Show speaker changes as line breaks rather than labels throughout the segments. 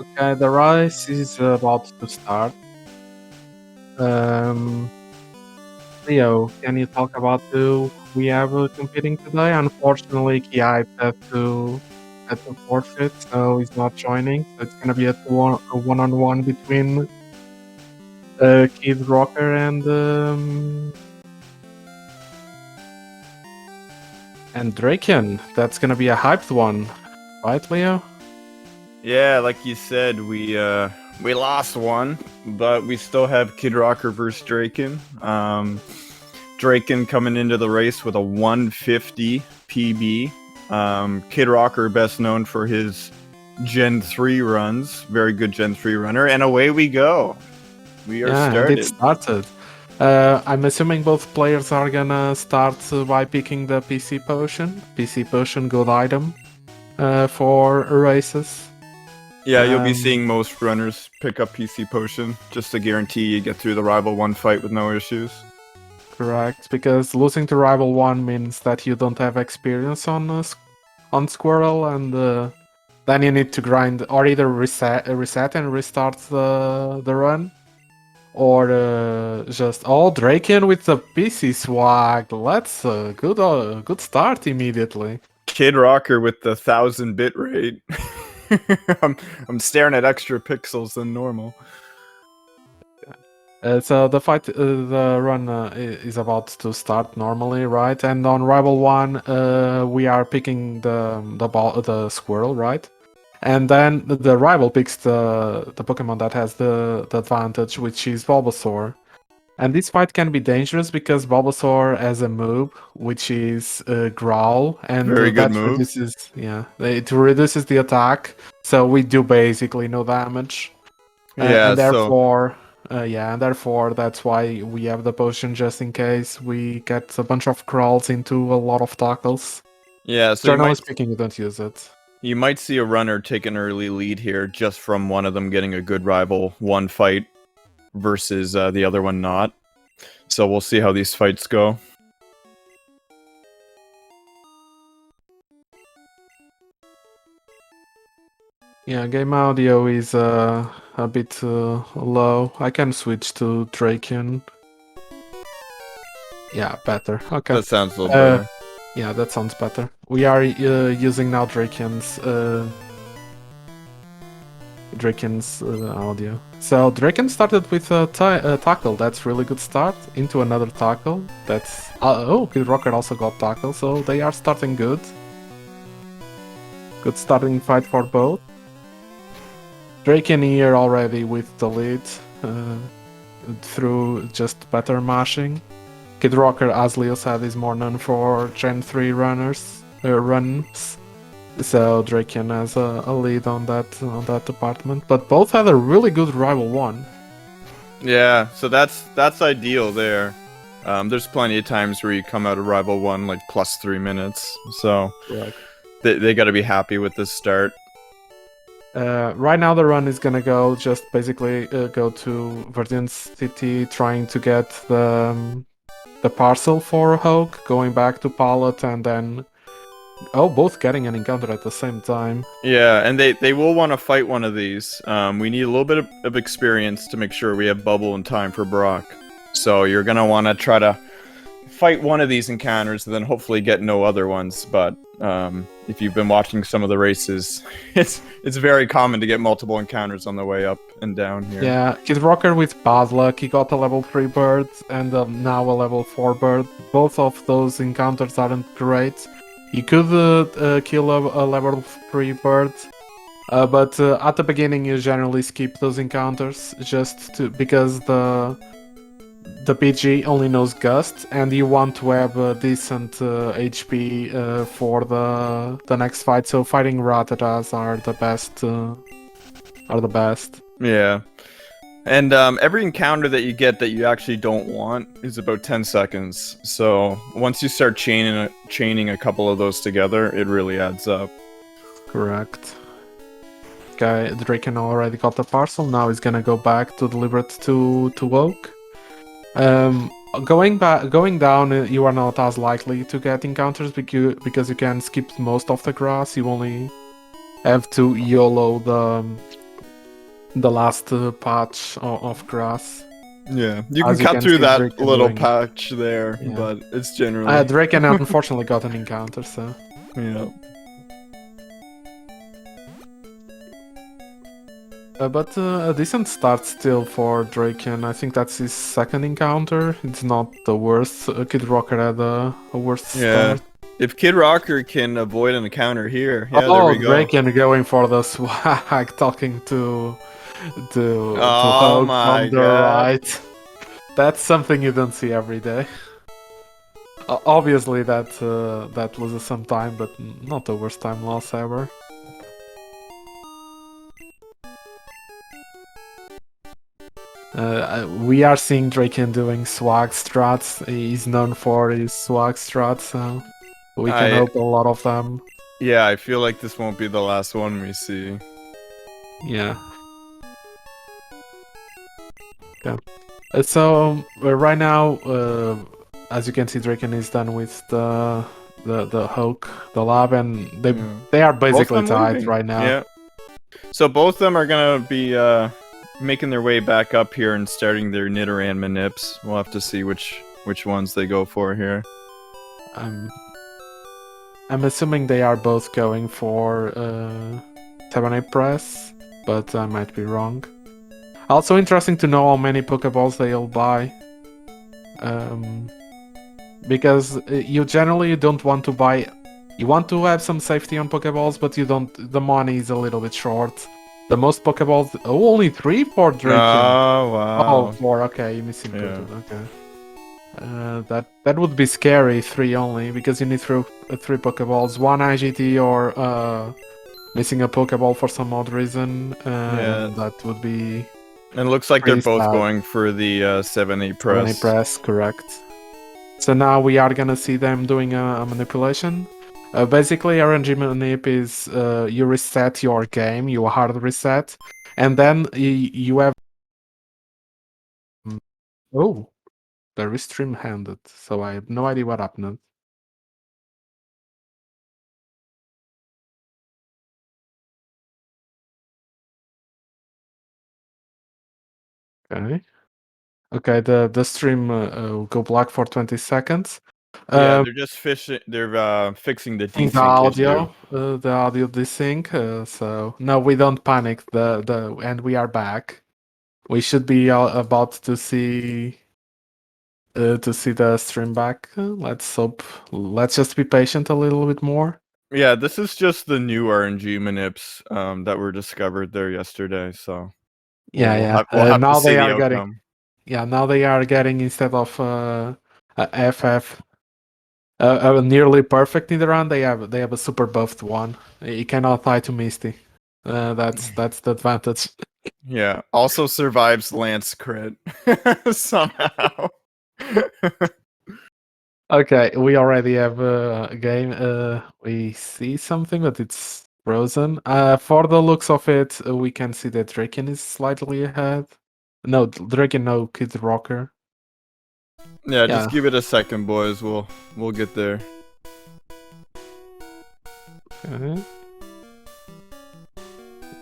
Okay, the race is about to start. Um, Leo, can you talk about who we have competing today? Unfortunately, Kiai had to forfeit, so he's not joining. So it's gonna be a one-on-one between Kidrocker and Driekiann. That's gonna be a hyped one, right, Leo?
Yeah, like you said, we lost one, but we still have Kidrocker versus Driekiann. Driekiann coming into the race with a 150 PB. Kidrocker best known for his Gen 3 runs. Very good Gen 3 runner. And away we go. We are started.
It started. I'm assuming both players are gonna start by picking the PC potion. PC potion, good item for races.
Yeah, you'll be seeing most runners pick up PC potion just to guarantee you get through the Rival 1 fight with no issues.
Correct, because losing to Rival 1 means that you don't have experience on Squirrel, and then you need to grind or either reset and restart the run, or just Driekiann with the PC swag. That's a good start immediately.
Kidrocker with the 1000 bit rate. I'm staring at extra pixels than normal.
So the fight, the run is about to start normally, right? And on Rival 1, we are picking the squirrel, right? And then the rival picks the Pokemon that has the advantage, which is Bulbasaur. And this fight can be dangerous because Bulbasaur has a move which is Growl, and
Very good
that
move.
it reduces the attack, so we do basically no damage. And therefore, that's why we have the potion, just in case we get a bunch of crawls into a lot of tackles.
Yeah, so
generally speaking, you don't use it.
You might see a runner take an early lead here just from one of them getting a good Rival 1 fight versus the other one not. So we'll see how these fights go.
Yeah, game audio is a bit low. I can switch to Driekiann. Yeah, better. Okay.
That sounds a little better.
Yeah, that sounds better. We are using now Driekiann's audio. So Driekiann started with a tackle. That's really good start. Into another tackle. That's Kidrocker also got tackle, so they are starting good. Good starting fight for both. Driekiann here already with the lead through just better mashing. Kidrocker, as Leo said, is more known for Gen 3 runs. So Driekiann has a lead on that department. But both had a really good Rival 1.
Yeah, so that's ideal there. There's plenty of times where you come out of Rival 1 like plus 3 minutes. So they got to be happy with this start.
Right now the run is gonna go just basically go to Verdun City, trying to get the parcel for Hoke, going back to Pallet, and then both getting an encounter at the same time.
Yeah, and they will want to fight one of these. We need a little bit of experience to make sure we have bubble in time for Brock. So you're gonna want to try to fight one of these encounters and then hopefully get no other ones. But if you've been watching some of the races, it's very common to get multiple encounters on the way up and down here.
Yeah, Kidrocker with bad luck, he got a level 3 bird and now a level 4 bird. Both of those encounters aren't great. You could kill a level 3 bird, but at the beginning you generally skip those encounters because the PG only knows Gust, and you want to have a decent HP for the next fight. So fighting Rattatas are the best.
Yeah, and every encounter that you get that you actually don't want is about 10 seconds. So once you start chaining a couple of those together, it really adds up.
Correct. Okay, Driekiann already got the parcel. Now he's gonna go back to deliver it to Oak. Going down, you are not as likely to get encounters because you can skip most of the grass. You only have to YOLO the last patch of grass.
Yeah, you can
As you
cut
can
through
see,
that
Driekiann
little
doing it.
patch there,
Yeah.
but it's generally
Driekiann unfortunately got an encounter, so.
yeah.
But a decent start still for Driekiann. I think that's his second encounter. It's not the worst. Kidrocker had a worst
Yeah.
start.
If Kidrocker can avoid an encounter here, yeah, there
Oh,
we go.
Driekiann going for the swag, talking to
Oh
Hope
my
on the
god.
right. That's something you don't see every day. Obviously, that loses some time, but not the worst time loss ever. We are seeing Driekiann doing swag strats. He's known for his swag strats, so we can hope a lot of them.
Yeah, I feel like this won't be the last one we see.
Yeah. Okay. So right now, as you can see, Driekiann is done with the Hulk, the lab, and they are basically tied
leaving.
right now.
Yeah. So both of them are gonna be making their way back up here and starting their Nidoran manips. We'll have to see which ones they go for here.
I'm assuming they are both going for 7-8 press, but I might be wrong. Also interesting to know how many Pokeballs they'll buy. Because you generally don't want to buy... You want to have some safety on Pokeballs, but you don't... The money is a little bit short. The most Pokeballs... Oh, only 3 for Driekiann.
Oh, wow.
Oh, 4, okay, you misinputted, okay. That would be scary, 3 only, because you need 3 Pokeballs, 1 IGT or missing a Pokeball for some odd reason. That would be...
And it looks like they're both
sad.
going for the 7-8 press.
7-8 press, correct. So now we are gonna see them doing a manipulation. Basically, RNG manip is you reset your game, you hard reset, and then you have... Oh, there is stream-handed, so I have no idea what happened. Okay. Okay, the stream will go black for 20 seconds.
Yeah, they're just they're fixing the desync
audio,
issue.
The audio desync. So no, we don't panic. And we are back. We should be about to see the stream back. Let's hope. Let's just be patient a little bit more.
Yeah, this is just the new RNG manips that were discovered there yesterday. So
Yeah,
we'll have
now
to see
they
the
are
outcome.
getting. Yeah, now they are getting, instead of FF. A nearly perfect Nidoran, they have a super buffed one. You cannot tie to Misty. That's the advantage.
Yeah. Also survives Lance crit somehow.
Okay, we already have a game. We see something, but it's frozen. For the looks of it, we can see that Driekiann is slightly ahead. No, Driekiann, no, Kidrocker.
Yeah, just give it a second, boys. We'll get there.
Okay.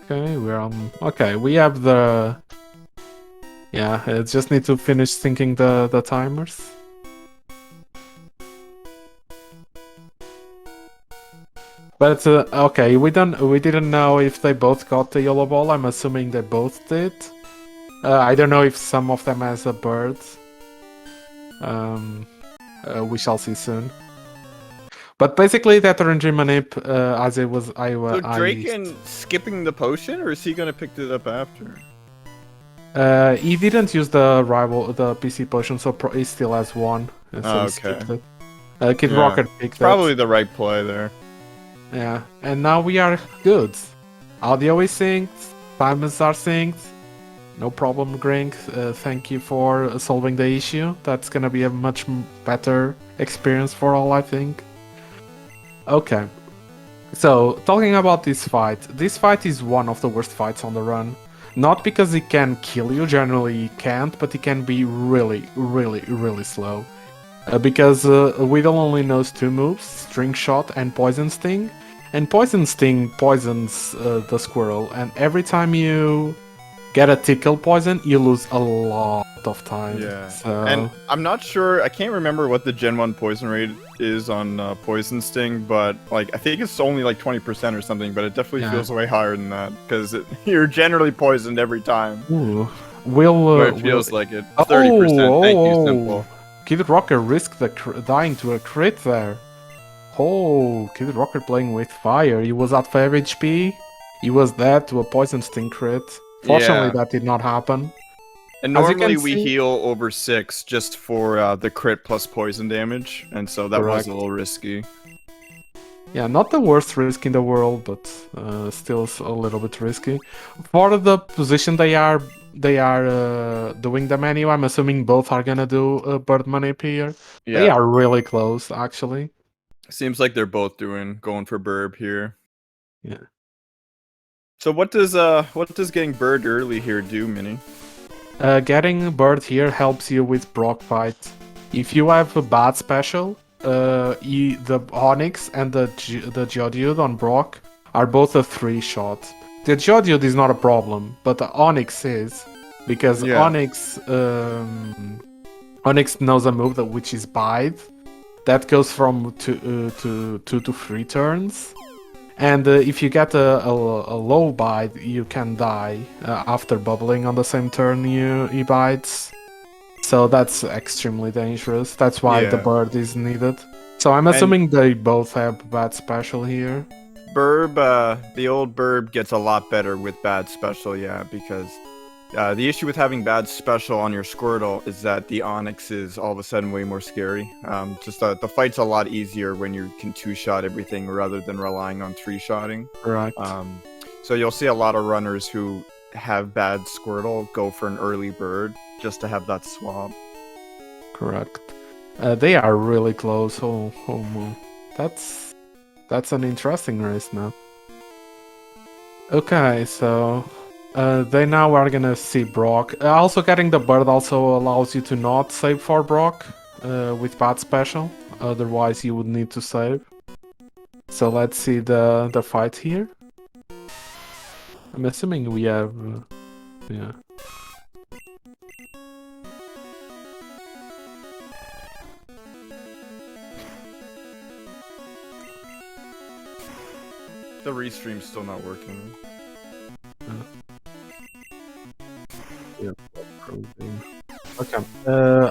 Okay, we're on. Okay, we have the. Yeah, just need to finish syncing the timers. But okay, we didn't know if they both got the yellow ball. I'm assuming they both did. I don't know if some of them has a bird. We shall see soon. But basically, that RNG manip, as it was, so
Driekiann skipping the potion, or is he gonna pick it up after?
He didn't use the PC potion, so he still has 1. So he skipped it. Kidrocker picked it.
Probably the right play there.
Yeah, and now we are good. Audio is synced, timers are synced. No problem, Grink. Thank you for solving the issue. That's gonna be a much better experience for all, I think. Okay. So, talking about this fight is one of the worst fights on the run. Not because it can kill you, generally it can't, but it can be really, really, really slow. Because Weedle only knows 2 moves, String Shot and Poison Sting. And Poison Sting poisons the squirrel, and every time you get a tickle poison, you lose a lot of time.
Yeah.
So...
And I'm not sure, I can't remember what the Gen 1 poison rate is on Poison Sting, but like I think it's only like 20% or something, but it definitely feels way higher than that, because you're generally poisoned every time.
Ooh.
It feels like it. 30%, thank you, Simple.
Kidrocker risked dying to a crit there. Oh, Kidrocker playing with fire. He was at 5 HP. He was dead to a Poison Sting crit. Fortunately, that did not happen.
And normally we heal over 6 just for the crit plus poison damage, and so that was a little risky.
Yeah, not the worst risk in the world, but still a little bit risky. For the position they are doing the menu, I'm assuming both are gonna do Birdman AP here. Yeah. They are really close, actually.
Seems like they're both going for Burb here.
Yeah.
So what does getting Bird early here do, Mini?
Getting Bird here helps you with Brock fight. If you have a bad special, the Onyx and the Geodude on Brock are both a 3-shot. The Geodude is not a problem, but the Onyx is, because Onyx knows a move which is Bite. That goes from 2 to 3 turns. And if you get a low bite, you can die after bubbling on the same turn he bites. So that's extremely dangerous. That's why the Bird is needed. So I'm assuming they both have bad special here.
Burb, the old Burb gets a lot better with bad special, because the issue with having bad special on your Squirtle is that the Onyx is all of a sudden way more scary. The fight's a lot easier when you can 2-shot everything rather than relying on 3-shotting.
Right.
So you'll see a lot of runners who have bad Squirtle go for an early Bird just to have that swap.
Correct. They are really close. Oh, that's an interesting race now. Okay, so they now are gonna see Brock. Also, getting the Bird also allows you to not save for Brock with bad special. Otherwise, you would need to save. So let's see the fight here. I'm assuming we have, yeah.
The restream's still not working.
Okay.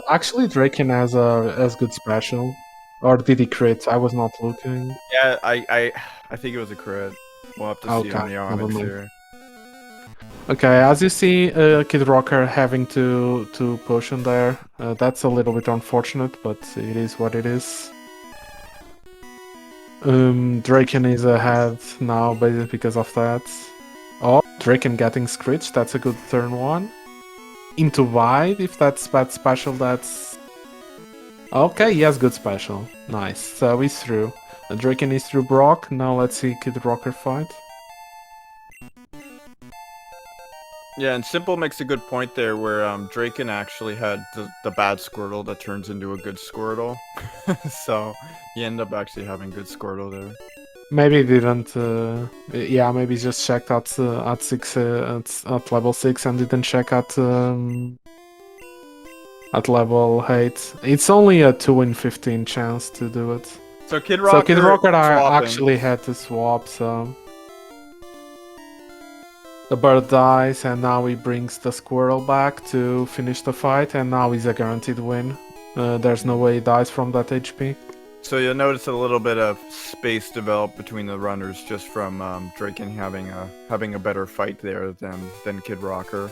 Actually, Driekiann has good special. Or did he crit? I was not looking.
Yeah, I think it was a crit. We'll have to see on the Onyx here.
Okay, as you see, Kidrocker having to push in there. That's a little bit unfortunate, but it is what it is. Driekiann is ahead now because of that. Oh, Driekiann getting scritched. That's a good turn 1. Into wide, if that's bad special, that's... Okay, he has good special. Nice. So he's through. Driekiann is through Brock. Now let's see Kidrocker fight.
Yeah, and Simple makes a good point there where Driekiann actually had the bad Squirtle that turns into a good Squirtle. So he ended up actually having good Squirtle there.
Maybe he didn't. Yeah, maybe he just checked at 6 at level 6 and didn't check at level 8. It's only a 2 in 15 chance to do it.
So Kidrocker
actually had to swap. So the Bird dies, and now he brings the Squirrel back to finish the fight, and now he's a guaranteed win. There's no way he dies from that HP.
So you'll notice a little bit of space develop between the runners just from Driekiann having a better fight there than Kidrocker.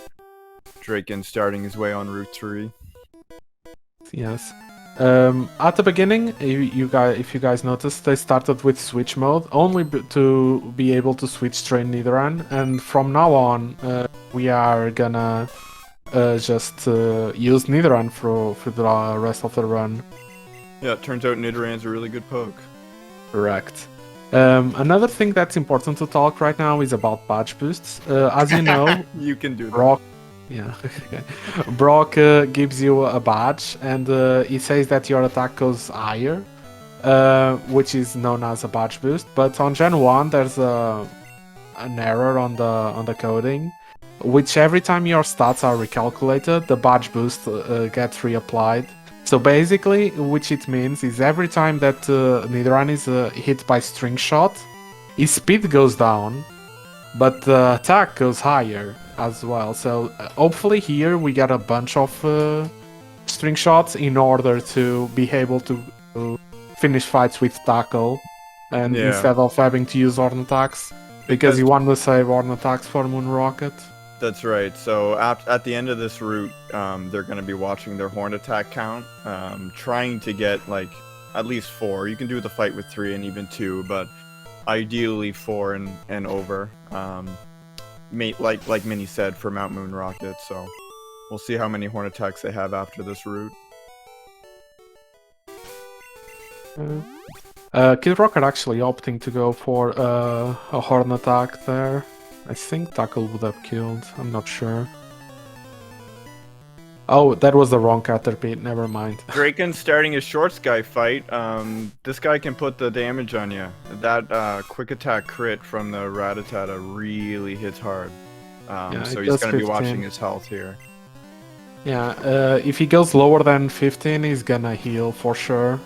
Driekiann starting his way on Route 3.
Yes. At the beginning, if you guys noticed, they started with switch mode only to be able to switch train Nidoran, and from now on, we are gonna just use Nidoran for the rest of the run.
Yeah, it turns out Nidoran's a really good poke.
Correct. Another thing that's important to talk right now is about badge boosts. As you know,
you can do that.
Brock, yeah, Brock gives you a badge, and it says that your attack goes higher, which is known as a badge boost. But on Gen 1, there's an error on the coding. which every time your stats are recalculated, the badge boost gets reapplied. So basically, which it means is every time that Nidoran is hit by string shot, his speed goes down, but the attack goes higher as well. So hopefully here we get a bunch of string shots in order to be able to finish fights with tackle, and instead of having to use horn attacks, because you want to save horn attacks for Moon Rocket.
That's right. So at the end of this route, they're going to be watching their horn attack count, trying to get like at least 4. You can do the fight with 3 and even 2, but ideally 4 and over. Like Minnie said, for Mount Moon Rocket. So we'll see how many horn attacks they have after this route.
Kidrocker actually opting to go for a horn attack there. I think tackle would have killed. I'm not sure. Oh, that was the wrong Caterpie. Never mind.
Driekiann starting his short sky fight. This guy can put the damage on you. That quick attack crit from the Rattata really hits hard. So he's going to be watching his health here.
Yeah, if he goes lower than 15, he's gonna heal for sure.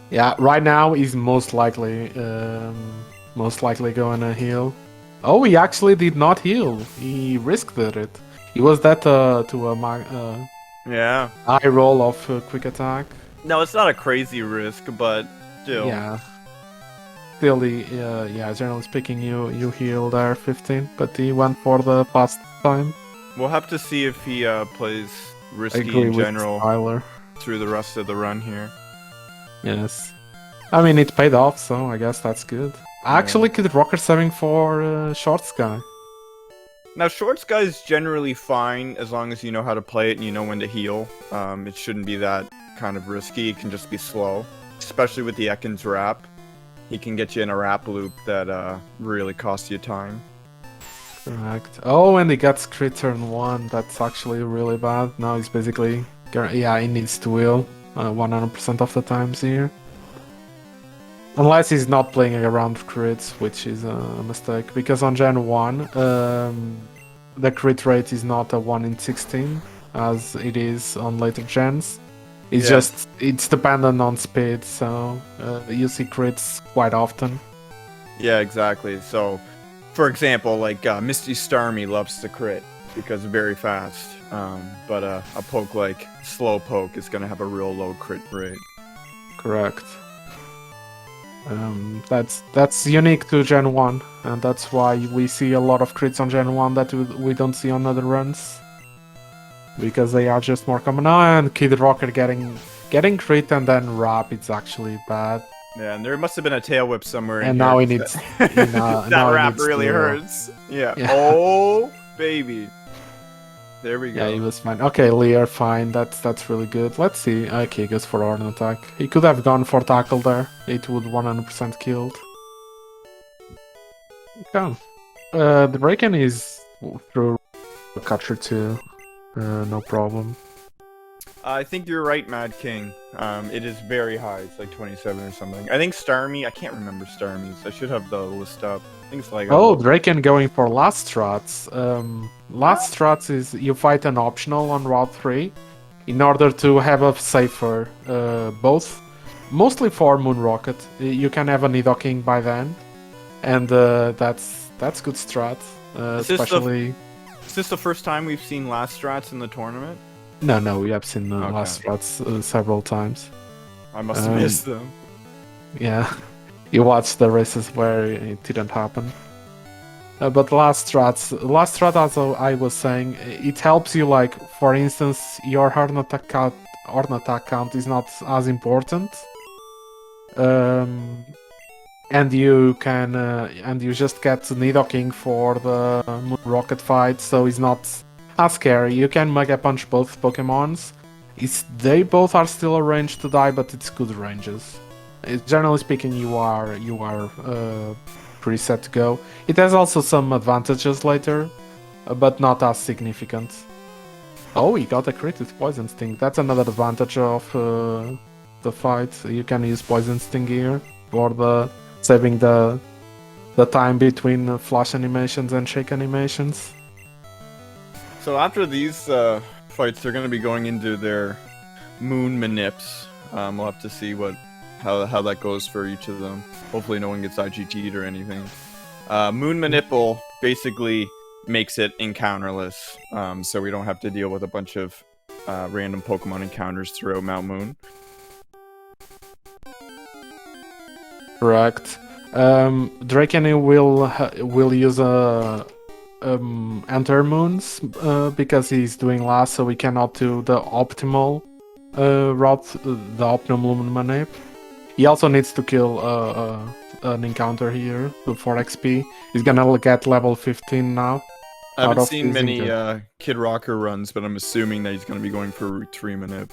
Yeah, right now he's most likely gonna heal. Oh, he actually did not heal. He risked it. He was that to a high roll of quick attack.
No, it's not a crazy risk, but still.
Yeah. Still, generally speaking, you heal there 15, but he went for the fast time.
We'll have to see if he plays risky in general through the rest of the run here.
Yes. I mean, it paid off, so I guess that's good. Actually, Kidrocker96 for Short Sky.
Now, Short Sky is generally fine as long as you know how to play it and you know when to heal. It shouldn't be that kind of risky. It can just be slow, especially with the Ekans wrap. He can get you in a wrap loop that really costs you time.
Correct. Oh, and he gets crit turn 1. That's actually really bad. Now he's basically... Yeah, he needs to heal 100% of the times here. Unless he's not playing around crits, which is a mistake. Because on Gen 1, the crit rate is not a 1 in 16, as it is on later gens. It's it's dependent on speed, so you see crits quite often.
Yeah, exactly. So, for example, like Misty Starmie loves to crit because very fast. But a poke like Slowpoke is going to have a real low crit rate.
Correct. That's unique to Gen 1, and that's why we see a lot of crits on Gen 1 that we don't see on other runs. Because they are just more common. And Kidrocker getting crit and then wrap, it's actually bad.
Yeah, and there must have been a tail whip somewhere.
And now he needs...
that wrap really hurts. Yeah. Oh, baby. There we go.
Yeah, he was fine. Okay, Lear, fine. That's really good. Let's see. Okay, he goes for horn attack. He could have gone for tackle there. It would 100% killed. Okay. The Driekiann is through Catcher 2. No problem.
I think you're right, Mad King. It is very high. It's like 27 or something. I think Starmie... I can't remember Starmie's. I should have the list up. I think it's like...
Oh, Driekiann going for last strats. Last strats is you fight an optional on Route 3 in order to have a safer both. Mostly for Moon Rocket. You can have a Nidoking by then. And that's good strat. Especially...
Is this the first time we've seen last strats in the tournament?
No, we have seen the last strats several times. I
must have missed them.
Yeah, you watched the races where it didn't happen. But last strat, as I was saying, it helps you, like, for instance, your horn attack count is not as important. And you can, and you just get Nidoking for the Moon Rocket fight, so it's not as scary. You can Mega Punch both Pokemons. They both are still a range to die, but it's good ranges. Generally speaking, you are pretty set to go. It has also some advantages later, but not as significant. Oh, he got a crit with Poison Sting. That's another advantage of the fight. You can use Poison Sting here for saving the the time between flash animations and shake animations.
So after these fights, they're going to be going into their moon manips. We'll have to see how that goes for each of them. Hopefully no one gets IGT'd or anything. Moon manip basically makes it encounterless, so we don't have to deal with a bunch of random Pokemon encounters throughout Mount Moon.
Correct. Driekiann will use enter moons because he's doing last, so we cannot do the optimal route, the optimal moon manip. He also needs to kill an encounter here for XP. He's gonna get level 15 now.
I haven't seen many Kidrocker runs, but I'm assuming that he's going to be going for Route 3 manip.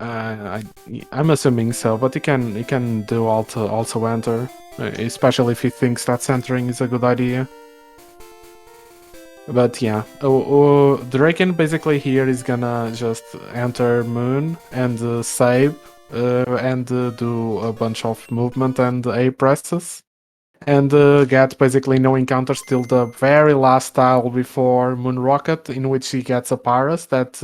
I'm assuming so, but he can do also enter, especially if he thinks that centering is a good idea. But yeah, Driekiann basically here is gonna just enter Moon and save and do a bunch of movement and A presses. And get basically no encounters till the very last tile before Moon Rocket, in which he gets a Paras that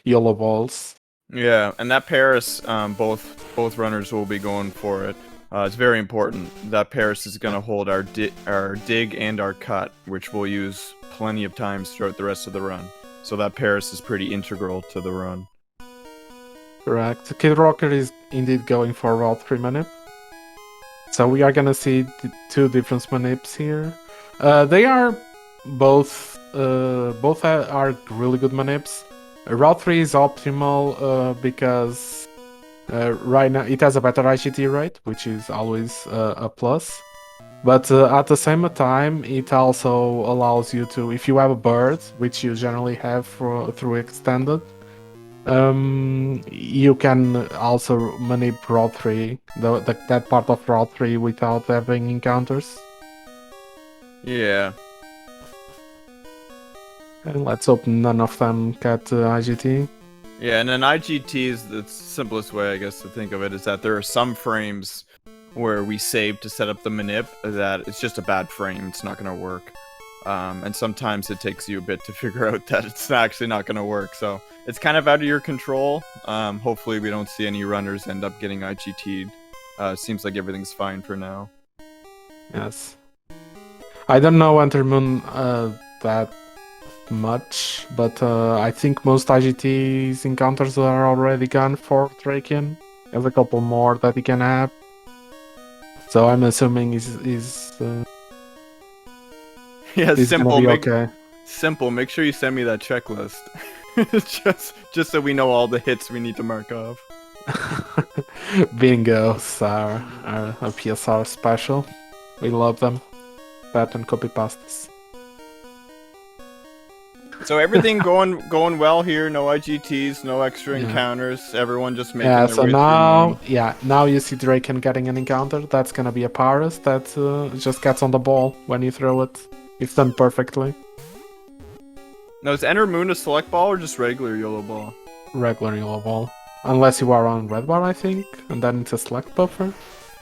yellow balls.
Yeah, and that Paras, both runners will be going for it. It's very important. That Paras is going to hold our dig and our cut, which we'll use plenty of times throughout the rest of the run. So that Paras is pretty integral to the run.
Correct. Kidrocker is indeed going for Route 3 manip. So we are gonna see two different manips here. They are both are really good manips. Route 3 is optimal because right now it has a better IGT rate, which is always a plus. But at the same time, it also allows you to, if you have a bird, which you generally have through extended, you can also manip Route 3, that part of Route 3 without having encounters.
Yeah.
And let's hope none of them get IGT.
Yeah, and then IGT is the simplest way, I guess, to think of it, is that there are some frames where we save to set up the manip that it's just a bad frame, it's not going to work. And sometimes it takes you a bit to figure out that it's actually not going to work, so it's kind of out of your control. Hopefully we don't see any runners end up getting IGT'd. Seems like everything's fine for now.
Yes. I don't know Entermoon that much, but I think most IGT's encounters are already gone for Driekiann. There's a couple more that he can have. So I'm assuming he's
yeah, simple.
Okay.
Simple. Make sure you send me that checklist. just so we know all the hits we need to mark off.
Bingos are a PSR special. We love them. That and copy pastas.
So everything going well here. No IGTs, no extra encounters. Everyone just making their way through.
Now you see Driekiann getting an encounter. That's gonna be a Paras that just gets on the ball when you throw it. It's done perfectly.
Now, is Enter Moon a select ball or just regular yellow ball?
Regular yellow ball. Unless you are on red bar, I think. And then it's a select buffer.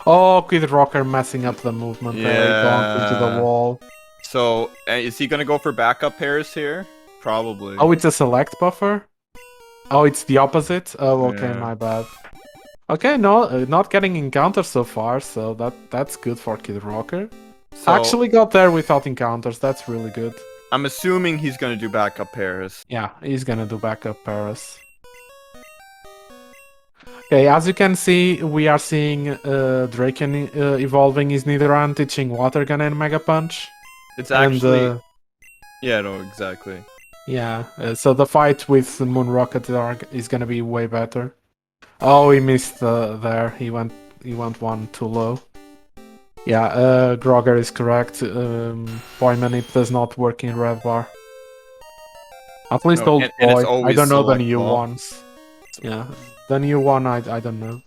Oh, Kidrocker messing up the movement there. Going into the wall.
So, is he gonna go for backup pairs here? Probably.
Oh, it's a select buffer? Oh, it's the opposite? Oh, okay, my bad. Okay, no, not getting encounters so far, so that's good for Kidrocker. So, actually got there without encounters, that's really good.
I'm assuming he's gonna do backup pairs.
Yeah, he's gonna do backup pairs. Okay, as you can see, we are seeing Driekiann evolving his Nidoran, teaching Water Gun and Mega Punch.
It's actually... yeah, no, exactly.
Yeah, so the fight with Moon Rocket is gonna be way better. Oh, he missed there. He went one too low. Yeah, Grogger is correct. Boy Manip does not work in red bar. At least old boy. I don't know the new ones. Yeah, the new one I don't know.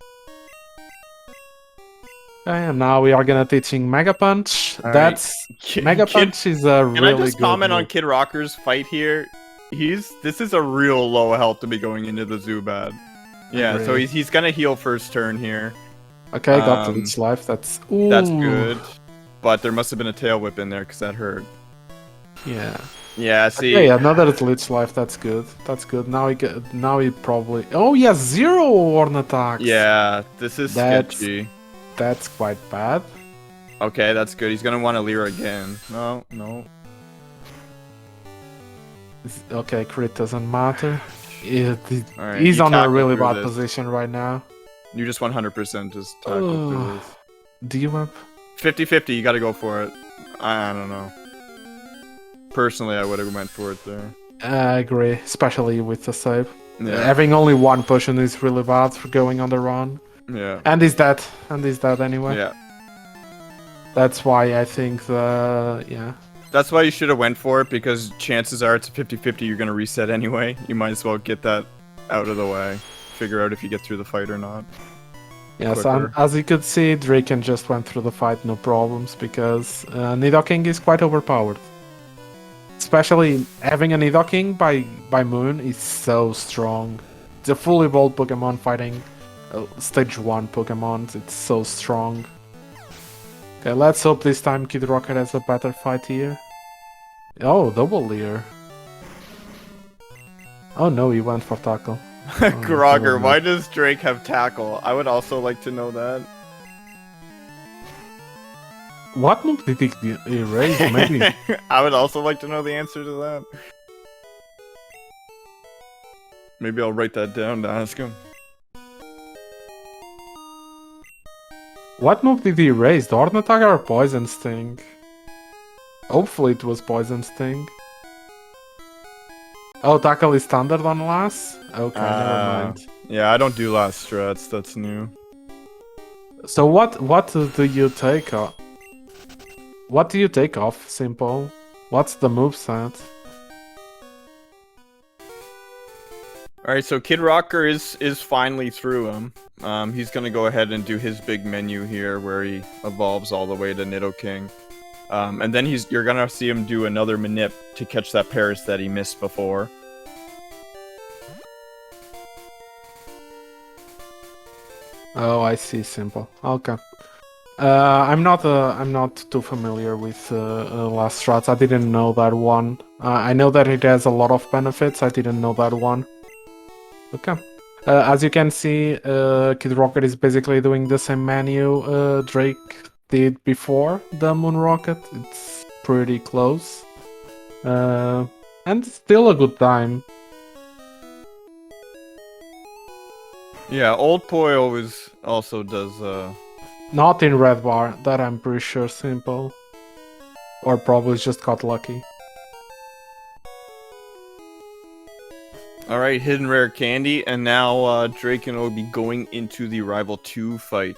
Okay, and now we are gonna teaching Mega Punch. Mega Punch is a really good.
Can I just comment on Kidrocker's fight here? This is a real low health to be going into the Zubat. Yeah, so he's gonna heal first turn here.
Okay, got to its life. That's
good. but there must have been a tail whip in there because that hurt.
Yeah.
Yeah, see.
Okay, another glitch life. That's good. That's good. Now he probably. Oh yeah, 0 horn attacks.
Yeah, this is sketchy.
That's quite bad.
Okay, that's good. He's gonna want to Lyra again. No.
Okay, crit doesn't matter.
Alright,
He's
you
on a
tackle
really
through
bad
this.
position right now.
You just 100% just tackle through this.
D-Web?
50-50, you gotta go for it. I don't know. Personally, I would have went for it there.
I agree, especially with the save.
Yeah.
Having only one potion is really bad for going on the run.
Yeah.
And he's dead. Anyway.
Yeah.
That's why I think yeah.
That's why you should have went for it, because chances are it's a 50-50 you're gonna reset anyway. You might as well get that out of the way. Figure out if you get through the fight or not.
Yes,
Quicker.
as you could see, Driekiann just went through the fight no problems, because Nidoking is quite overpowered. Especially having a Nidoking by Moon is so strong. It's a fully evolved Pokemon fighting stage 1 Pokemon. It's so strong. Okay, let's hope this time Kidrocker has a better fight here. Oh, double Leer. Oh no, he went for tackle.
Grogger, why does Drake have tackle? I would also like to know that.
What move did he erase? Maybe.
I would also like to know the answer to that. Maybe I'll write that down to ask him.
What move did he erase? The Horn Attack or Poison Sting? Hopefully it was Poison Sting. Oh, tackle is standard on last? Okay, never mind.
Yeah, I don't do last strats, that's new.
So what do you take off? What do you take off, Simple? What's the moveset?
Alright, so Kidrocker is finally through him. He's gonna go ahead and do his big menu here where he evolves all the way to Nidoking. And then you're gonna see him do another manip to catch that Paris that he missed before.
Oh, I see. Simple. Okay. I'm not too familiar with last strats. I didn't know that one. I know that it has a lot of benefits. I didn't know that one. Okay. As you can see, Kidrocker is basically doing the same menu Drake did before the Moon Rocket. It's pretty close. And still a good time.
Yeah, Old Poi always also does
Not in red bar, that I'm pretty sure. Simple. Or probably just got lucky.
Alright, Hidden Rare Candy, and now Driekiann will be going into the Rival 2 fight.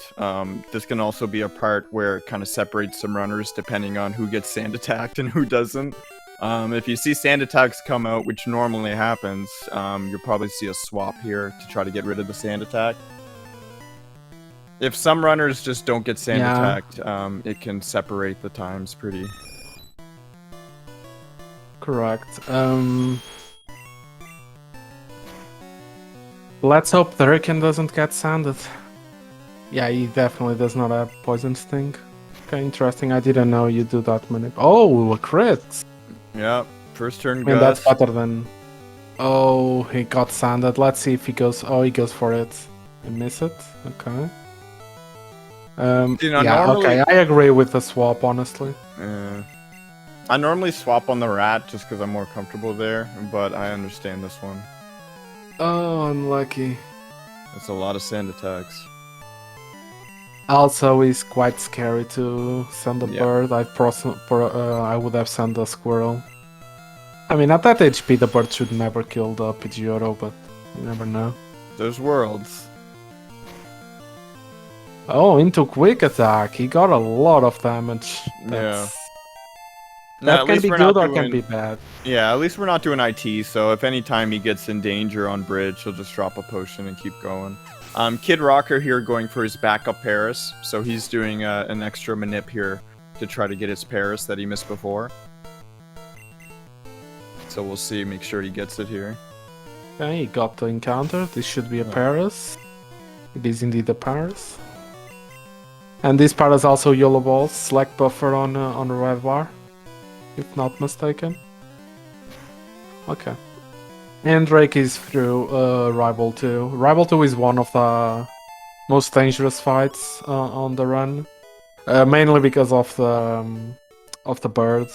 This can also be a part where it kind of separates some runners depending on who gets sand attacked and who doesn't. If you see sand attacks come out, which normally happens, you'll probably see a swap here to try to get rid of the sand attack. If some runners just don't get sand attacked, it can separate the times pretty.
Correct. Let's hope Driekiann doesn't get sanded. Yeah, he definitely does not have Poison Sting. Okay, interesting. I didn't know you do that many. Oh, a crit!
Yeah, first turn
I mean,
Gus.
that's better than... Oh, he got sanded. Let's see if he goes... Oh, he goes for it. I miss it. Okay.
You know,
yeah,
normally...
okay, I agree with the swap, honestly.
I normally swap on the rat just because I'm more comfortable there, but I understand this one.
Oh, unlucky.
That's a lot of sand attacks.
Also, it's quite scary to send a bird. I would have sent a squirrel. I mean, at that HP, the bird should never kill the Pidgeotto, but you never know.
There's worlds.
Oh, into quick attack. He got a lot of damage. That can be good or can be bad.
Yeah, at least we're not doing IT, so if any time he gets in danger on bridge, he'll just drop a potion and keep going. Kidrocker here going for his backup Paris, so he's doing an extra manip here to try to get his Paris that he missed before. So we'll see, make sure he gets it here.
Okay, he got the encounter. This should be a Paris. It is indeed a Paris. And this part is also yellow balls, select buffer on the red bar, if not mistaken. Okay. And Drake is through Rival 2. Rival 2 is one of the most dangerous fights on the run, mainly because of the bird.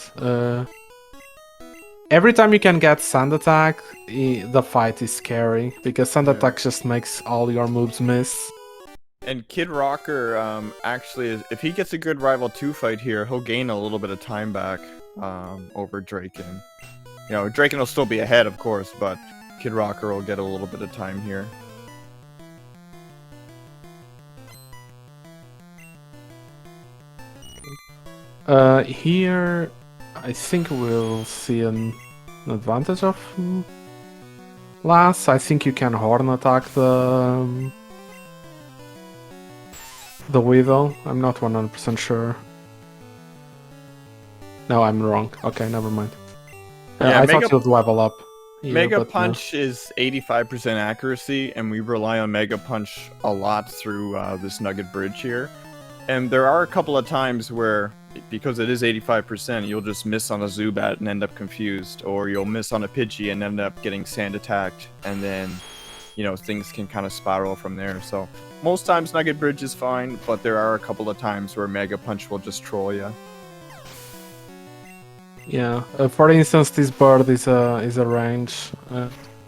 Every time you can get Sand Attack, the fight is scary, because Sand Attack just makes all your moves miss.
And Kidrocker, actually, if he gets a good Rival 2 fight here, he'll gain a little bit of time back over Driekiann. You know, Driekiann will still be ahead, of course, but Kidrocker will get a little bit of time here.
Here, I think we'll see an advantage of Lass. I think you can Horn attack the Weevil. I'm not 100% sure. No, I'm wrong. Okay, never mind.
Yeah,
I thought you'd level up. Here,
Mega Punch is 85% accuracy, and we rely on Mega Punch a lot through this Nugget Bridge here. And there are a couple of times where, because it is 85%, you'll just miss on a Zubat and end up confused, or you'll miss on a Pidgey and end up getting sand attacked, and then, you know, things can kind of spiral from there. So most times Nugget Bridge is fine, but there are a couple of times where Mega Punch will just troll you.
Yeah, for instance, this bird is a range,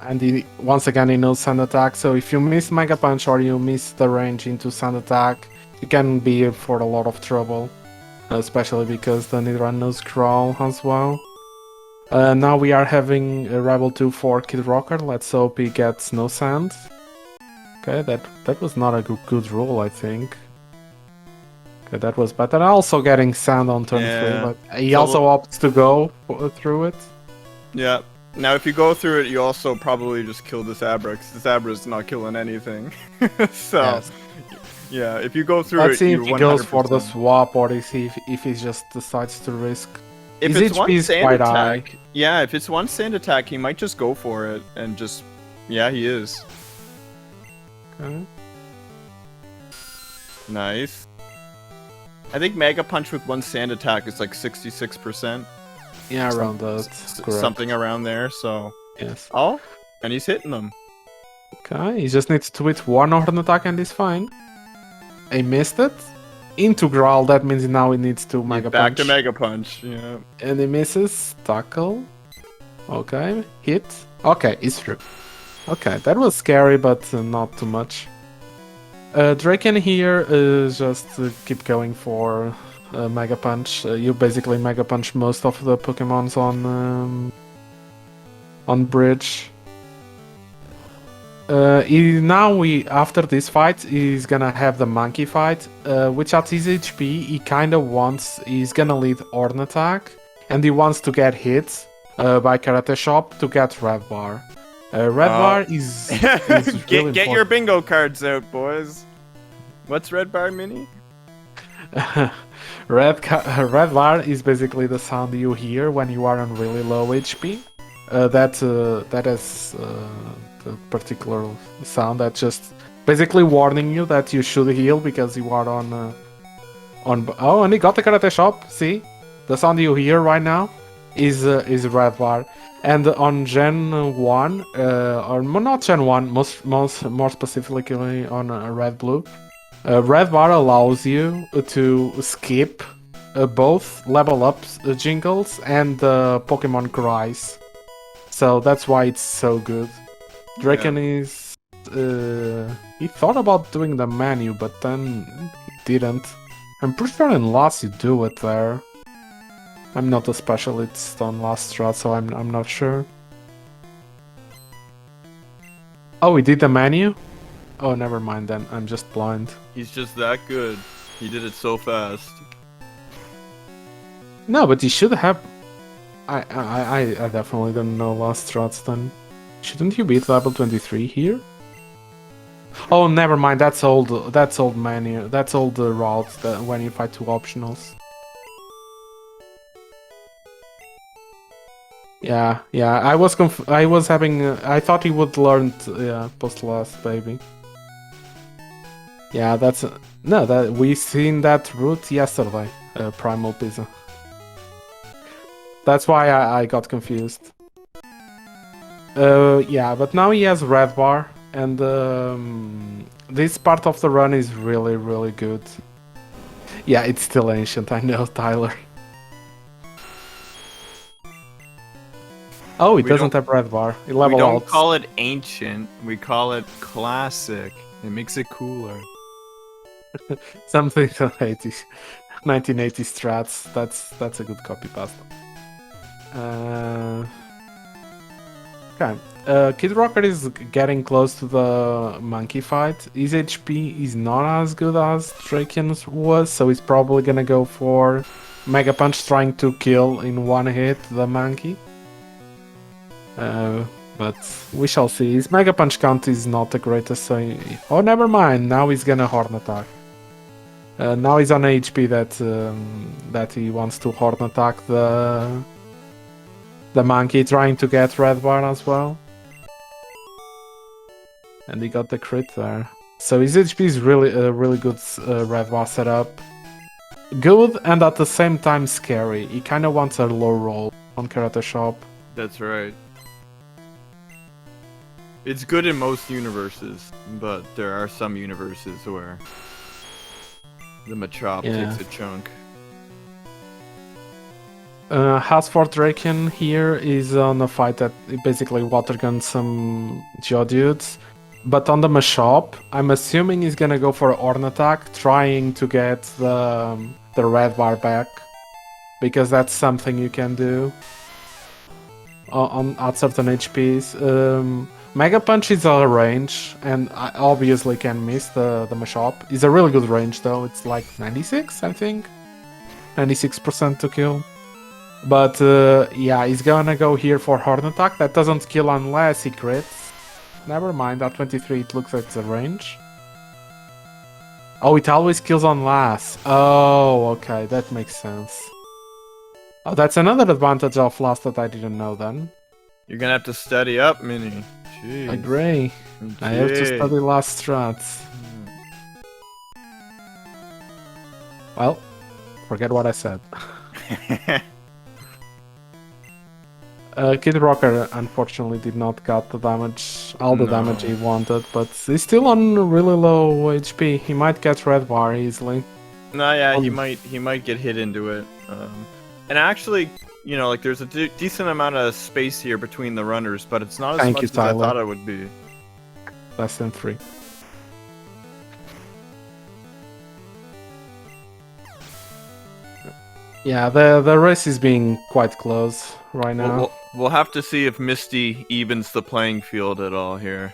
and once again he knows Sand Attack, so if you miss Mega Punch or you miss the range into Sand Attack, you can be for a lot of trouble, especially because the Nidra knows Crawl as well. Now we are having a Rival 2 for Kidrocker. Let's hope he gets no sand. Okay, that was not a good roll, I think. Okay, that was better. Also getting sand on turn 3, but he also opts to go through it.
Yeah. Now, if you go through it, you also probably just kill this Abra, because this Abra is not killing anything. So, yes. Yeah, if you go through
Let's see
you
if he goes for the swap, or if he just decides to risk.
If
his
it's one
HP is
sand
quite
attack,
high.
yeah, if it's one sand attack, he might just go for it and just, yeah, he is.
Okay.
Nice. I think Mega Punch with one sand attack is like 66%.
Yeah, around that.
Something around there, so...
Yes.
Oh, and he's hitting them.
Okay, he just needs to hit one Horn attack and he's fine. He missed it. Into Growl, that means now he needs to Mega Punch.
Back to Mega Punch, yeah.
And he misses. Tackle. Okay, hit. Okay, he's through. Okay, that was scary, but not too much. Driekiann here just keep going for Mega Punch. You basically Mega Punch most of the Pokemons on Bridge. After this fight, he's gonna have the Monkey fight, which at his HP he's gonna lead Horn Attack, and he wants to get hit by Karate Chop to get Red Bar. Red Bar is really
get your bingo cards out, boys. What's Red Bar Mini?
Red Bar is basically the sound you hear when you are on really low HP. That is the particular sound that just basically warning you that you should heal because you are on. Oh, and he got the Karate Chop. See, the sound you hear right now is Red Bar. And on Gen 1, or not Gen 1, more specifically on Red Blue, Red Bar allows you to skip both level ups, jingles, and Pokemon cries. So that's why it's so good. Driekiann is... he thought about doing the menu, but then he didn't. I'm pretty sure in Lost you do it there. I'm not a specialist on Last Strat, so I'm not sure. Oh, he did the menu? Oh, never mind then. I'm just blind.
He's just that good. He did it so fast.
No, but he should have... I definitely don't know Last Strats then. Shouldn't you beat level 23 here? Oh, never mind. That's old menu. That's old routes that when you fight two optionals. Yeah. I thought he would learn post last baby. Yeah, that's no. That we seen that route yesterday. Primal Pizza. That's why I got confused. Yeah, but now he has red bar, and this part of the run is really good. Yeah, it's still ancient. I know, Tyler. Oh, it doesn't have red bar. It
We
level
don't
out.
call it ancient. We call it classic. It makes it cooler.
Something from 80s, 1980 strats. That's a good copy pasta. Okay. Kidrocker is getting close to the monkey fight. His HP is not as good as Driekiann's was, so he's probably gonna go for Mega Punch, trying to kill in one hit the monkey. But we shall see. His Mega Punch count is not the greatest, so oh, never mind. Now he's gonna Horn Attack. Now he's on HP that he wants to Horn Attack the monkey, trying to get red bar as well. And he got the crit there. So his HP is really good red bar setup. Good and at the same time scary. He kind of wants a low roll on Karate Shop.
That's right. It's good in most universes, but there are some universes where the Machop takes a chunk.
As for Driekiann here is on a fight that basically waterguns some Geodudes. But on the Machop, I'm assuming he's gonna go for a Horn Attack, trying to get the red bar back. Because that's something you can do at certain HPs. Mega Punch is a range, and I obviously can miss the Machop. It's a really good range though, it's like 96, I think. 96% to kill. But yeah, he's gonna go here for Horn Attack. That doesn't kill unless he crits. Never mind, at 23 it looks like it's a range. Oh, it always kills on last. Oh, okay, that makes sense. Oh, that's another advantage of last that I didn't know then.
You're gonna have to study up, Mini. Jeez.
Agree. I have to study last strats. Well, forget what I said. Kidrocker unfortunately did not get the damage, all the damage he wanted, but he's still on really low HP. He might get red bar easily.
No, yeah, he might get hit into it. And actually, you know, like there's a decent amount of space here between the runners, but it's not as much as I thought it would be.
Less than 3. Yeah, the race is being quite close right now.
We'll have to see if Misty evens the playing field at all here.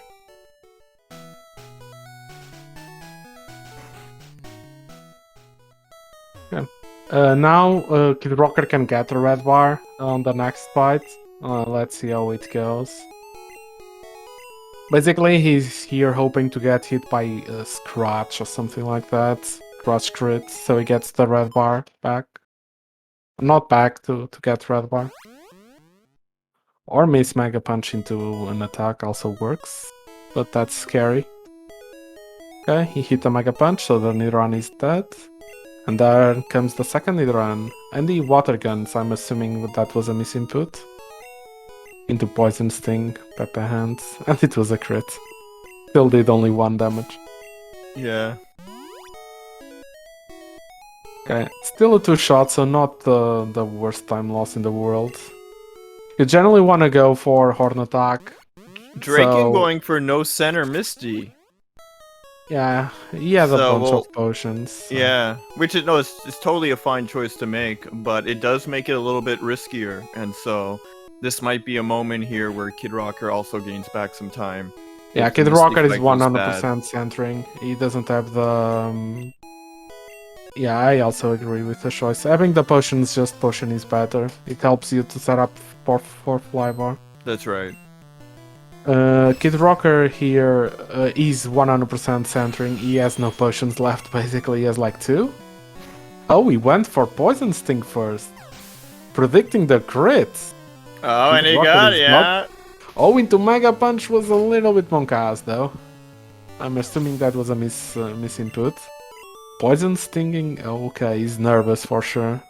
Yeah. Now Kidrocker can get a red bar on the next fight. Let's see how it goes. Basically, he's here hoping to get hit by a Scratch or something like that. Scratch crit, so he gets the red bar back. Not back to get red bar. Or miss Mega Punch into an attack also works, but that's scary. Okay, he hit a Mega Punch, so the Nidorun is dead. And there comes the second Nidorun. And the Water Guns, I'm assuming that was a misinput. Into Poison Sting, Pepper Hands, and it was a crit. Still did only 1 damage.
Yeah.
Okay, still a 2-shot, so not the worst time loss in the world. You generally want to go for Horn Attack.
Driekiann going for no center Misty.
Yeah, he has a bunch of potions. So.
Yeah, which is it's totally a fine choice to make, but it does make it a little bit riskier, and so this might be a moment here where Kidrocker also gains back some time.
Yeah, Kidrocker is 100% centering. He doesn't have the... Yeah, I also agree with the choice. Having the potions, just potion is better. It helps you to set up for fly bar.
That's right.
Kidrocker here is 100% centering. He has no potions left, basically. He has like 2. Oh, he went for Poison Sting first. Predicting the crit.
Oh, and he got it, yeah.
Oh, into Mega Punch was a little bit monk-ass, though. I'm assuming that was a misinput. Poison stinging. Okay, he's nervous for sure.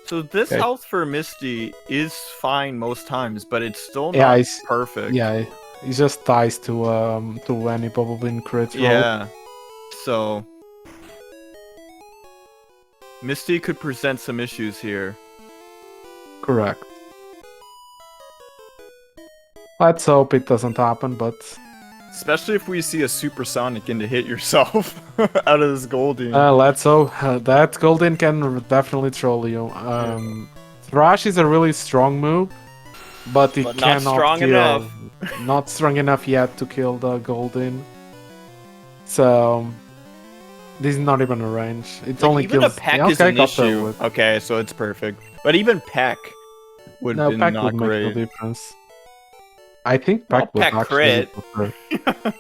So this
Okay.
health for Misty is fine most times, but it's still
Yeah,
not
he's
perfect.
yeah. He just ties to any Bubble Beam crit roll.
Yeah. So Misty could present some issues here.
Correct. Let's hope it doesn't happen, but
Especially if we see a supersonic in to hit yourself out of this Goldeen.
let's hope that Golden can definitely troll you. Thrash is a really strong move, but it
But not
cannot
strong
kill.
enough.
Not strong enough yet to kill the Golden. So this is not even a range. It
Like,
only
even
kills.
a peck
Yeah,
is
okay,
an
got the
issue.
wood.
Okay, so it's perfect. But even peck would
No,
be
Peck
not
would make
great.
no difference. I think
Well,
Peck would
Peck
actually
crit.
prefer.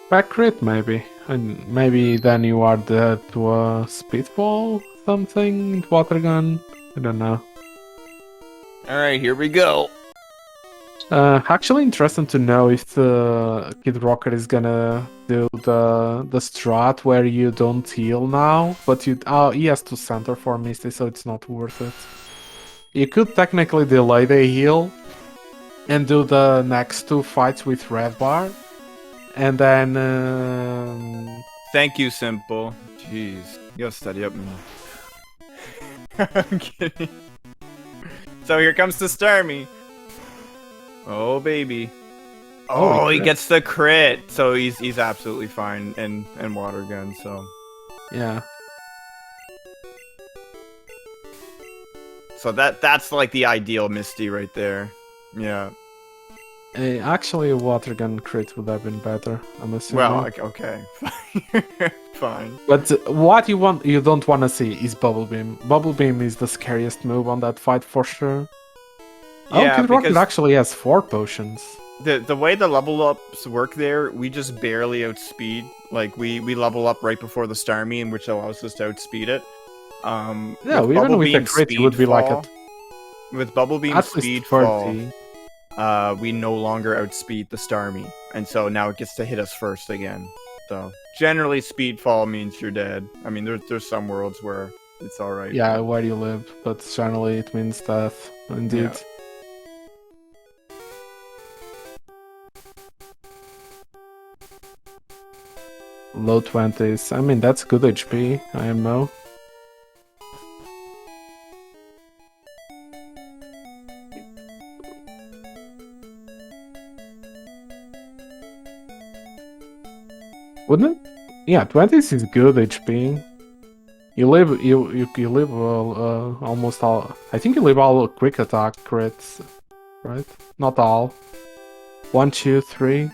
Peck crit maybe, and maybe then you are dead to a speedball something, water gun. I don't know.
Alright, here we go.
Actually interesting to know if Kidrocker is gonna do the strat where you don't heal now, but he has to center for Misty, so it's not worth it. You could technically delay the heal and do the next two fights with Red Bar, and then
Thank you, Simple. Jeez. You gotta study up, man. I'm kidding. So here comes the Starmie. Oh, baby. Oh, he
crit.
gets the crit. So he's absolutely fine and water gun, so.
Yeah.
So that's like the ideal Misty right there. Yeah.
Actually, a water gun crit would have been better, I'm assuming.
Well, okay. Fine.
But what you don't want to see is Bubble Beam. Bubble Beam is the scariest move on that fight for sure.
Yeah,
Kid Rocket
because
actually has 4 potions.
the way the level ups work there, we just barely outspeed. Like we level up right before the Starmie, which allows us to outspeed it.
Yeah, even with a crit, it would be like
with Bubble Beam
at least
speed fall,
30.
we no longer outspeed the Starmie, and so now it gets to hit us first again. So generally, speed fall means you're dead. I mean, there's some worlds where it's all right.
Yeah, where you live, but generally it means death. Indeed.
Yeah.
Low 20s. I mean, that's good HP, IMO. Wouldn't it? Yeah, 20s is good HP. You live almost all. I think you live all quick attack crits, right? Not all. 1, 2, 3.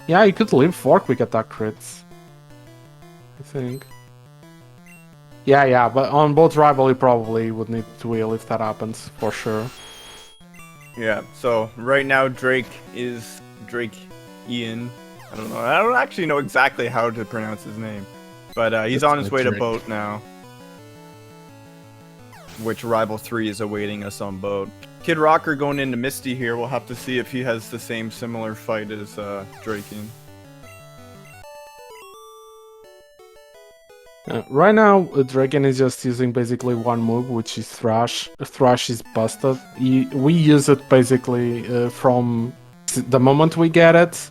Yeah, you could live 4 quick attack crits. I think. Yeah, but on both rival you probably would need to heal if that happens, for sure.
Yeah, so right now Drake is Driekiann. I don't actually know exactly how to pronounce his name. But he's on his way to boat now. Which Rival 3 is awaiting us on boat. Kid Rocker going into Misty here. We'll have to see if he has the same similar fight as Driekiann.
Right now, Driekiann is just using basically one move, which is Thrash. Thrash is busted. We use it basically from the moment we get it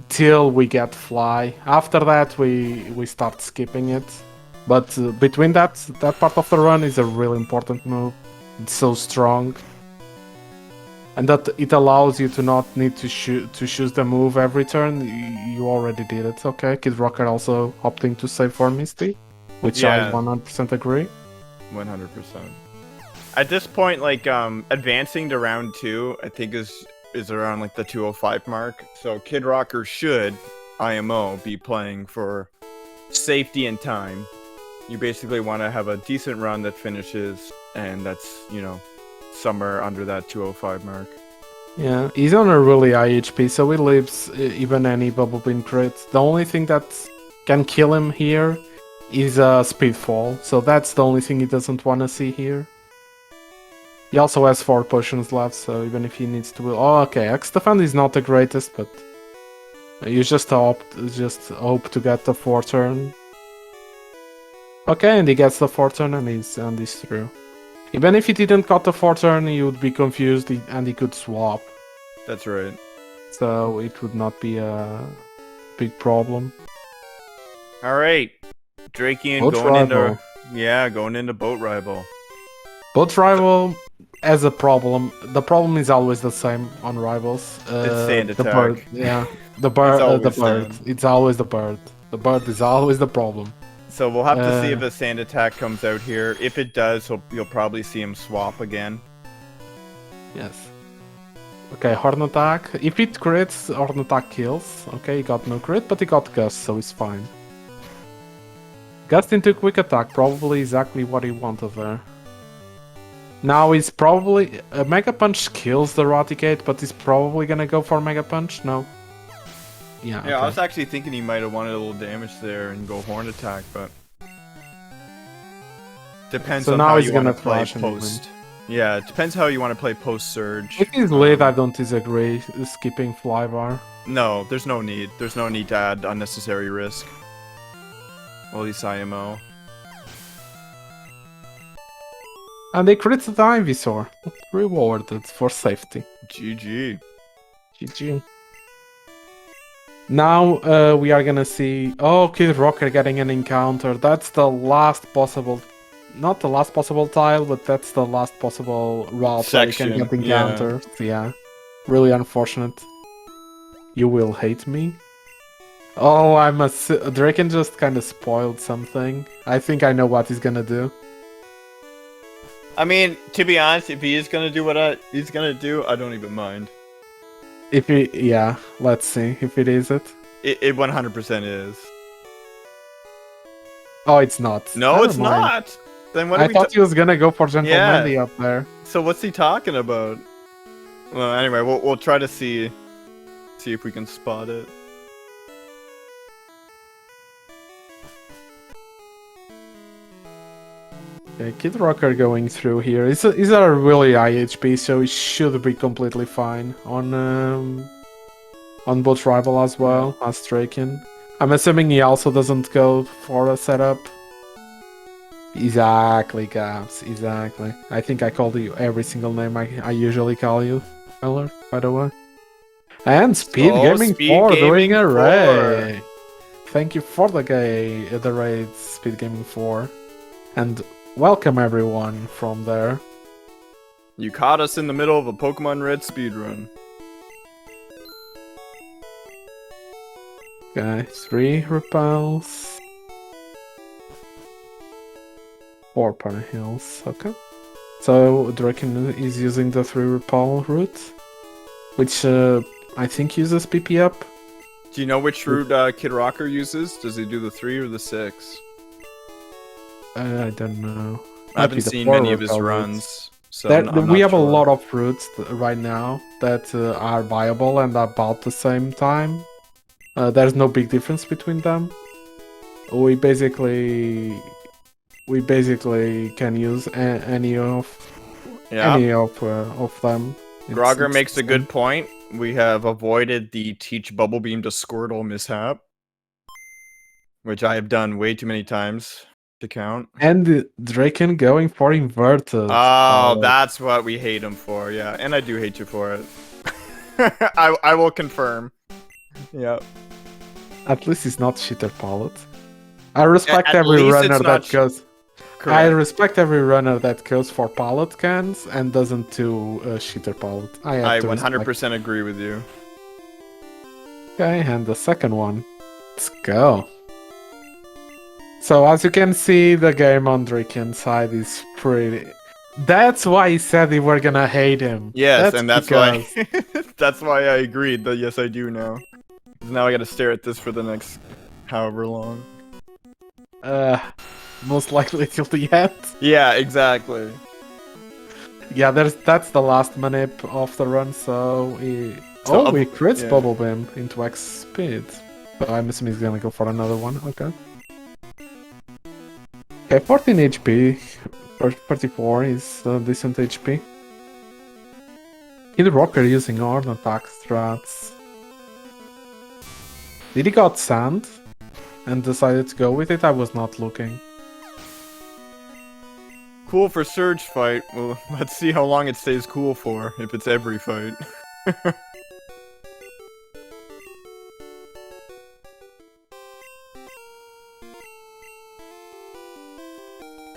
till we get Fly. After that, we start skipping it. But between that part of the run is a really important move. It's so strong. And that it allows you to not need to choose the move every turn. You already did it. Okay, Kid Rocker also opting to save for Misty, which I 100% agree.
100%. At this point, like advancing to round 2, I think is around like the 205 mark. So Kid Rocker should IMO be playing for safety and time. You basically want to have a decent run that finishes, and that's, you know, somewhere under that 205 mark.
Yeah, he's on a really high HP, so he lives even any Bubble Beam crits. The only thing that can kill him here is a speed fall, so that's the only thing he doesn't want to see here. He also has 4 potions left, so even if he needs to... Oh, okay, X Defend is not the greatest, but You just hope to get the 4 turn. Okay, and he gets the 4 turn and he's through. Even if he didn't got the 4 turn, he would be confused and he could swap.
That's right.
So it would not be a big problem.
All right, Driekiann
Boat
going
rival.
going into boat rival.
Boat rival has a problem. The problem is always the same on rivals.
It's sand
the
attack.
bird. Yeah, the bird.
always
The bird.
sand.
It's always the bird. The bird is always the problem.
So we'll have to see if the sand attack comes out here. If it does, you'll probably see him swap again.
Yes. Okay, horn attack. If it crits, horn attack kills. Okay, he got no crit, but he got gust, so it's fine. Gust into quick attack, probably exactly what he wanted there. Now he's probably... Mega Punch kills the Raticate, but he's probably gonna go for Mega Punch? No. Yeah,
Yeah, I was actually thinking he might have wanted a little damage there and go horn attack, but... Depends
So
on
now
how
he's
you want to
gonna
play
flash and
post. Yeah, it depends how you want to play post surge.
If he's late, I don't disagree. Skipping Flybar.
No, there's no need. There's no need to add unnecessary risk. Well, least IMO.
And they crit the Ivysaur. Rewarded for safety.
GG.
GG. Now we are gonna see... Oh, Kidrocker getting an encounter. That's the last possible... Not the last possible tile, but that's the last possible route where you can get encounters. Yeah. Really unfortunate. You will hate me. Oh, Driekiann just kind of spoiled something. I think I know what he's gonna do.
I mean, to be honest, if he is gonna do what he's gonna do, I don't even mind.
Yeah, let's see if it is it.
It 100% is.
Oh, it's not.
No,
Never
it's
mind.
not. Then what?
I thought he was gonna go for Gentle
Yeah.
Mandy up there.
So what's he talking about? Well, anyway, we'll try to see if we can spot it.
Okay, Kidrocker going through here. He's a really high HP, so he should be completely fine on both rival as well as Driekiann. I'm assuming he also doesn't go for a setup. Exactly, Gabs. Exactly. I think I called you every single name I usually call you, Miller, by the way. And SpeedGaming 4 doing a raid. Thank you for the raid, SpeedGaming 4. And welcome everyone from there.
You caught us in the middle of a Pokemon Red speedrun.
Okay, 3 repels. 4 Parahills, okay. So Driekiann is using the 3 repel route, which I think uses PP up.
Do you know which route Kidrocker uses? Does he do the 3 or the 6?
I don't know.
I haven't seen many of his runs. So
we have a lot of routes right now that are viable and about the same time. There's no big difference between them. We basically can use any of them.
Grogger makes a good point. We have avoided the teach Bubble Beam to Squirtle mishap, which I have done way too many times to count.
And Driekiann going for inverted.
Oh, that's what we hate him for. Yeah, and I do hate you for it. I will confirm. Yep.
At least it's not Shitter Palette. I respect every runner that goes. Correct. I respect every runner that goes for pallet cans and doesn't do Shitter Palette. I
100% agree with you.
Okay, and the second one. Let's go. So as you can see, the game on Driekiann's side is pretty... That's why he said we were gonna hate him.
Yes, and that's why that's why I agreed that yes I do now. Now I gotta stare at this for the next however long.
Most likely till the end.
Yeah, exactly.
Yeah, that's the last manip of the run, so we crits Bubble Beam into X speed. So I'm assuming he's gonna go for another one, okay. Okay, 14 HP, 34 is decent HP. Kidrocker using Horn attack strats. Did he got sand and decided to go with it? I was not looking.
Cool for Surge fight. Well, let's see how long it stays cool for, if it's every fight.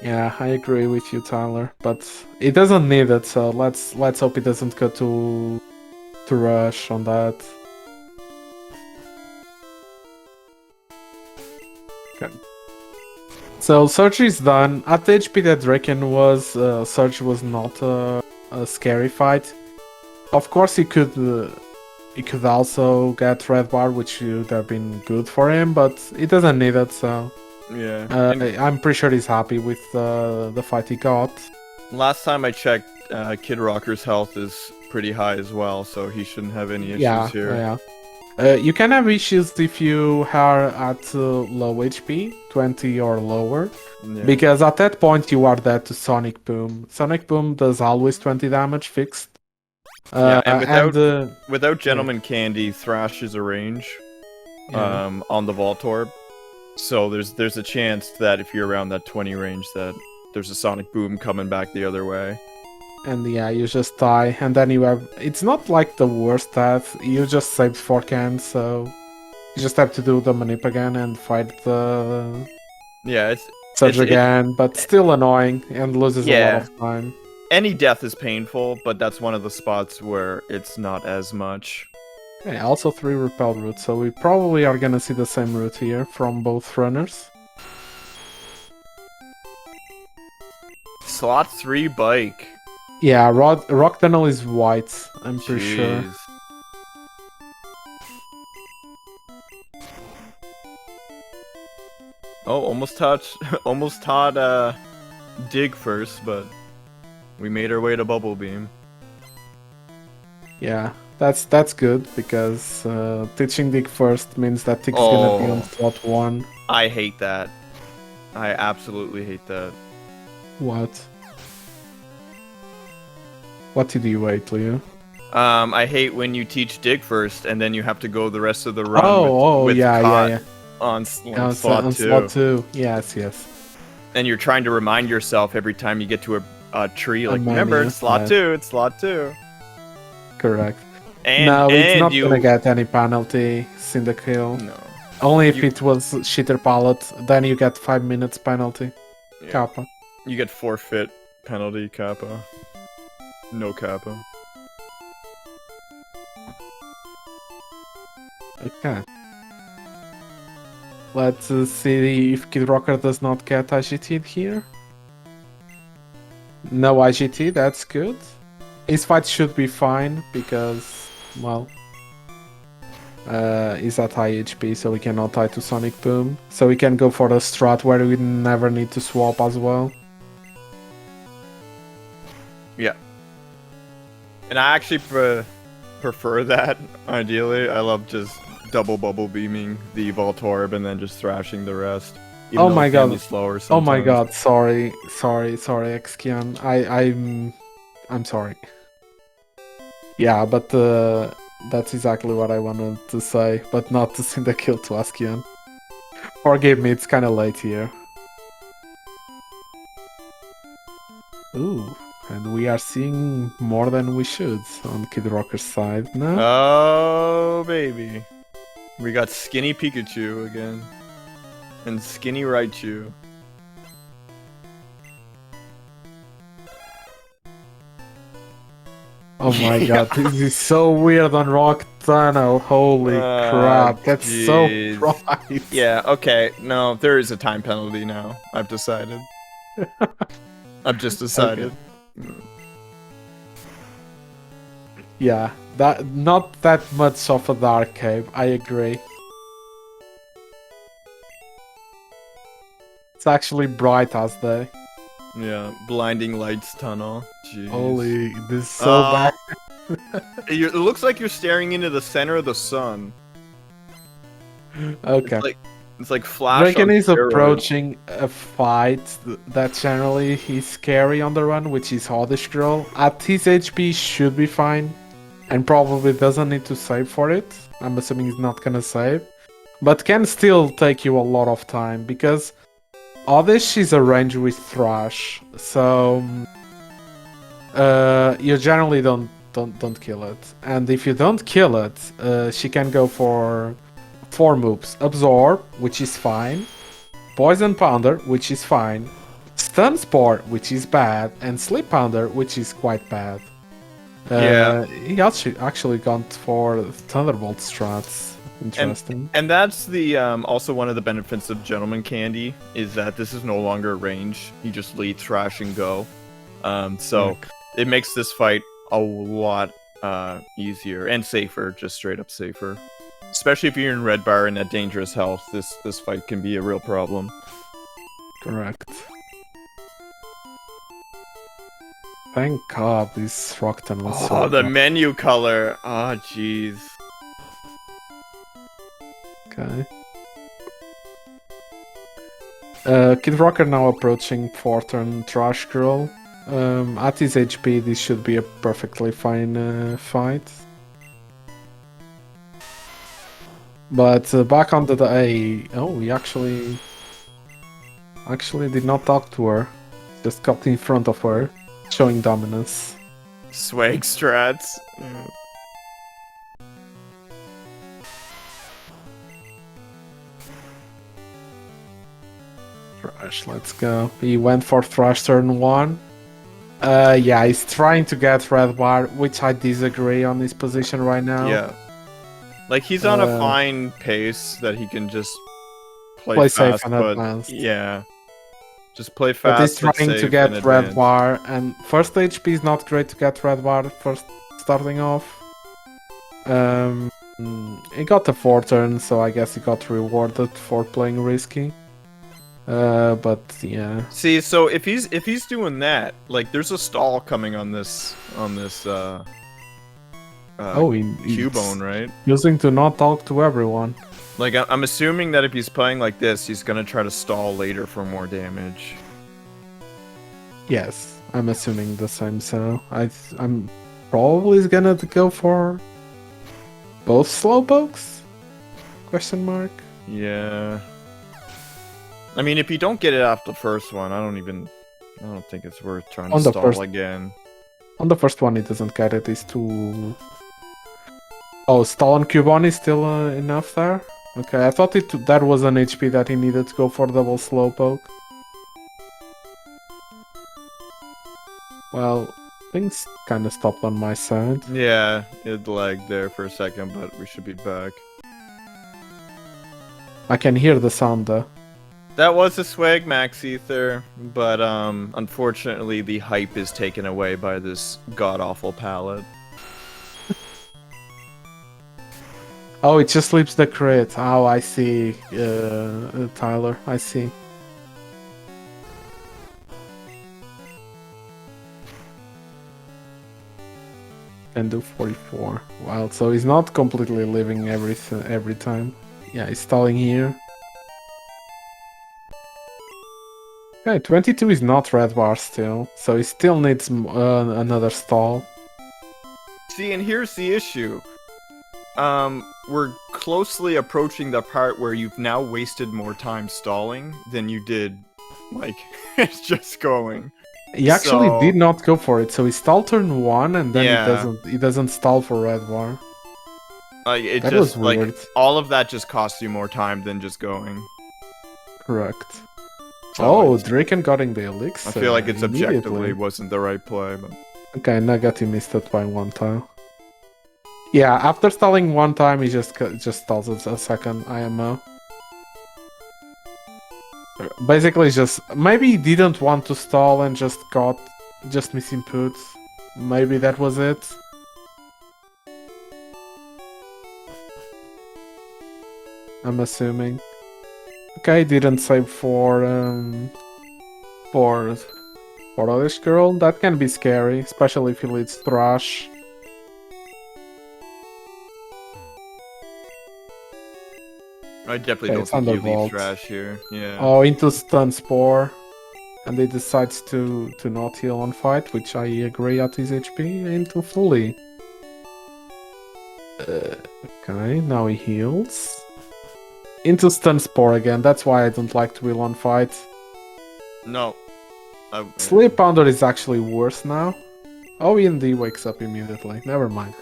Yeah, I agree with you, Tyler. But it doesn't need it, so let's hope it doesn't go to rush on that. Okay. So Surge is done. At the HP that Driekiann was, Surge was not a scary fight. Of course, he could also get red bar, which would have been good for him, but he doesn't need it. So
Yeah.
I'm pretty sure he's happy with the fight he got.
Last time I checked, Kidrocker's health is pretty high as well, so he shouldn't have any issues here.
Yeah. You can have issues if you are at low HP, 20 or lower, because at that point you are dead to Sonic Boom. Sonic Boom does always 20 damage fixed.
And without Gentleman Candy, Thrash is a range on the Voltorb. So there's a chance that if you're around that 20 range that there's a Sonic Boom coming back the other way.
And yeah, you just die, and then you have... It's not like the worst death, you just saved 4 cans, so... You just have to do the Manip again and fight the...
Yeah, it's...
Surge again, but still annoying, and loses a lot of time.
Any death is painful, but that's one of the spots where it's not as much.
Okay, also 3 repel routes, so we probably are gonna see the same route here from both runners.
Slot 3 bike.
Yeah, Rock Tunnel is white, I'm pretty sure.
Oh, almost taught Dig first, but we made our way to Bubble Beam.
Yeah, that's good, because teaching Dig first means that Dig's gonna be on slot 1.
I hate that. I absolutely hate that.
What? What did you hate, Leo?
I hate when you teach Dig first, and then you have to go the rest of the run with
yeah.
On slot 2.
Slot 2, yes.
And you're trying to remind yourself every time you get to a tree, like,
menu,
remember, it's slot 2, it's slot 2.
Correct.
And,
no, it's not
you...
gonna get any penalty, Cyndakill.
No.
Only if it was Shitter Pallet, then you get 5 minutes penalty.
Yeah.
Kappa.
You get forfeit penalty, Kappa. No Kappa.
Okay. Let's see if Kidrocker does not get IGT here. No IGT, that's good. His fight should be fine because, well, he's at high HP, so we cannot tie to Sonic Boom. So we can go for the strat where we never need to swap as well.
Yeah. And I actually prefer that, ideally. I love just double bubble beaming the Voltorb and then just thrashing the rest.
Oh my god.
Slower
oh my god, sorry, Xkian. I'm sorry. Yeah, but that's exactly what I wanted to say, but not to send the kill to Xkian. Forgive me, it's kinda late here. Ooh. And we are seeing more than we should on Kidrocker's side now.
Oh, baby. We got Skinny Pikachu again. And Skinny Raichu.
Oh my god, this is so weird on Rock Tunnel. Holy crap, that's so bright.
Yeah, okay. No, there is a time penalty now. I've decided. I've just decided.
Okay. Yeah, not that much of a dark cave, I agree. It's actually bright as day.
Yeah, blinding lights tunnel. Jeez.
Holy, this is so bad.
It looks like you're staring into the center of the sun.
Okay.
It's like Flash.
Driekiann is approaching a fight that generally he's scary on the run, which is Oddish Girl. At his HP should be fine, and probably doesn't need to save for it. I'm assuming he's not gonna save. but can still take you a lot of time because Oddish is arranged with Thrash, so you generally don't kill it. And if you don't kill it, she can go for 4 moves: Absorb, which is fine; Poison Pounder, which is fine; Stun Spore, which is bad; and Sleep Pounder, which is quite bad. He actually gone for Thunderbolt strats. Interesting.
And that's the also one of the benefits of Gentleman Candy is that this is no longer range. You just lead Thrash and go. So it makes this fight a lot easier and safer, just straight up safer. Especially if you're in red bar and at dangerous health, this fight can be a real problem.
Correct. Thank God this Rockton was so
the
good.
menu color. Oh, jeez.
Okay. Kidrocker now approaching 4-turn Trash Girl. At his HP, this should be a perfectly fine fight. But back on the day, oh, he actually did not talk to her. Just got in front of her, showing dominance.
Swag strats.
Thrash, let's go. He went for Thrash turn 1. Yeah, he's trying to get red bar, which I disagree on his position right now.
Yeah. Like, he's on a fine pace that he can just play fast,
safe and
but
advanced.
yeah. Just play fast.
But he's trying to get red bar, and first HP is not great to get red bar first starting off. He got a 4-turn, so I guess he got rewarded for playing risky. But yeah.
See, so if he's doing that, like, there's a stall coming on this Cubone, right?
Using to not talk to everyone.
Like, I'm assuming that if he's playing like this, he's gonna try to stall later for more damage.
Yes, I'm assuming the same. So I'm probably gonna go for both slowpokes? Question mark.
Yeah. I mean, if you don't get it off the first one, I don't think it's worth trying to stall again.
On the first one, it doesn't get it. It's too. Oh, stall on Cubone is still enough there. Okay, I thought that was an HP that he needed to go for double slowpoke. Well, things kind of stopped on my side.
Yeah, it lagged there for a second, but we should be back.
I can hear the sound though.
That was a swag max ether, but unfortunately the hype is taken away by this god-awful palette.
Oh, it just leaves the crit. Oh, I see, Tyler. I see. Can do 44. Wow, so he's not completely living every time. Yeah, he's stalling here. Okay, 22 is not red bar still, so he still needs another stall.
See, and here's the issue. We're closely approaching the part where you've now wasted more time stalling than you did, like, it's just going.
He actually did not go for it, so he stalled turn 1 and then he doesn't stall for red bar.
It
that
just,
was weird.
like, all of that just costs you more time than just going.
Correct.
So
Driekiann got in the elixir.
I feel like it's objectively wasn't the right play, but...
Okay, Nagati missed it by 1 tile. Yeah, after stalling 1 time, he just stalls it a second IMO. Basically, just maybe he didn't want to stall and just misinput. Maybe that was it. I'm assuming. Okay, didn't save for Oddish Girl. That can be scary, especially if he leads Thrash.
I definitely don't think he leaves Thrash here. Yeah.
Oh, into Stun Spore. And he decides to not heal on fight, which I agree at his HP, into fully. Okay, now he heals. Into Stun Spore again. That's why I don't like 3-1 fights.
No.
Sleep Pounder is actually worse now. Oh, E&D wakes up immediately. Never mind.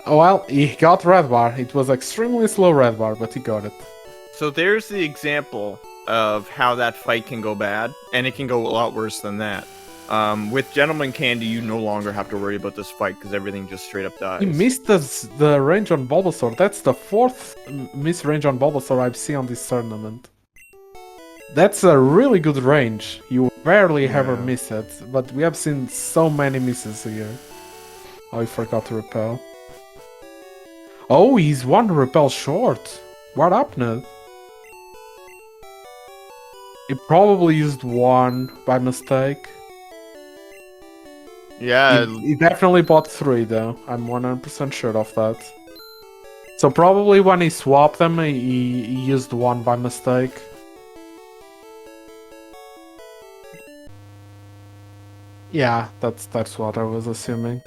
Oh, well, he got red bar. It was extremely slow red bar, but he got it.
So there's the example of how that fight can go bad, and it can go a lot worse than that. With Gentleman Candy, you no longer have to worry about this fight because everything just straight up dies.
He missed the range on Bulbasaur. That's the 4th miss range on Bulbasaur I've seen on this tournament. That's a really good range. You barely ever miss it, but we have seen so many misses here. Oh, he forgot to repel. Oh, he's one repel short. What happened? He probably used one by mistake.
Yeah.
He definitely bought 3 though. I'm 100% sure of that. So probably when he swapped them, he used one by mistake. Yeah, that's what I was assuming.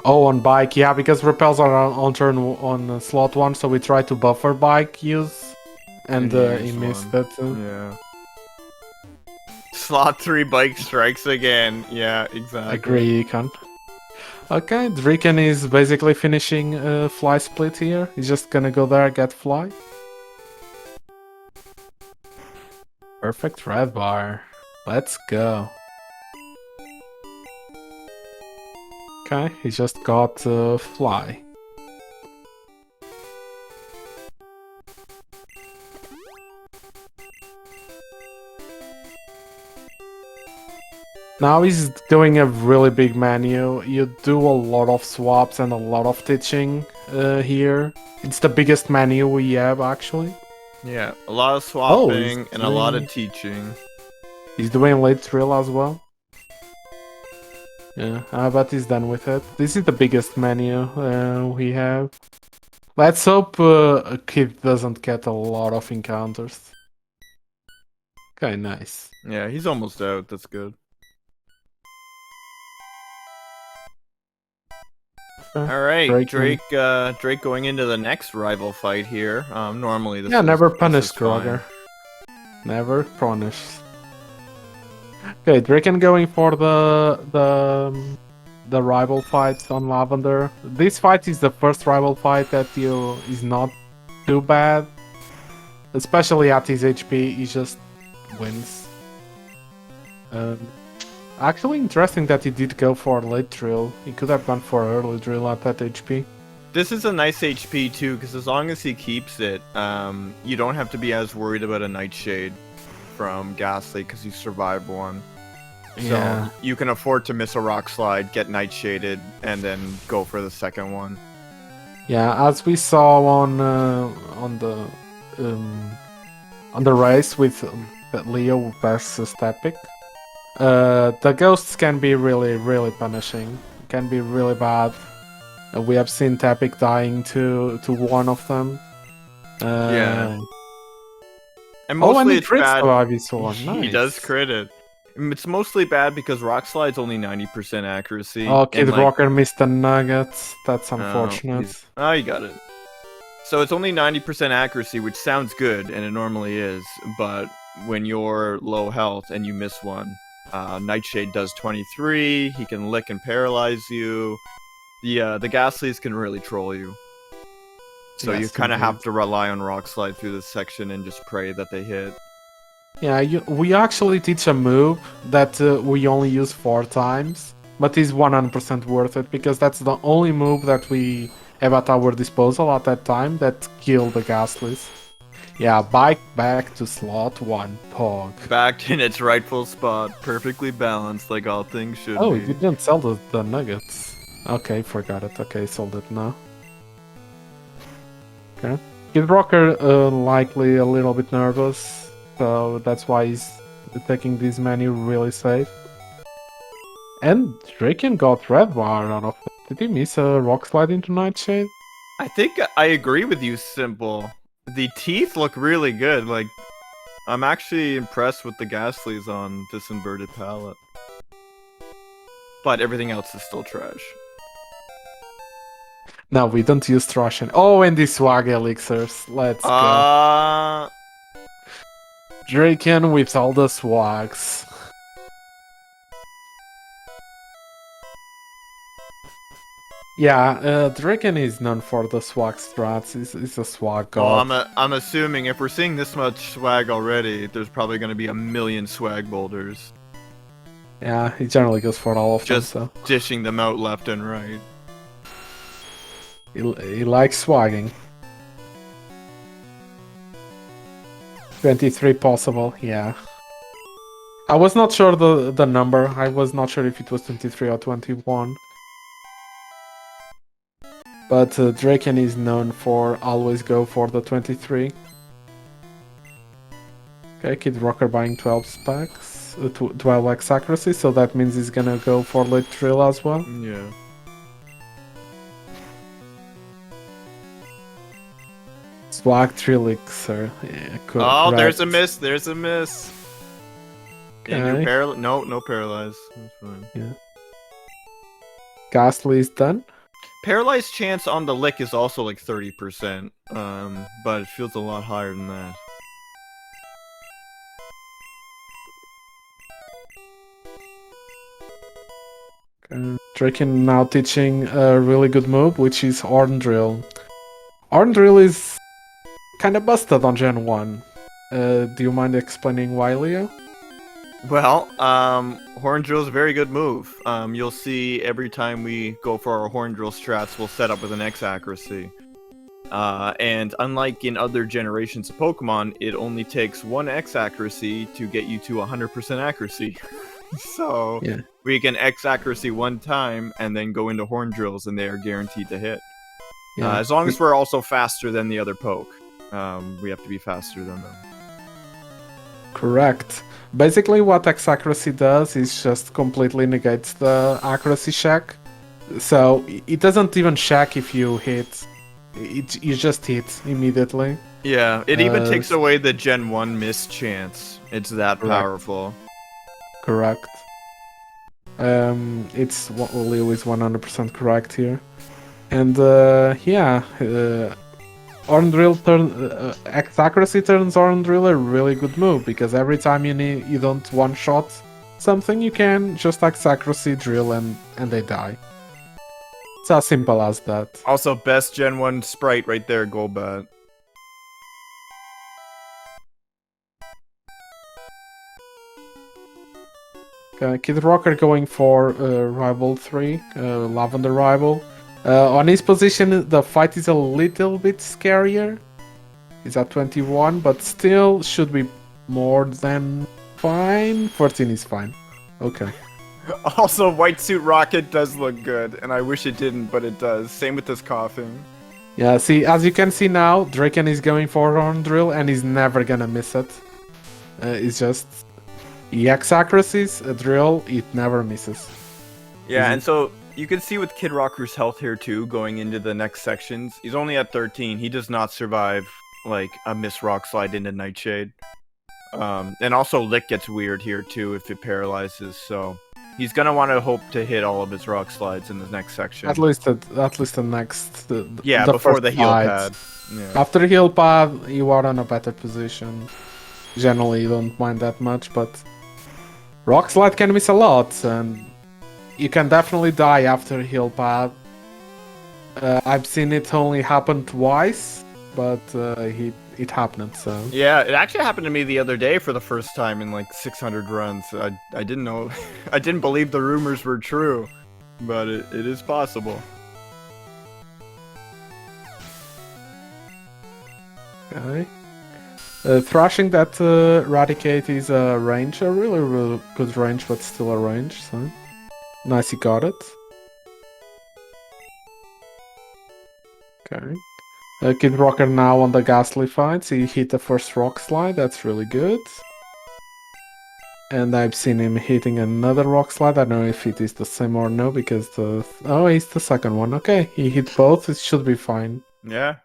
Oh, on bike, yeah, because repels are on turn on slot 1, so we tried to buffer bike use, and he missed it.
Yeah. Slot 3 bike strikes again. Yeah, exactly.
Agree, Econ. Okay, Driekiann is basically finishing fly split here. He's just gonna go there, get fly. Perfect red bar. Let's go. Okay, he just got fly. Now he's doing a really big menu. You do a lot of swaps and a lot of teaching here. It's the biggest menu we have, actually.
Yeah, a lot of swapping and a lot of teaching.
He's doing late drill as well. Yeah, I bet he's done with it. This is the biggest menu we have. Let's hope Kid doesn't get a lot of encounters. Okay, nice.
Yeah, he's almost out. That's good. Alright, Drake going into the next rival fight here. Normally this
never punish Kroger. Never punish. Okay, Driekiann going for the rival fight on Lavender. This fight is the first rival fight that is not too bad. Especially at his HP, he just wins. Actually, interesting that he did go for late drill. He could have gone for early drill at that HP.
This is a nice HP too, because as long as he keeps it, you don't have to be as worried about a Nightshade from Ghastly because he survived one. So you can afford to miss a Rock Slide, get Nightshaded, and then go for the second one.
Yeah, as we saw on the race with Leo versus Tepic. The ghosts can be really punishing. Can be really bad. We have seen Tepic dying to one of them.
Yeah. And mostly it's bad.
Nice.
He does crit it. It's mostly bad because Rock Slide's only 90% accuracy.
Oh, Kidrocker missed the nuggets. That's unfortunate.
Oh, you got it. So it's only 90% accuracy, which sounds good, and it normally is, but when you're low health and you miss one, Nightshade does 23, he can lick and paralyze you. The Ghastlies can really troll you. So you kind of have to rely on Rock Slide through this section and just pray that they hit.
Yeah, we actually teach a move that we only use 4 times, but is 100% worth it, because that's the only move that we have at our disposal at that time that kill the Ghastlies. Yeah, bike back to slot 1, Pog.
Back in its rightful spot, perfectly balanced like all things should be.
Oh, you didn't sell the nuggets. Okay, forgot it. Okay, sold it now. Okay. Kidrocker likely a little bit nervous, so that's why he's taking this menu really safe. And Driekiann got red bar out of it. Did he miss a rock slide into Nightshade?
I think I agree with you, Simple. The teeth look really good. Like, I'm actually impressed with the Ghastlies on this inverted palette. But everything else is still trash.
No, we don't use Russian. Oh, and these swag elixirs. Let's go. Driekiann with all the swags. Yeah, Driekiann is known for the swag strats. He's a swag god.
Well, I'm assuming if we're seeing this much swag already, there's probably going to be a million swag boulders.
Yeah, he generally goes for all of
Just
them, so.
dishing them out left and right.
He likes swagging. 23 possible, yeah. I was not sure the number. I was not sure if it was 23 or 21. But Driekiann is known for always go for the 23. Okay, Kidrocker buying 12 specs, 12x accuracy, so that means he's gonna go for late drill as well.
Yeah.
Swag Trilixer. Yeah, cool.
Oh,
correct.
there's a miss. There's a miss. And
Okay.
you're no paralyzed. That's fine.
Yeah. Ghastly is done.
Paralyzed chance on the lick is also like 30%, but it feels a lot higher than that.
Driekiann now teaching a really good move, which is Horn Drill. Horn Drill is kind of busted on Gen 1. Do you mind explaining why, Leo?
Well, Horn Drill is a very good move. You'll see every time we go for our Horn Drill strats, we'll set up with an X accuracy. And unlike in other generations of Pokemon, it only takes one X accuracy to get you to 100% accuracy. So
Yeah.
we can X accuracy one time and then go into Horn Drills and they are guaranteed to hit.
Yeah.
As long as we're also faster than the other poke. We have to be faster than them.
Correct. Basically, what X accuracy does is just completely negates the accuracy check. So it doesn't even check if you hit. You just hit immediately.
Yeah, it even takes away the Gen 1 miss chance. It's that
Correct.
powerful.
Correct. It's Leo is 100% correct here. And yeah, Horn Drill X accuracy turns Horn Drill a really good move because every time you don't one shot something, you can just X accuracy drill and they die. It's as simple as that.
Also, best Gen 1 sprite right there, Golbat.
Kidrocker going for Rival 3, Lavender Rival. On his position, the fight is a little bit scarier. He's at 21, but still should be more than fine. 14 is fine. Okay.
Also, White Suit Rocket does look good, and I wish it didn't, but it does. Same with this coughing.
Yeah, see, as you can see now, Driekiann is going for Horn Drill, and he's never gonna miss it. It's just EX accuracies, a drill, it never misses.
Yeah, and so you can see with Kidrocker's health here too, going into the next sections. He's only at 13. He does not survive like a miss rock slide into Nightshade. And also Lick gets weird here too if it paralyzes. So he's gonna want to hope to hit all of his rock slides in the next section.
At least the next.
Yeah,
the
before
first
the heal
slide.
pad. Yeah.
After heal pad, you are in a better position. Generally, you don't mind that much, but rock slide can miss a lot, and you can definitely die after heal pad. I've seen it only happen twice, but it happened. So
Yeah, it actually happened to me the other day for the first time in like 600 runs. I didn't know, I didn't believe the rumors were true, but it is possible.
okay. Thrashing that Eradicate is a range, a really good range, but still a range. So nice, he got it. Okay. Kidrocker now on the Ghastly fights. He hit the first rock slide. That's really good. And I've seen him hitting another rock slide. I don't know if it is the same or no, because oh, it's the second one. Okay, he hit both. It should be fine.
Yeah.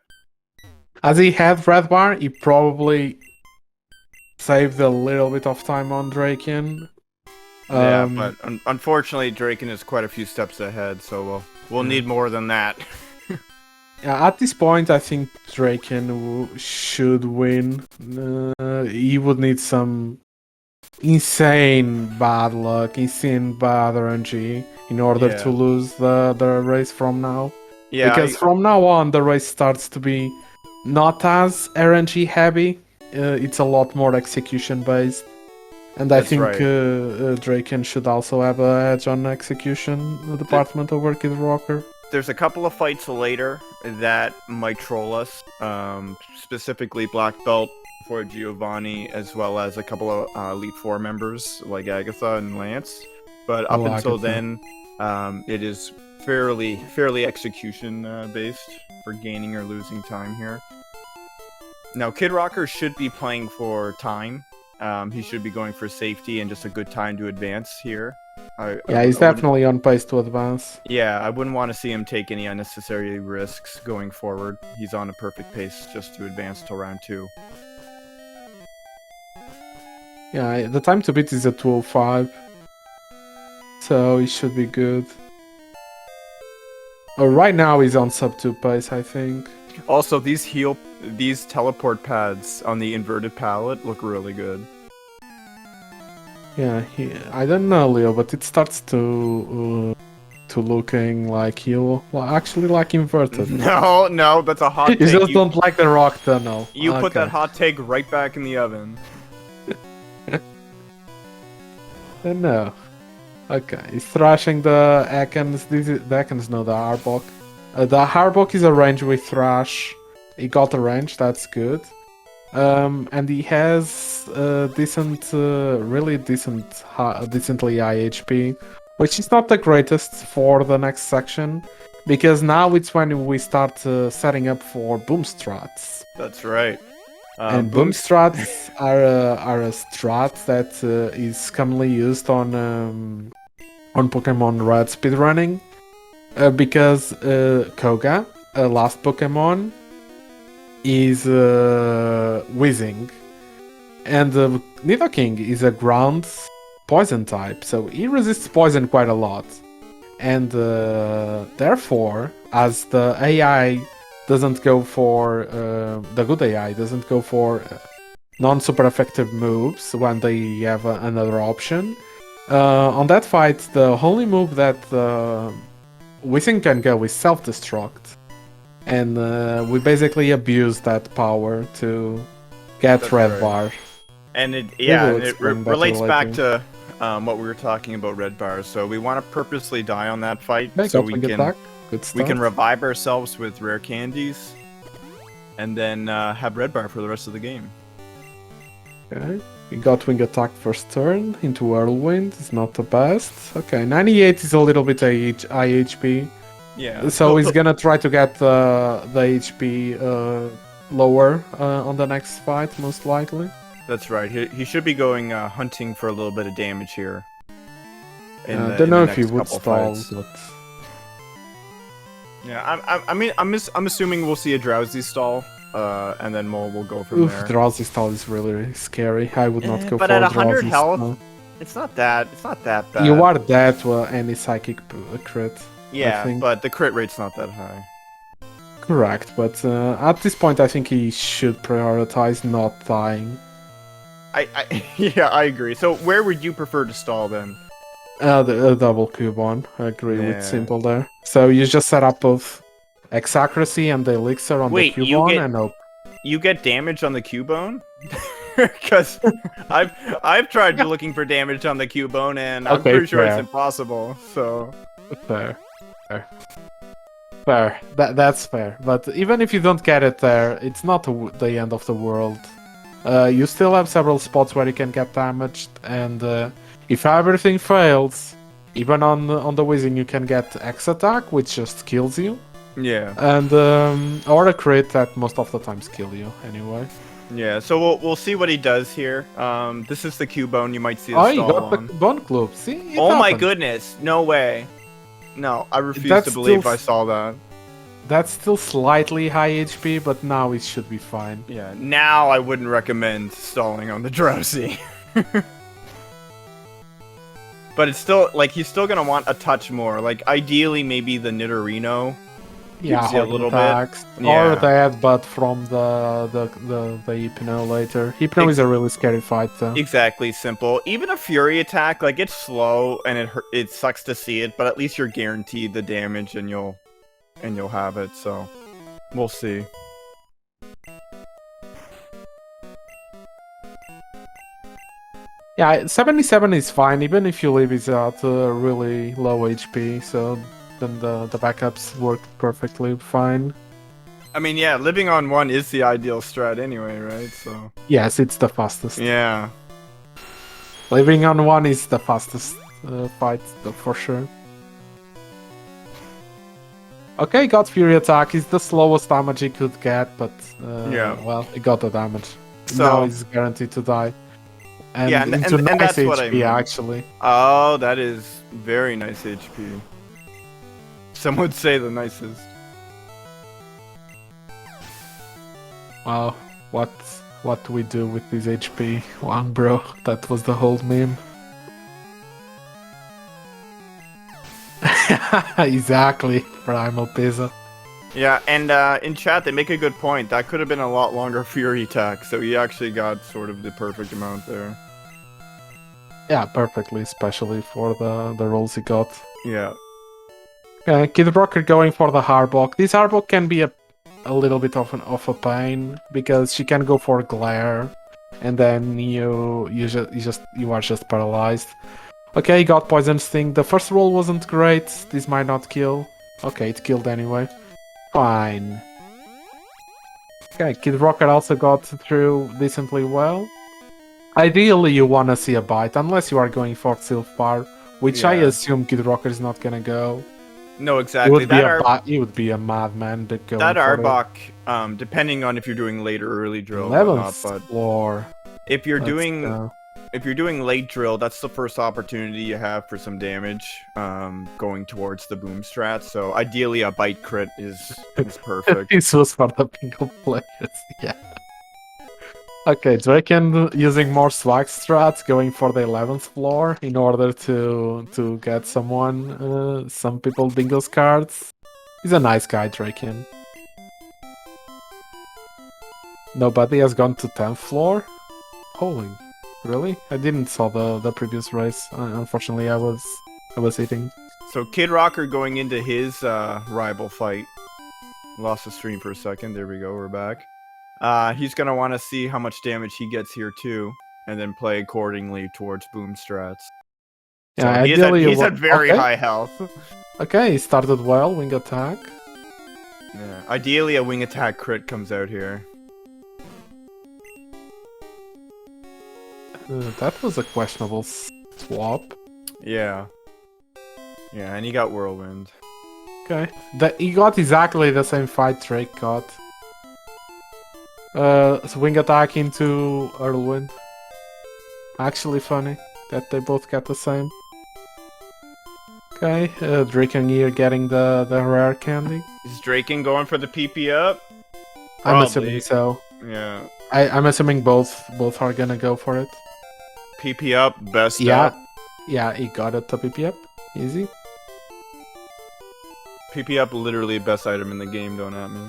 As he had red bar, he probably saved a little bit of time on Driekiann.
Yeah, but unfortunately, Driekiann is quite a few steps ahead, so we'll need more than that.
At this point, I think Driekiann should win. He would need some insane bad luck, insane bad RNG in order to
Yeah.
lose the race from now.
Yeah,
Because from now on, the race starts to be not as RNG heavy. It's a lot more execution based. And I
That's
think
right.
Driekiann should also have a edge on execution department over Kidrocker.
There's a couple of fights later that might troll us, specifically Black Belt for Giovanni, as well as a couple of Elite Four members like Agatha and Lance. But up until then, it is fairly execution based for gaining or losing time here. Now, Kidrocker should be playing for time. He should be going for safety and just a good time to advance here.
He's definitely on pace to advance.
Yeah, I wouldn't want to see him take any unnecessary risks going forward. He's on a perfect pace just to advance till round 2.
Yeah, the time to beat is at 2:05. So he should be good. Right now he's on sub 2 pace, I think.
Also, these teleport pads on the inverted pallet look really good.
Yeah, I don't know, Leo, but it starts to looking like he'll actually like inverted.
No, that's a hot take.
You just don't like the rock tunnel.
You put that hot take right back in the oven.
No. Okay, he's thrashing the Ekans. The Ekans know the Harbok. The Harbok is a range with Thrash. He got a range, that's good. And he has really decently high HP, which is not the greatest for the next section, because now it's when we start setting up for boom strats.
That's right.
And boom strats are a strat that is commonly used on Pokemon Red speedrunning, because Koga, last Pokemon, is Whizzing, and Nidoking is a ground poison type, so he resists poison quite a lot, and therefore, as the AI doesn't go for the good AI doesn't go for non-super effective moves when they have another option. On that fight, the only move that Whizzing can go is self-destruct. And we basically abuse that power to get
That's
red
right.
bar.
And it relates back to what we were talking about red bars. So we want to purposely die on that fight so we can revive ourselves with rare candies, and then have red bar for the rest of the game.
Okay, we got wing attack first turn into whirlwind. It's not the best. Okay, 98 is a little bit high HP.
Yeah.
So he's gonna try to get the HP lower on the next fight, most likely.
That's right. He should be going hunting for a little bit of damage here.
I don't know if he would stall, but
yeah, I'm assuming we'll see a drowsy stall, and then we'll go from there.
Drowsy stall is really scary. I would not go
but
for
at
a
100
drowsy
health,
stall.
it's not that bad.
You are dead to any psychic crit.
Yeah, but the crit rate's not that high.
Correct, but at this point I think he should prioritize not dying.
Yeah, I agree. So where would you prefer to stall then?
The double Cubone. I agree with Simple there. So you just set up both X-Accuracy and the Elixir on the Cubone and hope.
You get damage on the Cubone? Because I've tried looking for damage on the Cubone and I'm pretty sure it's impossible. So
fair. That's fair. But even if you don't get it there, it's not the end of the world. You still have several spots where you can get damaged, and if everything fails, even on the Whizzing, you can get X attack, which just kills you.
Yeah.
And or a crit that most of the times kill you anyway.
Yeah. So we'll see what he does here. This is the Cubone. You might see.
Oh, you got the Cubone Club. See?
Oh my goodness! No way. No, I refuse to believe I saw that.
That's still slightly high HP, but now it should be fine.
Yeah, now I wouldn't recommend stalling on the Drowsy. But it's still, like, he's still gonna want a touch more. Like, ideally, maybe the Nidorino
Yeah,
gives you a
holding
little bit.
attacks.
Yeah.
Or the headbutt from the Hypno later. Hypno is a really scary fight though.
Exactly, simple. Even a Fury attack, like it's slow and it sucks to see it, but at least you're guaranteed the damage and you'll have it. So we'll see.
Yeah, 77 is fine, even if you leave it at really low HP, so then the backups work perfectly fine.
I mean, yeah, living on 1 is the ideal strat anyway, right? So
Yes, it's the fastest.
yeah.
Living on 1 is the fastest fight, for sure. Okay, got Fury Attack. It's the slowest damage he could get, but
Yeah.
well, he got the damage.
So-
Now he's guaranteed to die. And
Yeah, and
into nice
that's
HP,
what I mean.
actually.
Oh, that is very nice HP. Some would say the nicest.
Wow, what do we do with this HP? Wow, bro, that was the whole meme. Exactly, Primal Pizza.
Yeah, and in chat they make a good point. That could have been a lot longer Fury attack, so he actually got sort of the perfect amount there.
Yeah, perfectly, especially for the rolls he got.
Yeah.
Kidrocker going for the Harbok. This Harbok can be a little bit of a pain because she can go for glare, and then you are just paralyzed. Okay, he got Poison Sting. The first roll wasn't great. This might not kill. Okay, it killed anyway. Fine. Okay, Kidrocker also got through decently well. Ideally, you want to see a bite, unless you are going for Sylphar, which I
Yeah.
assume Kidrocker is not gonna go.
No,
It
exactly.
would, it would be a madman to go.
That
for it.
Arbok, depending on if you're doing late or early drill or
11th
not, but
floor.
if you're
Let's
doing
go.
if you're doing late drill, that's the first opportunity you have for some damage going towards the boom strat. So ideally, a bite crit is perfect.
This was for the single players, yeah. Okay, Driekiann using more swag strats, going for the 11th floor in order to get some people bingos cards. He's a nice guy, Driekiann. Nobody has gone to 10th floor? Holy, really? I didn't saw the previous race. Unfortunately, I was eating.
So Kidrocker going into his rival fight. Lost the stream for a second. There we go. We're back. He's gonna want to see how much damage he gets here too, and then play accordingly towards boom strats.
Yeah,
So
ideally
he's at very
okay.
high health.
Okay, he started well, wing attack.
Yeah. Ideally, a wing attack crit comes out here.
That was a questionable swap.
Yeah. Yeah, and he got whirlwind.
Okay. He got exactly the same fight Drake got. Swing attack into Whirlwind. Actually funny that they both got the same. Okay, Driekiann here getting the rare candy.
Is Driekiann going for the PP up?
I'm
Probably.
assuming so.
Yeah.
I'm assuming both are gonna go for it.
PP up, best
Yeah.
up.
Yeah, he got it to PP up. Easy.
PP up, literally best item in the game, don't at me.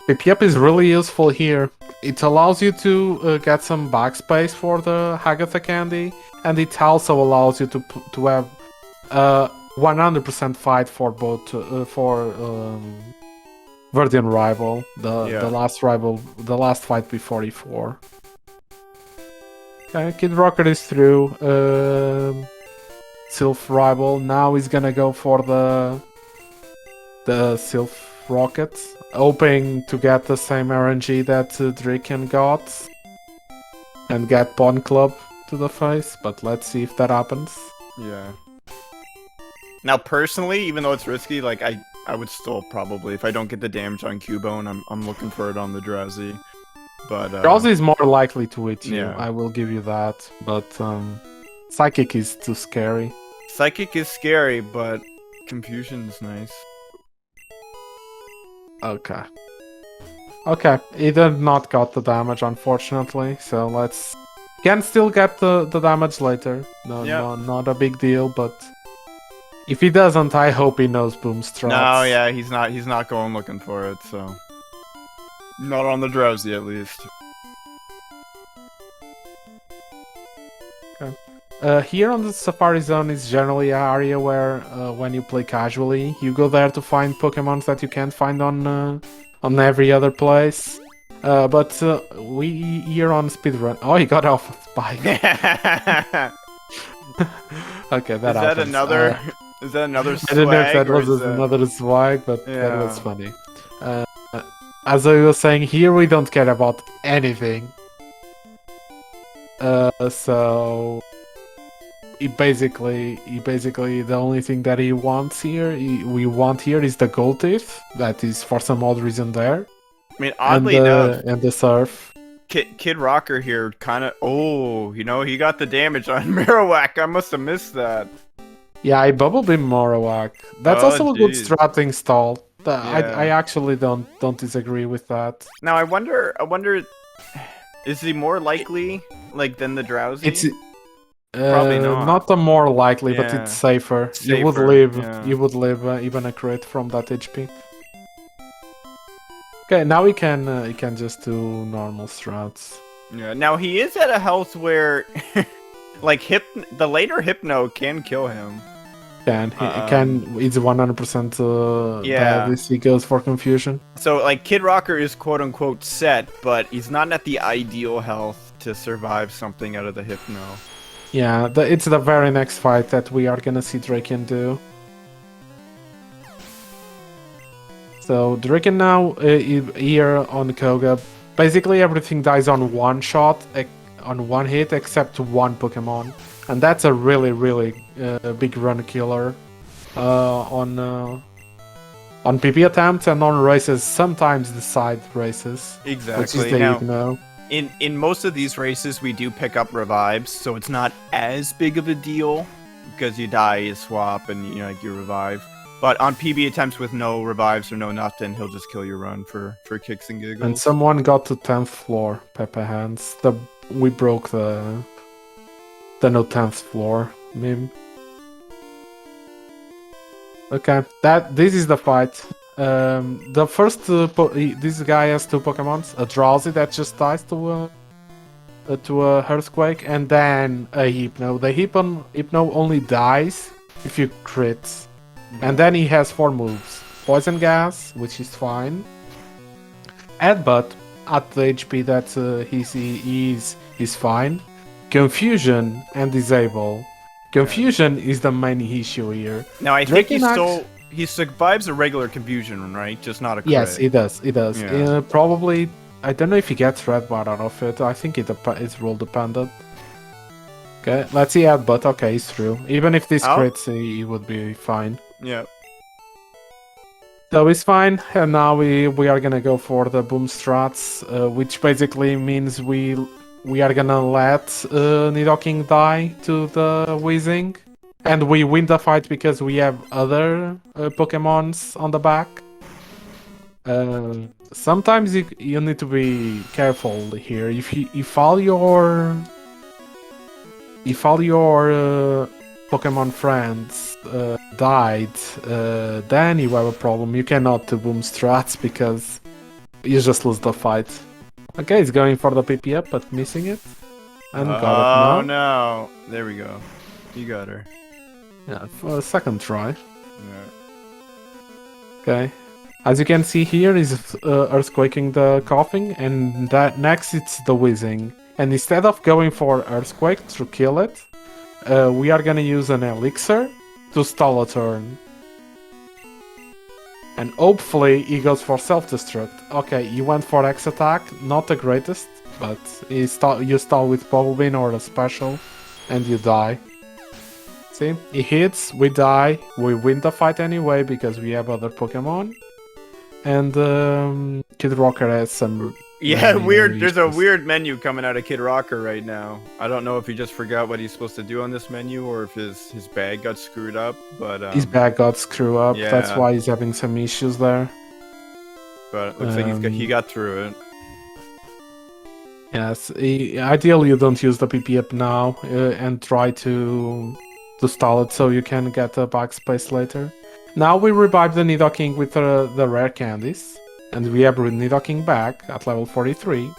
PP up is really useful here. It allows you to get some backspace for the Hagatha candy, and it also allows you to have 100% fight for both Verdian rival, the last fight before E4. Okay, Kidrocker is through. Sylph rival. Now he's gonna go for the Sylph rocket, hoping to get the same RNG that Driekiann got and get Pawn Club to the face. But let's see if that happens.
Yeah. Now, personally, even though it's risky, like I would still probably, if I don't get the damage on Cubone, I'm looking for it on the Drowsy. But
Drowsy is more likely to hit you.
Yeah.
I will give you that. But Psychic is too scary.
Psychic is scary, but Confusion's nice.
Okay. Okay, he did not got the damage, unfortunately, so let's... Can still get the damage later. No,
Yeah.
no, not a big deal, but... If he doesn't, I hope he knows boom strats.
No, yeah, he's not going looking for it, so. Not on the drowsy, at least.
Here on the Safari Zone is generally an area where, when you play casually, you go there to find Pokemons that you can't find on every other place. But we here on speedrun. Oh, he got off a spike. Okay, that happens.
Is that another swag?
I don't know if that was
is that...
another swag, but
Yeah.
that was funny. As I was saying, here we don't care about anything. So he basically the only thing that he wants here, we want here is the gold teeth. That is for some odd reason there.
I mean, oddly enough,
and the surf.
Kidrocker here kind of. Oh, you know, he got the damage on Marowak. I must have missed that.
Yeah, I bubble beam Marowak. That's also a good strat install. I actually don't disagree with that.
Now I wonder, is he more likely than the drowsy?
It's
probably
not the more likely, but it's safer. You would live even a crit from that HP. Okay, now he can just do normal strats.
Yeah. Now he is at a health where, like the later Hypno can kill him. It's 100% bad if he goes for confusion. So like Kidrocker is quote unquote set, but he's not at the ideal health to survive something out of the Hypno.
Yeah, it's the very next fight that we are gonna see Driekiann do. So Driekiann now here on Koga, basically everything dies on one shot, on one hit, except one Pokemon. And that's a really big run killer on PP attempts and on races, sometimes the side races.
Exactly.
Which is the Hypno.
In most of these races, we do pick up revives, so it's not as big of a deal because you die, you swap, and you revive. But on PB attempts with no revives or no nothing, he'll just kill your run for kicks and giggles. And
someone got to 10th floor, Pepe Hands. We broke the no 10th floor meme. Okay, this is the fight. The first this guy has two Pokemons, a Drowsy that just dies to a Earthquake, and then a Hypno. The Hypno only dies if you crits, and then he has 4 moves: Poison Gas, which is fine, Headbutt at the HP that he's fine, Confusion, and Disable. Confusion is the main issue here.
Now I think he survives a regular Confusion, right? Just not a crit.
Yes, he does.
Yeah.
Probably, I don't know if he gets Red Bar out of it. I think it's rule dependent. Okay, let's see Headbutt. Okay, he's through. Even if this crits, he would be fine.
Yeah.
So he's fine, and now we are gonna go for the boom strats, which basically means we are gonna let Nidoking die to the Weezing, and we win the fight because we have other Pokemons on the back. Sometimes you need to be careful here. If all your Pokemon friends died, then you have a problem. You cannot do boom strats because you just lose the fight. Okay, he's going for the PP up, but missing it. And got it now.
Oh no! There we go. You got her.
Yeah, for a second try.
Yeah.
Okay. As you can see here, is Earthquaking the Coughing, and that next it's the Whizzing. And instead of going for Earthquake to kill it, we are gonna use an Elixir to stall a turn. And hopefully he goes for Self-Destruct. Okay, you went for X attack, not the greatest, but you stall with Bubble Bean or a special, and you die. See, he hits, we die, we win the fight anyway because we have other Pokemon. And Kidrocker has some...
Yeah, weird. There's a weird menu coming out of Kidrocker right now. I don't know if he just forgot what he's supposed to do on this menu or if his bag got screwed up, but...
his bag got screwed up,
yeah.
That's why he's having some issues there.
But it looks like he got through it.
Yes, ideally you don't use the PP up now and try to stall it so you can get a backspace later. Now we revive the Nidoking with the rare candies, and we have Nidoking back at level 43.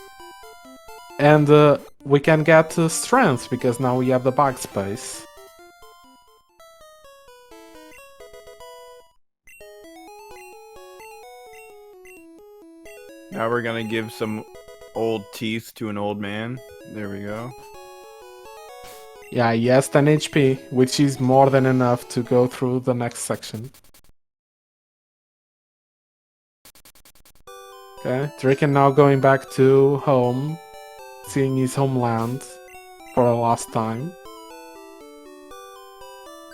And we can get strength because now we have the backspace.
Now we're gonna give some old teeth to an old man. There we go.
Yeah, he has 10 HP, which is more than enough to go through the next section. Okay, Driekiann now going back to home, seeing his homeland for the last time.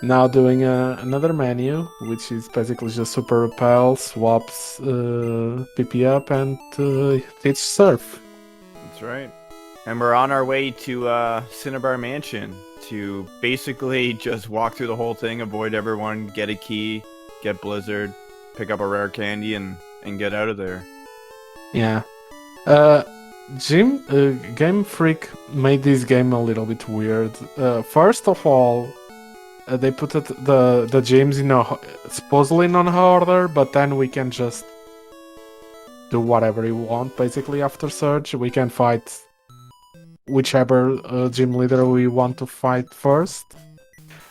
Now doing another menu, which is basically just Super Repel, swaps PP up, and teach Surf.
That's right. And we're on our way to Cinnabar Mansion to basically just walk through the whole thing, avoid everyone, get a key, get Blizzard, pick up a rare candy, and get out of there.
Yeah. Game Freak made this game a little bit weird. First of all, they put the gyms in supposedly in an order, but then we can just do whatever we want basically after Surge. We can fight whichever gym leader we want to fight first.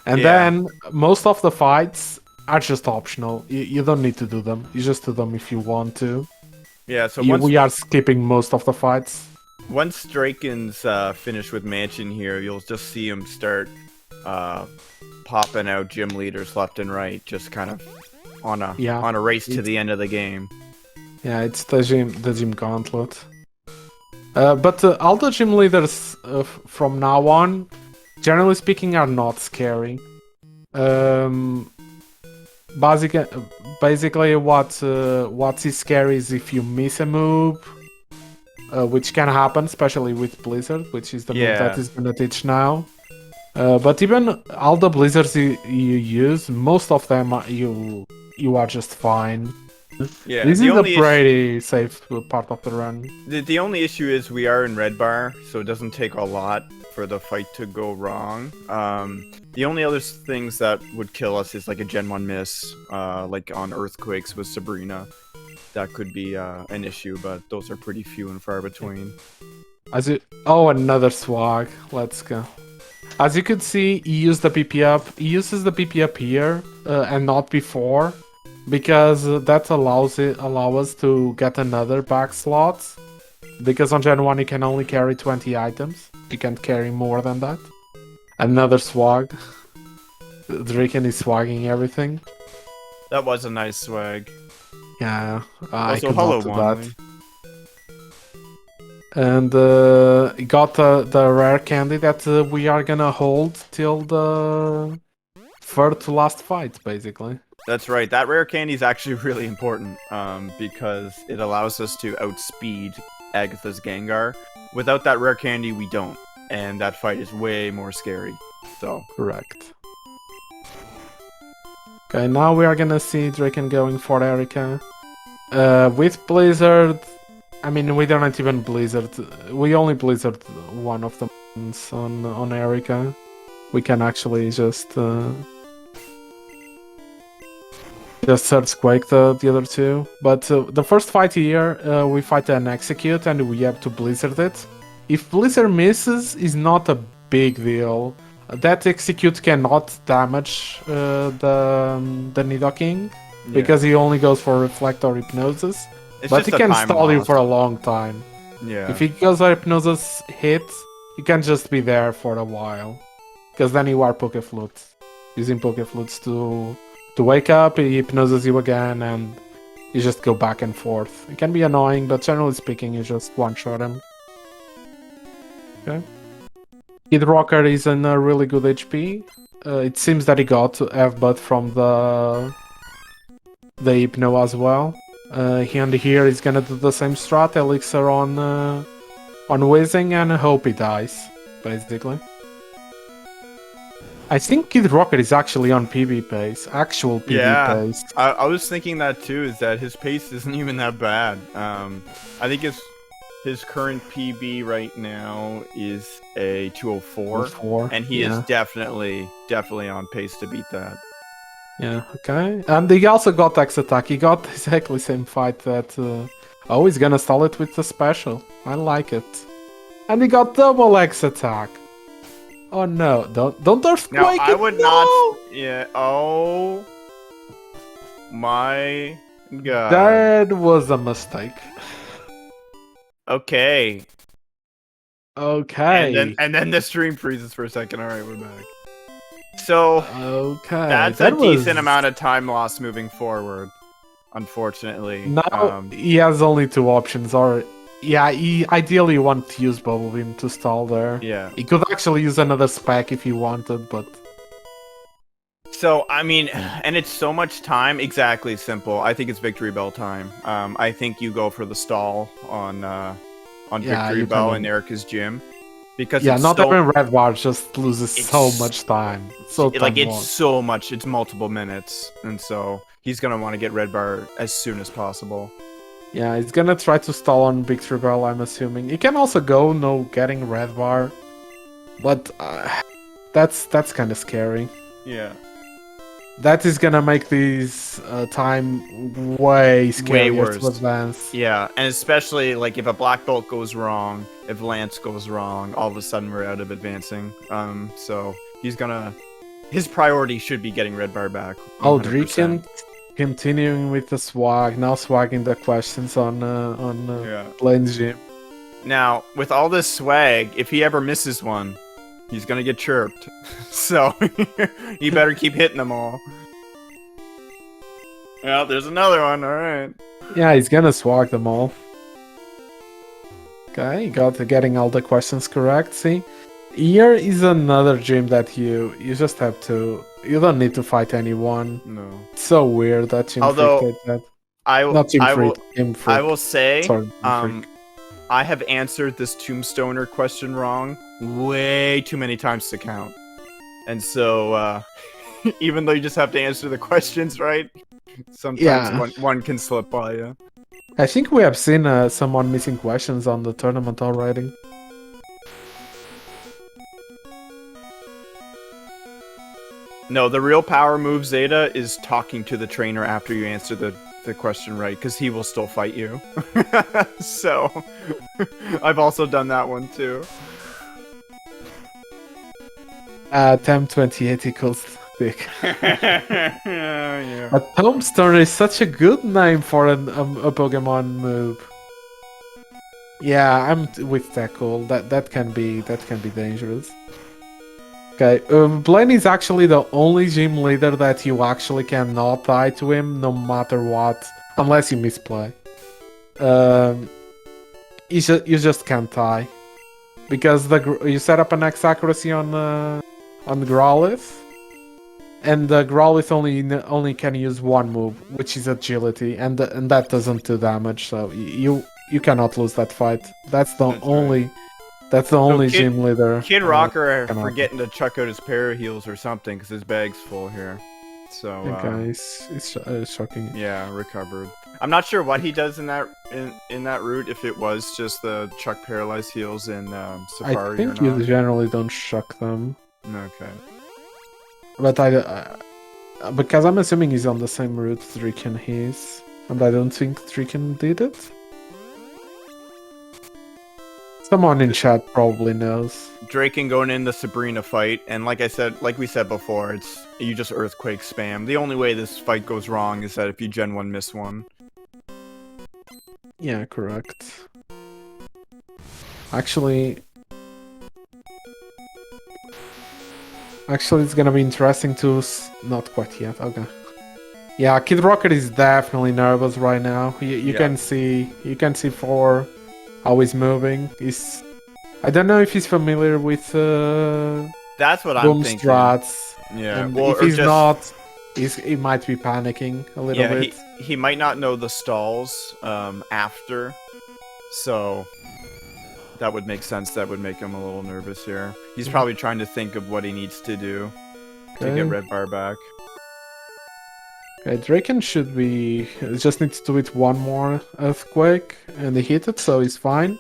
And then most of the fights are just optional. You don't need to do them. You just do them if you want to.
Yeah, so
we are skipping most of the fights.
Once Draken's finished with Mansion here, you'll just see him start popping out gym leaders left and right, just kind of on a race to the end of the game. Yeah,
it's the gym gauntlet. But all the gym leaders from now on, generally speaking, are not scary. Basically, what is scary is if you miss a move, which can happen, especially with Blizzard, which is the move that is gonna teach now. But even all the Blizzards you use, most of them you are just fine.
Yeah,
this is a pretty safe part of the run.
The only issue is we are in red bar, so it doesn't take a lot for the fight to go wrong. The only other things that would kill us is like a Gen 1 miss, like on Earthquakes with Sabrina. That could be an issue, but those are pretty few and far between.
Another swag. Let's go. As you could see, he used the PP up. He uses the PP up here and not before, because that allows us to get another back slot. Because on Gen 1 you can only carry 20 items. You can't carry more than that. Another swag. Driekiann is swagging everything.
That was a nice swag.
Yeah,
I could not do that.
And got the rare candy that we are gonna hold till the third to last fight, basically.
That's right. That rare candy is actually really important because it allows us to outspeed Agatha's Gengar. Without that rare candy, we don't. And that fight is way more scary. So
correct. Okay, now we are gonna see Driekiann going for Erika. With Blizzard, I mean, we don't even Blizzard. We only Blizzard one of the ones on Erika. We can actually just Search Quake the other two. But the first fight here, we fight an Execute and we have to Blizzard it. If Blizzard misses, is not a big deal. That Execute cannot damage the Nidoking, because he only goes for Reflect or Hypnosis. But he can stall you for a long time.
Yeah.
If he goes for Hypnosis hit, you can just be there for a while. Because then you are Pokeflute. Using Pokeflutes to wake up, he hypnoses you again, and you just go back and forth. It can be annoying, but generally speaking, you just one-shot him. Okay. Kidrocker is in a really good HP. It seems that he got F-Bud from the Hypno as well. And here he's gonna do the same strat, Elixir on Whizzing, and hope he dies, basically. I think Kidrocker is actually on PB pace, actual PB pace.
I was thinking that too, is that his pace isn't even that bad. I think his current PB right now is a 204,
4,
and he
yeah.
is definitely on pace to beat that.
Yeah, okay. And he also got X attack. He got exactly same fight that... Oh, he's gonna stall it with the special. I like it. And he got double X attack. Oh no, don't earthquake
Now, I
it,
would
no!
not... Yeah, oh... My god.
That was a mistake.
Okay.
Okay.
And then the stream freezes for a second. Alright, we're back. So...
Okay.
That's
that
a decent amount of time lost moving forward. Unfortunately.
Now he has only 2 options, or yeah, he ideally want to use Bubble Beam to stall there.
Yeah.
He could actually use another spec if he wanted, but
so I mean, and it's so much time. Exactly, simple. I think it's Victory Bell time. I think you go for the stall on Victory Bell in Erica's gym. Because
yeah,
it's
not
so,
even Red Bar just loses so much time. So
it's so much. It's multiple minutes, and so he's gonna want to get Red Bar as soon as possible.
Yeah, he's gonna try to stall on Victory Bell, I'm assuming. He can also go no getting Red Bar, but that's kind of scary.
Yeah.
That is gonna make these time way scarier to advance.
Yeah, and especially like if a Black Bolt goes wrong, if Lance goes wrong, all of a sudden we're out of advancing. So he's gonna... His priority should be getting Red Bar back. 100%.
Oh, Driekiann continuing with the swag, now swagging the questions on Blaine's gym.
Now, with all this swag, if he ever misses one, he's gonna get chirped. So, he better keep hitting them all. Well, there's another one, alright.
Yeah, he's gonna swag them all. Okay, getting all the questions correct, see? Here is another gym that you just have to... You don't need to fight anyone.
No.
It's so weird that Team Freak did that.
I will say,
Sorry,
I have answered this Tombstoner question wrong way too many times to count. And so, even though you just have to answer the questions right, sometimes one can slip by you.
I think we have seen someone missing questions on the tournament already.
No, the real power move, Zeta, is talking to the trainer after you answer the question right, because he will still fight you. So, I've also done that one too.
Tem28 equals thick.
Yeah.
A Tombstone is such a good name for a Pokemon move. Yeah, I'm with Tackle. That can be dangerous. Okay, Blaine is actually the only gym leader that you actually cannot tie to him, no matter what, unless you misplay. You just can't tie, because you set up an X accuracy on the Growlithe, and the Growlithe only can use one move, which is Agility, and that doesn't do damage. So you cannot lose that fight. That's the only. That's the only gym leader.
Kidrocker forgetting to chuck out his para heals or something because his bag's full here. So
okay, it's shocking.
Yeah, recovered. I'm not sure what he does in that route. If it was just the chuck paralyzed heals in Safari.
I think you generally don't shock them.
Okay.
But because I'm assuming he's on the same route Driekiann is, and I don't think Driekiann did it. Someone in chat probably knows.
Driekiann going in the Sabrina fight, and like we said before, you just earthquake spam. The only way this fight goes wrong is that if you Gen 1 miss one.
Yeah, correct. Actually, it's gonna be interesting to... Not quite yet, okay. Yeah, Kidrocker is definitely nervous right now. You can see for... how he's moving. I don't know if he's familiar with
that's what I'm thinking.
Strats.
Yeah,
well, if he's not, he might be panicking a little bit.
He might not know the stalls after, so that would make sense. That would make him a little nervous here. He's probably trying to think of what he needs to do to get Red Bar back. Okay,
Driekiann just needs to hit one more earthquake, and he hit it, so he's fine.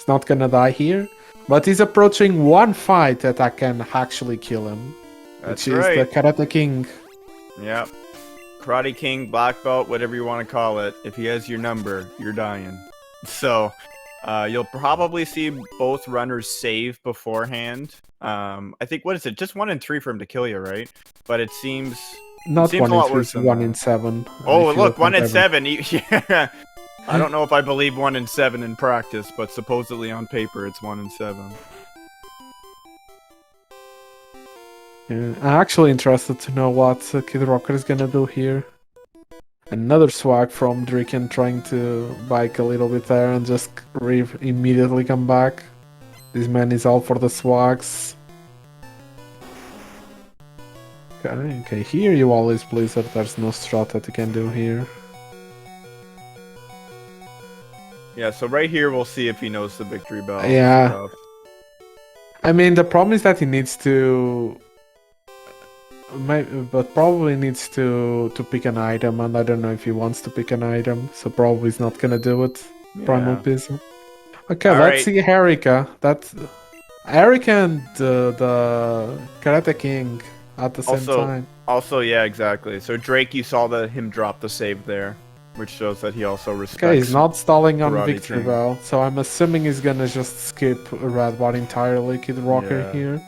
He's not gonna die here. But he's approaching one fight that I can actually kill him.
That's
which is
right.
the Karate King.
Yep. Karate King, black belt, whatever you want to call it. If he has your number, you're dying. So, you'll probably see both runners save beforehand. I think, what is it? Just 1 in 3 for him to kill you, right? But it seems...
Not
seems
1
a lot
in
worse
3,
than
1
that.
in 7.
Oh,
if you
look, 1
at
in
every-
7. Yeah. I don't know if I believe 1 in 7 in practice, but supposedly on paper it's 1 in 7.
Yeah, I'm actually interested to know what Kidrocker is gonna do here. Another swag from Driekiann trying to bike a little bit there and just immediately come back. This man is all for the swags. Okay, here you always Blizzard, there's no strat that you can do here.
Yeah, so right here we'll see if he knows the victory bell.
Yeah.
Stuff.
I mean, the problem is that he needs to... But probably needs to pick an item, and I don't know if he wants to pick an item, so probably he's not gonna do it. Primal Pizza. Okay,
All
let's
right.
see Erika. That's Erika and the Karate King at the same time.
Also, yeah, exactly. So Drake, you saw him drop the save there, which shows that he also respects.
Okay, he's not stalling on
Karate
Victory
King.
Bell, so I'm assuming he's gonna just skip Red Bar entirely, Kidrocker
Yeah.
here.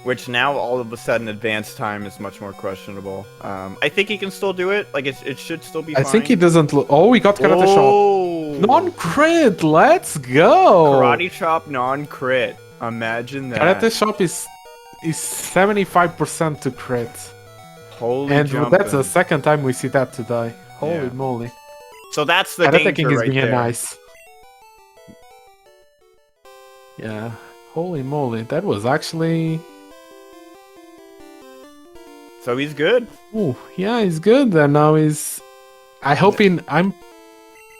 Which now all of a sudden advanced time is much more questionable. I think he can still do it. Like it should still be
I
fine.
think he doesn't look... Oh, he got Karate Shot.
Oh!
Non-crit, let's go!
Karate chop non-crit. Imagine that.
Karate Shop is 75% to crit.
Holy
And
jumping.
that's the second time we see that today. Holy
Yeah.
moly.
So that's the
Karate
danger
King is
right
being
there.
nice. Yeah. Holy moly. That was actually...
So he's good.
Ooh, yeah, he's good. And now he's... I hope he... I'm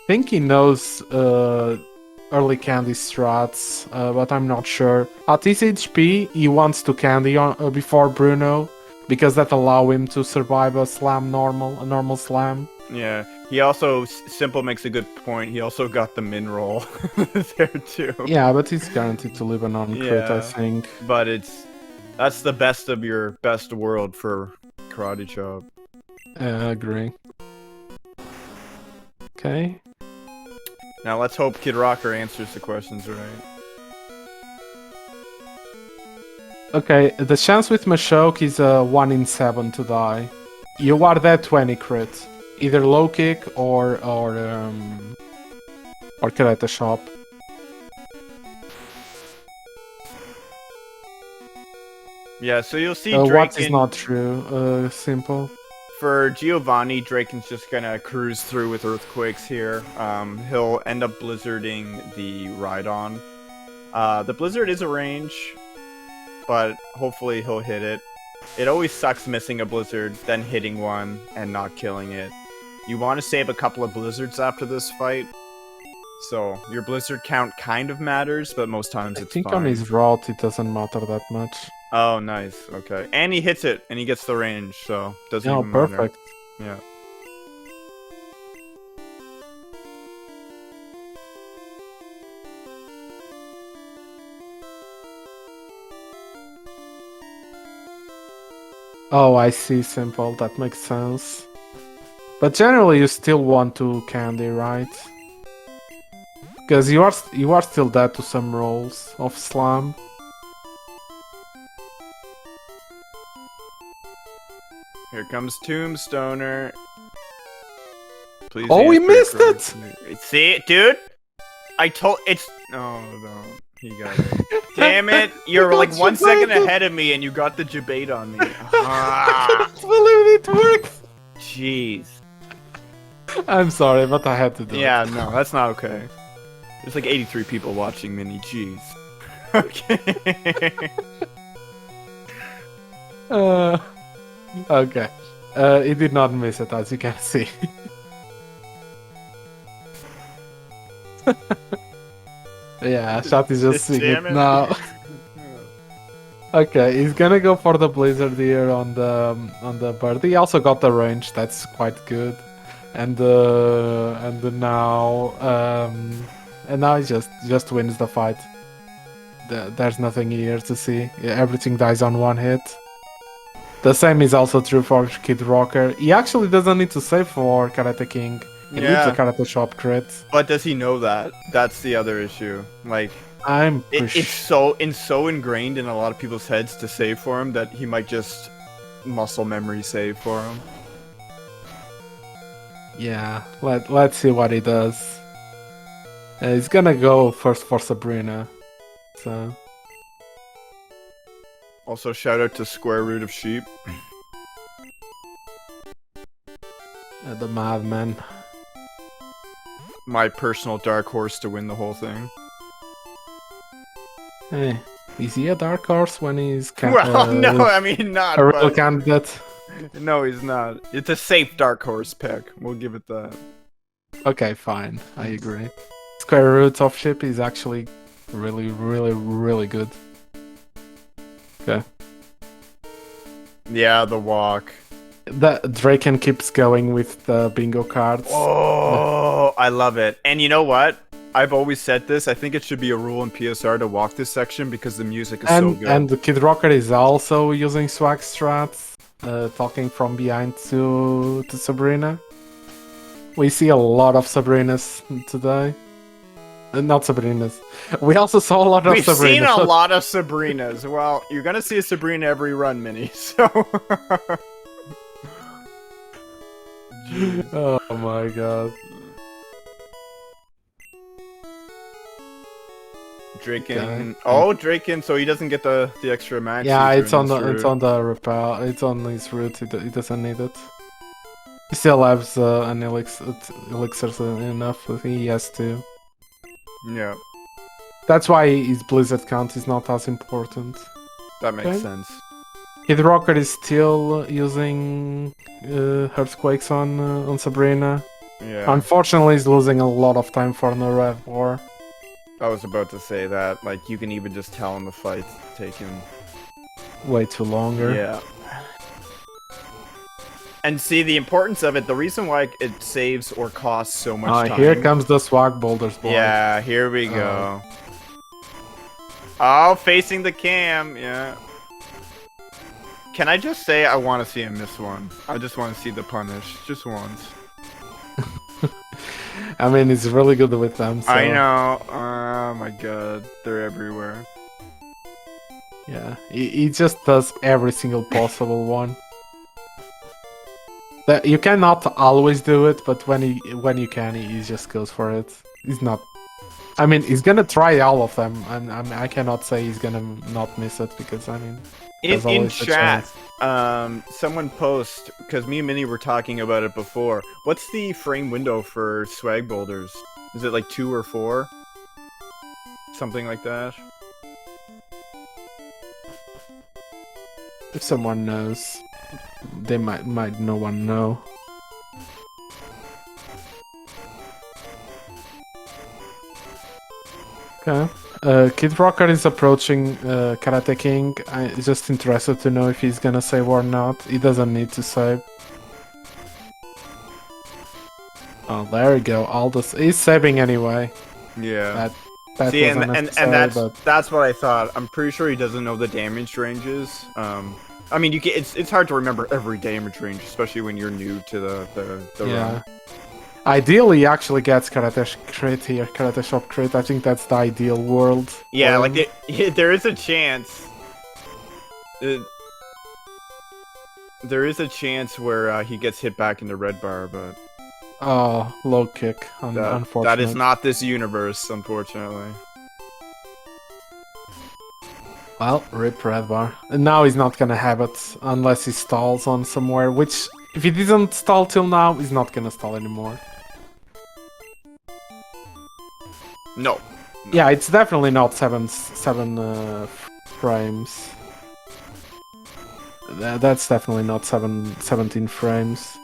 think he knows early candy strats, but I'm not sure. At his HP, he wants to candy on, before Bruno, because that allow him to survive a normal slam.
Yeah. He also, Simple makes a good point. He also got the min roll there too.
Yeah, but he's guaranteed to live a non-crit, I
Yeah.
think.
But that's the best of your best world for Karate Chop.
I agree. Okay.
Now let's hope Kidrocker answers the questions right.
Okay, the chance with Mashok is 1 in 7 to die. You are dead 20 crit. Either low kick or Karate Shop.
Yeah, so you'll see
What is
Driekiann.
not true? Simple.
For Giovanni, Driekiann's just gonna cruise through with Earthquakes here. He'll end up blizzarding the Rhydon. The blizzard is a range, but hopefully he'll hit it. It always sucks missing a blizzard, then hitting one, and not killing it. You want to save a couple of blizzards after this fight, so your blizzard count kind of matters, but most times
I
it's
think
fine.
on his route it doesn't matter that much.
Oh, nice. Okay, and he hits it, and he gets the range, so doesn't
Oh,
even matter.
perfect.
Yeah.
Oh, I see, Simple. That makes sense. But generally, you still want to candy, right? Because you are still dead to some rolls of slam.
Here comes Tombstoner. Please.
Oh, he
answer
missed
correctly. See it, dude? I told it's. Oh no, he got it. Damn it! You're
got
like 1 second
debated.
ahead of me, and you got the debate on me.
I
Ah,
can't believe it worked!
jeez.
I'm sorry, but I had to do
Yeah, no, that's not okay. There's like 83 people watching Mini. Jeez. Okay.
it. Okay. He did not miss it, as you can see. Yeah, Shot is just seeing
Damn
it
it.
now. Okay, he's gonna go for the blizzard here on the bird. He also got the range, that's quite good. And now and now he just wins the fight. There's nothing here to see. Everything dies on one hit. The same is also true for Kidrocker. He actually doesn't need to save for Karate King. He leaves the Karate Shop crit.
But does he know that? That's the other issue. Like, it's so ingrained in a lot of people's heads to save for him that he might just muscle memory save for him.
Yeah, let's see what he does. He's gonna go first for Sabrina. So.
Also, shout out to Square Root of Sheep.
The Madman.
My personal dark horse to win the whole thing.
Hey, is he a dark horse when he's
well, no, I mean not.
A real candidate?
No, he's not. It's a safe dark horse pick. We'll give it that.
Okay, fine. I agree. Square Root of Sheep is actually really, really, really good. Okay.
Yeah, the walk.
The Driekiann keeps going with the bingo cards.
Oh, I love it. And you know what? I've always said this. I think it should be a rule in PSR to walk this section because the music is so good.
And the Kidrocker is also using swag strats, talking from behind to Sabrina. We see a lot of Sabrinas today. Not Sabrinas. We also saw a lot of Sabrinas.
We've seen a lot of Sabrinas. Well, you're gonna see a Sabrina every run, Mini. So.
Oh my god.
Driekiann. Oh, Driekiann. So he doesn't get the extra max.
Yeah, it's on the repel. It's on his route. He doesn't need it. He still has an elixirs enough. He has to.
Yeah.
That's why his blizzard count is not as important.
That makes sense.
Kidrocker is still using earthquakes on Sabrina.
Yeah.
Unfortunately, he's losing a lot of time for the Red War.
I was about to say that. Like, you can even just tell in the fight taking
way too longer.
Yeah. And see, the importance of it, the reason why it saves or costs so much time.
Here comes the swag boulders, boy.
Yeah, here we go. Oh, facing the cam, yeah. Can I just say I want to see him miss one? I just want to see the punish, just once.
I mean, he's really good with them. So.
I know. Oh my god, they're everywhere.
Yeah, he just does every single possible one. You cannot always do it, but when you can, he just goes for it. He's not. I mean, he's gonna try all of them, and I cannot say he's gonna not miss it because I mean.
In chat, someone post, because me and Minnie were talking about it before. What's the frame window for swag boulders? Is it like 2 or 4? Something like that?
If someone knows, they might no one know. Okay. Kidrocker is approaching Karate King. I'm just interested to know if he's gonna save or not. He doesn't need to save. Oh, there we go. Aldous is saving anyway.
Yeah.
That
see, and that's what I thought. I'm pretty sure he doesn't know the damage ranges. I mean, it's hard to remember every damage range, especially when you're new to the run.
Ideally, he actually gets Karate Crit here, Karate Shop Crit. I think that's the ideal world.
Yeah, like there is a chance. There is a chance where he gets hit back in the red bar, but...
Oh, low kick. Unfortunately.
That is not this universe, unfortunately.
Well, rip red bar. And now he's not gonna have it unless he stalls on somewhere, which... If he didn't stall till now, he's not gonna stall anymore.
No.
Yeah, it's definitely not seven frames. That's definitely not 17 frames.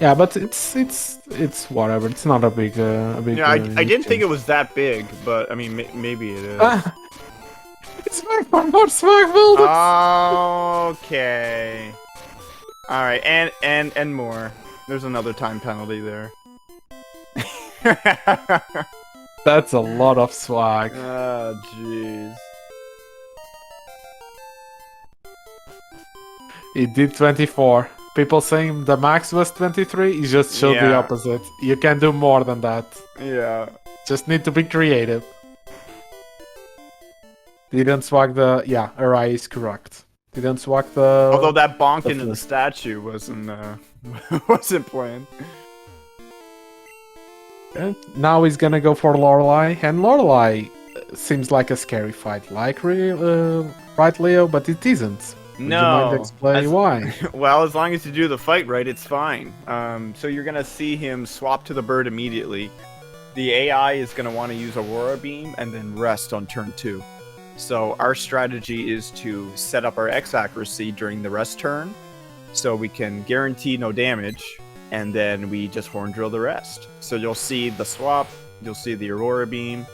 Yeah, but it's whatever. It's not a big
Yeah, I didn't think it was that big, but I mean maybe it is.
It's more swag builders.
Okay. All right, and more. There's another time penalty there.
That's a lot of swag.
Oh, jeez.
He did 24. People saying the max was 23, he just showed the
Yeah.
opposite. You can do more than that.
Yeah.
Just need to be creative. Didn't swag the... Yeah, Arai is correct. Didn't swag the...
Although that bonk
the
into the
flip.
statue wasn't wasn't planned.
And now he's gonna go for Lorelei, and Lorelei seems like a scary fight, like right, Leo? But it isn't. Would you mind explaining why?
Well, as long as you do the fight right, it's fine. So you're gonna see him swap to the bird immediately. The AI is gonna want to use Aurora Beam and then rest on turn 2. So our strategy is to set up our X accuracy during the rest turn, so we can guarantee no damage, and then we just horn drill the rest. So you'll see the swap, you'll see the Aurora Beam,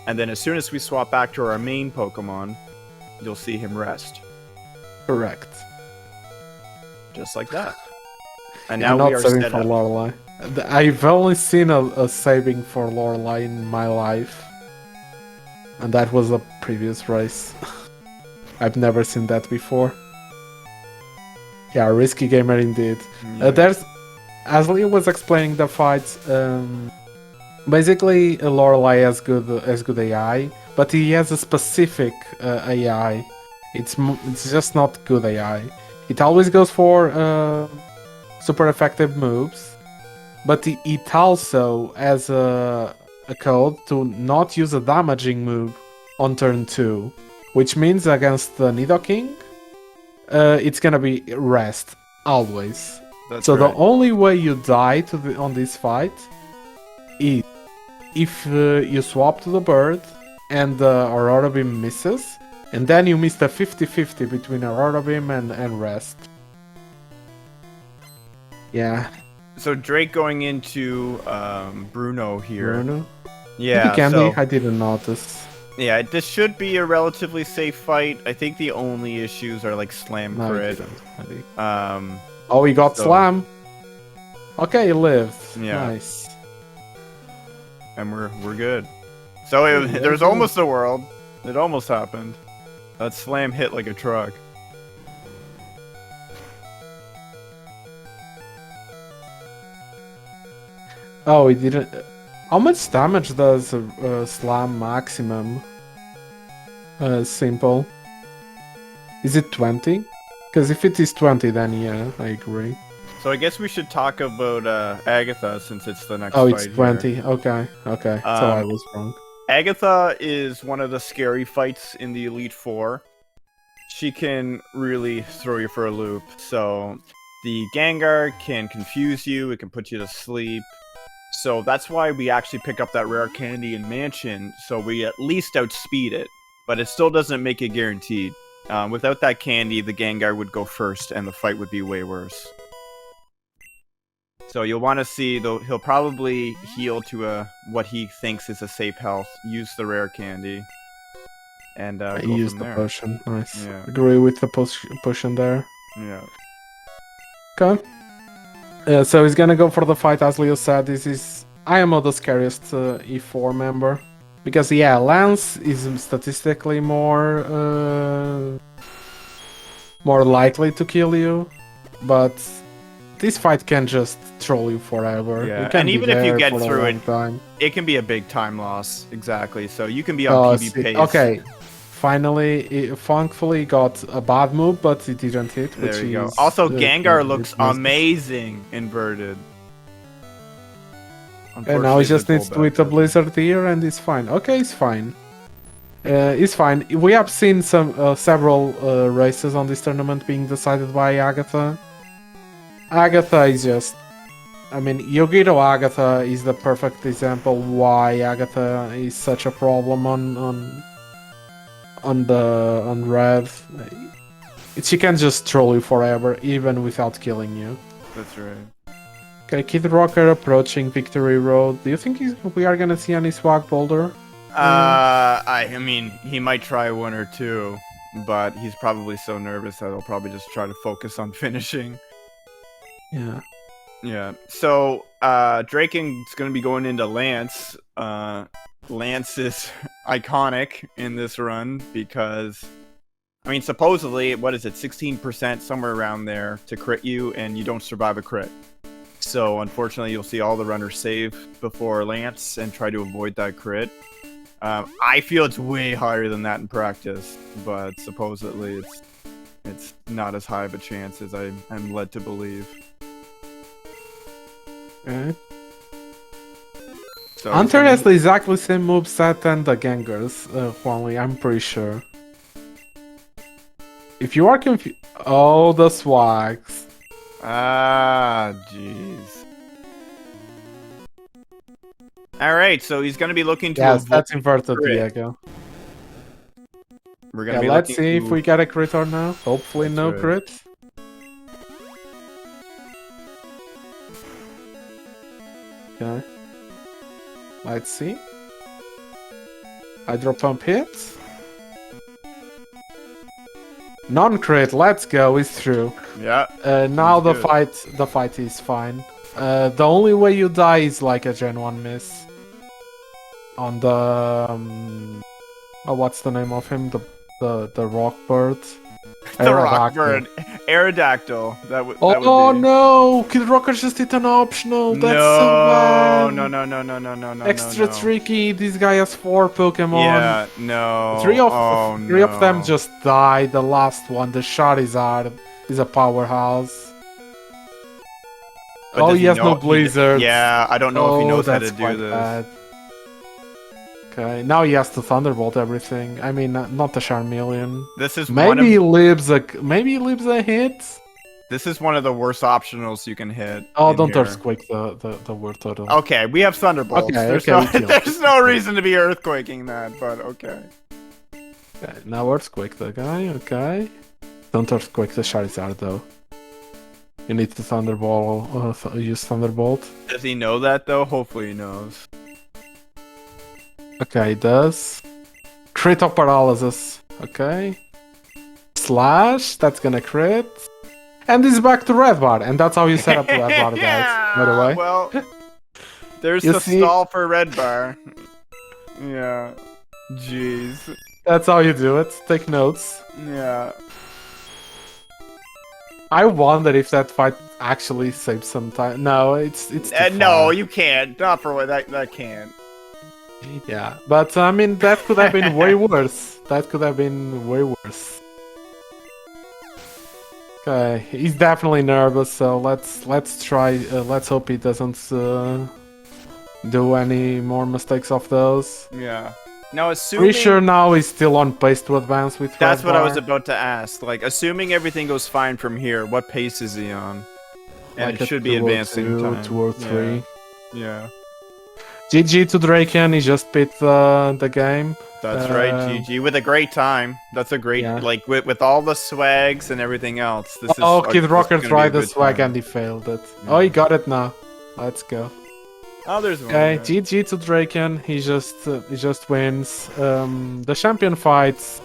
and then as soon as we swap back to our main Pokemon, you'll see him rest.
Correct.
Just like that. And
I'm
now
not
we are
saving
set
for
up.
Lorelei. I've only seen a saving for Lorelei in my life. And that was a previous race. I've never seen that before. Yeah, risky gamer indeed. There's, as Leo was explaining the fights, basically Lorelei has good AI, but he has a specific AI. It's just not good AI. It always goes for super effective moves, but it also has a code to not use a damaging move on turn 2, which means against the Nidoking, it's gonna be rest always.
That's
So
right.
the only way you die on this fight is if you swap to the bird and the Aurora Beam misses, and then you miss the 50-50 between Aurora Beam and rest. Yeah.
So Drake going into Bruno here.
Bruno?
Yeah,
Candy,
so
I didn't notice.
yeah, this should be a relatively safe fight. I think the only issues are like slam
No, he
crit.
didn't. I think.
Oh,
He got
so-
slam. Okay, he lived.
Yeah.
Nice.
and we're good. So
Yeah,
there's
good.
almost a world. It almost happened. That slam hit like a truck.
Oh, he didn't. How much damage does slam maximum? Simple. Is it 20? Because if it is 20, then yeah, I agree.
So I guess we should talk about Agatha since it's the next
Oh,
fight
it's 20.
here.
Okay. So I was wrong.
Agatha is one of the scary fights in the Elite Four. She can really throw you for a loop. So the Gengar can confuse you, it can put you to sleep. So that's why we actually pick up that rare candy in Mansion, so we at least outspeed it. But it still doesn't make it guaranteed. Without that candy, the Gengar would go first, and the fight would be way worse. So you'll want to see, though, he'll probably heal to what he thinks is a safe health. Use the rare candy, and
I
go
used
from
the
there.
potion. Nice.
Yeah.
Agree with the potion there.
Yeah.
Okay. So he's gonna go for the fight, as Leo said. This is I am the scariest E4 member. Because yeah, Lance is statistically more likely to kill you, but this fight can just troll you forever.
Yeah,
You can
and
be
even if you
there
get
for a
through
long
it,
time.
It can be a big time loss. Exactly. So you can be on PB
See,
pace.
okay, finally, it thankfully got a bad move, but it didn't hit. Which
There you go.
is,
Also, Gengar looks
it was-
amazing inverted.
And now he just
Unfortunately,
needs
the
to hit a
pullback
blizzard here, and it's fine. Okay, it's fine. It's fine. We have seen several races on this tournament being decided by Agatha. Agatha is just... I mean, Yogito Agatha is the perfect example why Agatha is such a problem on Red. She can just troll you forever, even without killing you.
That's right.
Okay, Kidrocker approaching Victory Road. Do you think we are gonna see any swag boulder?
I mean, he might try one or two, but he's probably so nervous that he'll probably just try to focus on finishing.
Yeah.
Yeah. So Driekiann's gonna be going into Lance. Lance is iconic in this run because, I mean, supposedly, what is it, 16% somewhere around there to crit you, and you don't survive a crit. So unfortunately, you'll see all the runners save before Lance and try to avoid that crit. I feel it's way higher than that in practice, but supposedly it's not as high of a chance as I'm led to believe.
Okay.
So
Hunter has the exactly same moveset and the Gengars, Huanli, I'm pretty sure. If you are confused... Oh, the swags.
Ah, jeez. Alright, so he's going to be looking to
Yes,
avoid
that's inverted,
crit.
Diego.
We're gonna be
Let's
looking
see
to...
if we get a crit or not. Hopefully
That's
no
right.
crit. Okay. Let's see. Hydro pump hits. Non-crit, let's go, it's through.
Yeah.
Now
He's
the fight is fine. The only way you die is like a Gen 1 miss. On the oh, what's the name of him? The rock bird.
The rock bird. Aerodactyl. That would
Oh
be...
no! Kidrocker just hit an optional. That's so bad.
No.
Extra tricky. This guy has 4 Pokemon.
Yeah, no.
Three of them just died. The last one, the Charizard, is a powerhouse.
But
he has no Blizzard.
Yeah, I don't know if he knows how to
that's
do
quite
this.
bad. Okay, now he has to Thunderbolt everything. I mean, not the Charmeleon.
This is
Maybe he leaves a hit.
This is one of the worst optionals you can hit.
Oh, don't Earthquake the word total.
Okay, we have Thunderbolts.
Okay,
there's no reason to be Earthquaking that, but okay.
Okay, now Earthquake the guy, okay. Don't Earthquake the Charizard though. You need to Thunderbolt, use Thunderbolt.
Does he know that though? Hopefully he knows.
Okay, it does. Crit of Paralysis, okay. Slash, that's gonna crit. And this is back to Red Bar, and that's how you set up Red Bar, guys, by the way.
Well, there's the stall for Red Bar. Yeah. Jeez.
That's how you do it. Take notes.
Yeah.
I wonder if that fight actually saves some time. No, it's too
No,
far.
you can't. Not for what that can't.
Yeah, but I mean that could have been way worse. That could have been way worse. Okay, he's definitely nervous, so let's try. Let's hope he doesn't do any more mistakes of those.
Yeah. Now, assuming...
Pretty sure now he's still on pace to advance with
That's
Red
what I
Bar.
was about to ask. Like, assuming everything goes fine from here, what pace is he on? And
Like
it should be
2 or
advancing
2,
time.
2 or 3.
Yeah.
GG to Driekiann, he just beat the game.
That's right, GG. With a great time. That's a great...
Yeah.
Like, with all the swags and everything else. This
Oh,
is...
Kidrocker
this
tried
is gonna be a
the
good
swag
time.
and he failed it.
Yeah.
Oh, he got it now. Let's go.
Oh, there's one.
Okay,
there.
GG to Driekiann. He just wins. The champion fights.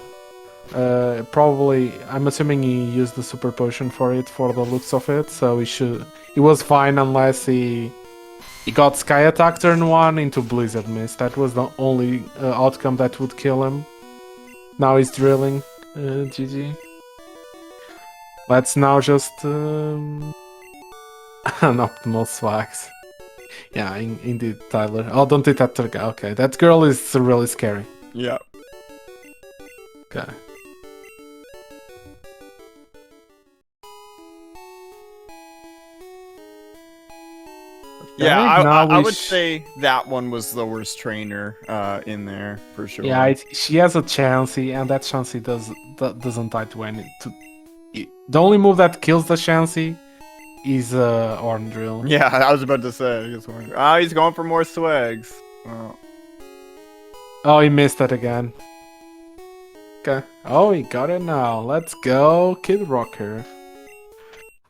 Probably, I'm assuming he used the super potion for it, for the looks of it. So he was fine unless he got Sky Attack turn 1 into Blizzard Mist. That was the only outcome that would kill him. Now he's drilling. GG. Let's now just an optimal swags. Yeah, indeed, Tyler. Oh, don't hit that guy. Okay, that girl is really scary.
Yeah.
Okay.
Yeah,
now
I
we
would say that one was the worst trainer in there, for sure.
Yeah, she has a Chansey, and that Chansey doesn't die to any... The only move that kills the Chansey is Horn Drill.
Yeah, I was about to say. He's going for more swags.
Oh, he missed it again. Okay. Oh, he got it now. Let's go, Kidrocker.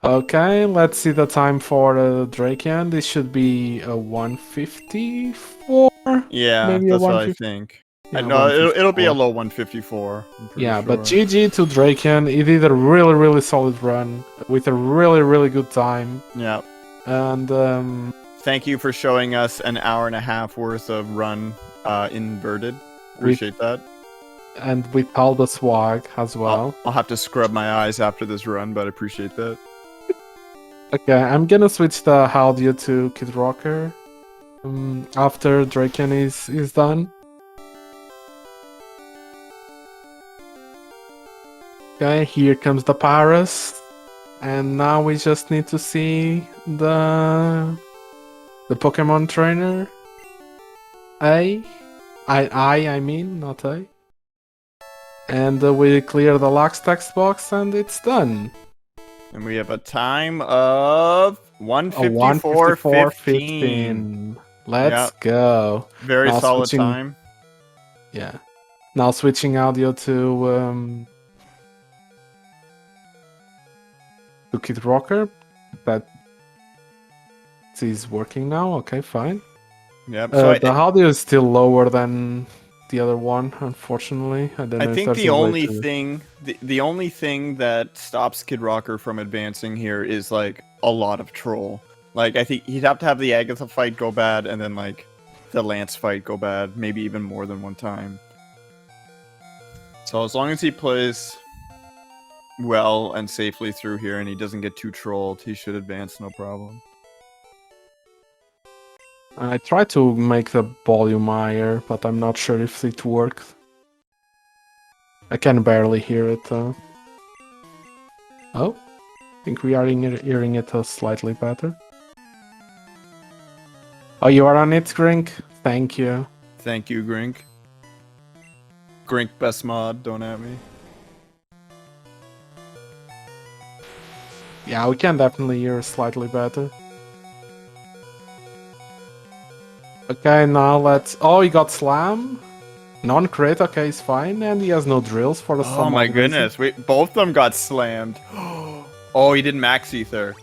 Okay, let's see the time for Driekiann. This should be a 154.
Yeah,
Maybe
that's
a
what I
150.
think.
Yeah,
No, it'll be a
154.
low 154.
Yeah, but GG to Driekiann. He did a really, really solid run with a really, really good time.
Yeah.
And
Thank you for showing us an hour and a half worth of run inverted. Appreciate that.
And with all the swag as well.
I'll have to scrub my eyes after this run, but I appreciate that.
Okay, I'm gonna switch the audio to Kidrocker after Driekiann is done. Okay, here comes the Paris. And now we just need to see the Pokemon trainer. I mean, not A. And we clear the Lux text box and it's done.
And we have a time of 1:54:15.
Let's go.
Very
Now
solid
switching-
time.
Yeah. Now switching audio to Kidrocker. That is working now. Okay, fine.
Yep. So
the audio is still lower than the other one, unfortunately. I don't know.
I think the only thing that stops Kidrocker from advancing here is like a lot of troll. Like I think he'd have to have the Agatha fight go bad and then like the Lance fight go bad, maybe even more than one time. So as long as he plays well and safely through here and he doesn't get too trolled, he should advance no problem.
I tried to make the volume higher, but I'm not sure if it worked. I can barely hear it though. Oh, I think we are hearing it slightly better. Oh, you are on it, Grink? Thank you.
Thank you, Grink. Grink best mod, don't at me.
Yeah, we can definitely hear slightly better. Okay, now let's... Oh, he got slam. Non-crit, okay, he's fine. And he has no drills for the
Oh my goodness, wait, both of them got slammed. Oh, he did max ether.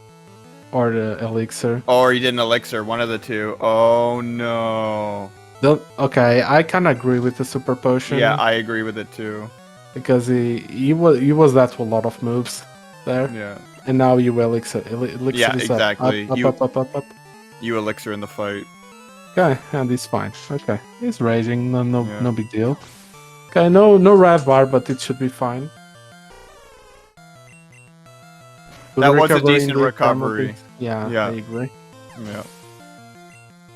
Or the elixir.
Or he did an elixir, one of the two. Oh no.
Okay, I can agree with the super potion.
Yeah, I agree with it too.
Because he was that to a lot of moves there.
Yeah.
And now you elixir. Elixir
Yeah,
is
exactly.
Up.
You elixir in the fight.
Okay, and he's fine. Okay, he's raging. No big deal. Okay, no red bar, but it should be fine. Good
That was a
recovery
decent
indeed,
recovery.
Yeah, I agree.
Yeah.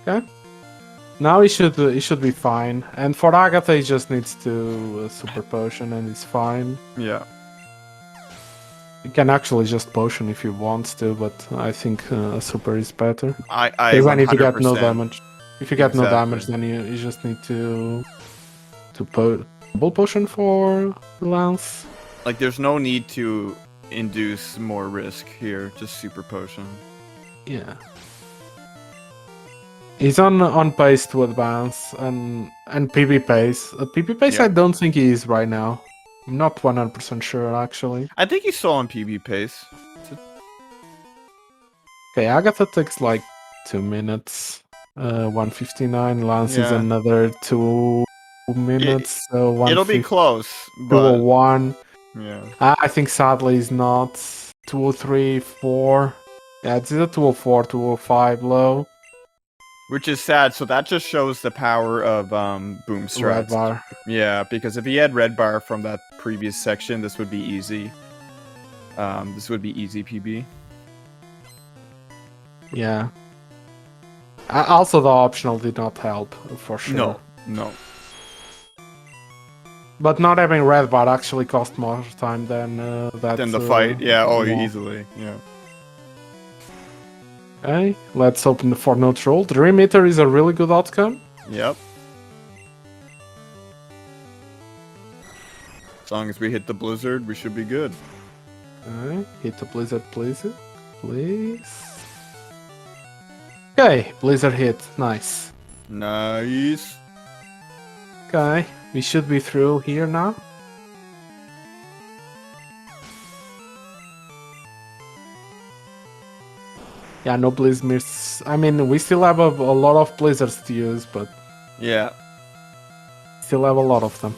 Okay. Now he should be fine. And for Agatha, he just needs to super potion and he's fine.
Yeah.
You can actually just potion if you want to, but I think a super is better.
Because
I need to get no damage. If you get no
Exactly.
damage, then you just need to double potion for Lance.
Like, there's no need to induce more risk here. Just super potion.
Yeah. He's on pace to advance and PB pace. PB pace,
Yeah.
I don't think he is right now. I'm not 100% sure actually.
I think he's still on PB pace.
Okay, Agatha takes like 2 minutes. 159. Lance is
Yeah.
another 2 minutes. So
It'll be close, but
201.
yeah.
I think sadly is not 203, 4. Yeah, it's either 204, 205 low.
Which is sad, so that just shows the power of boom
Red
strats.
bar.
Yeah, because if he had red bar from that previous section, this would be easy. This would be easy PB.
Yeah. Also, the optional did not help for sure.
No.
But not having red bar actually cost more time than that.
Then the fight, yeah. Oh,
wall.
easily, yeah.
Okay, let's open for no troll. The remitter is a really good outcome.
Yep. As long as we hit the blizzard, we should be good.
Okay, hit the blizzard, please. Okay, blizzard hit. Nice.
Nice.
Okay, we should be through here now. Yeah, no blizzards. I mean, we still have a lot of blizzards to use, but
Yeah.
still have a lot of them.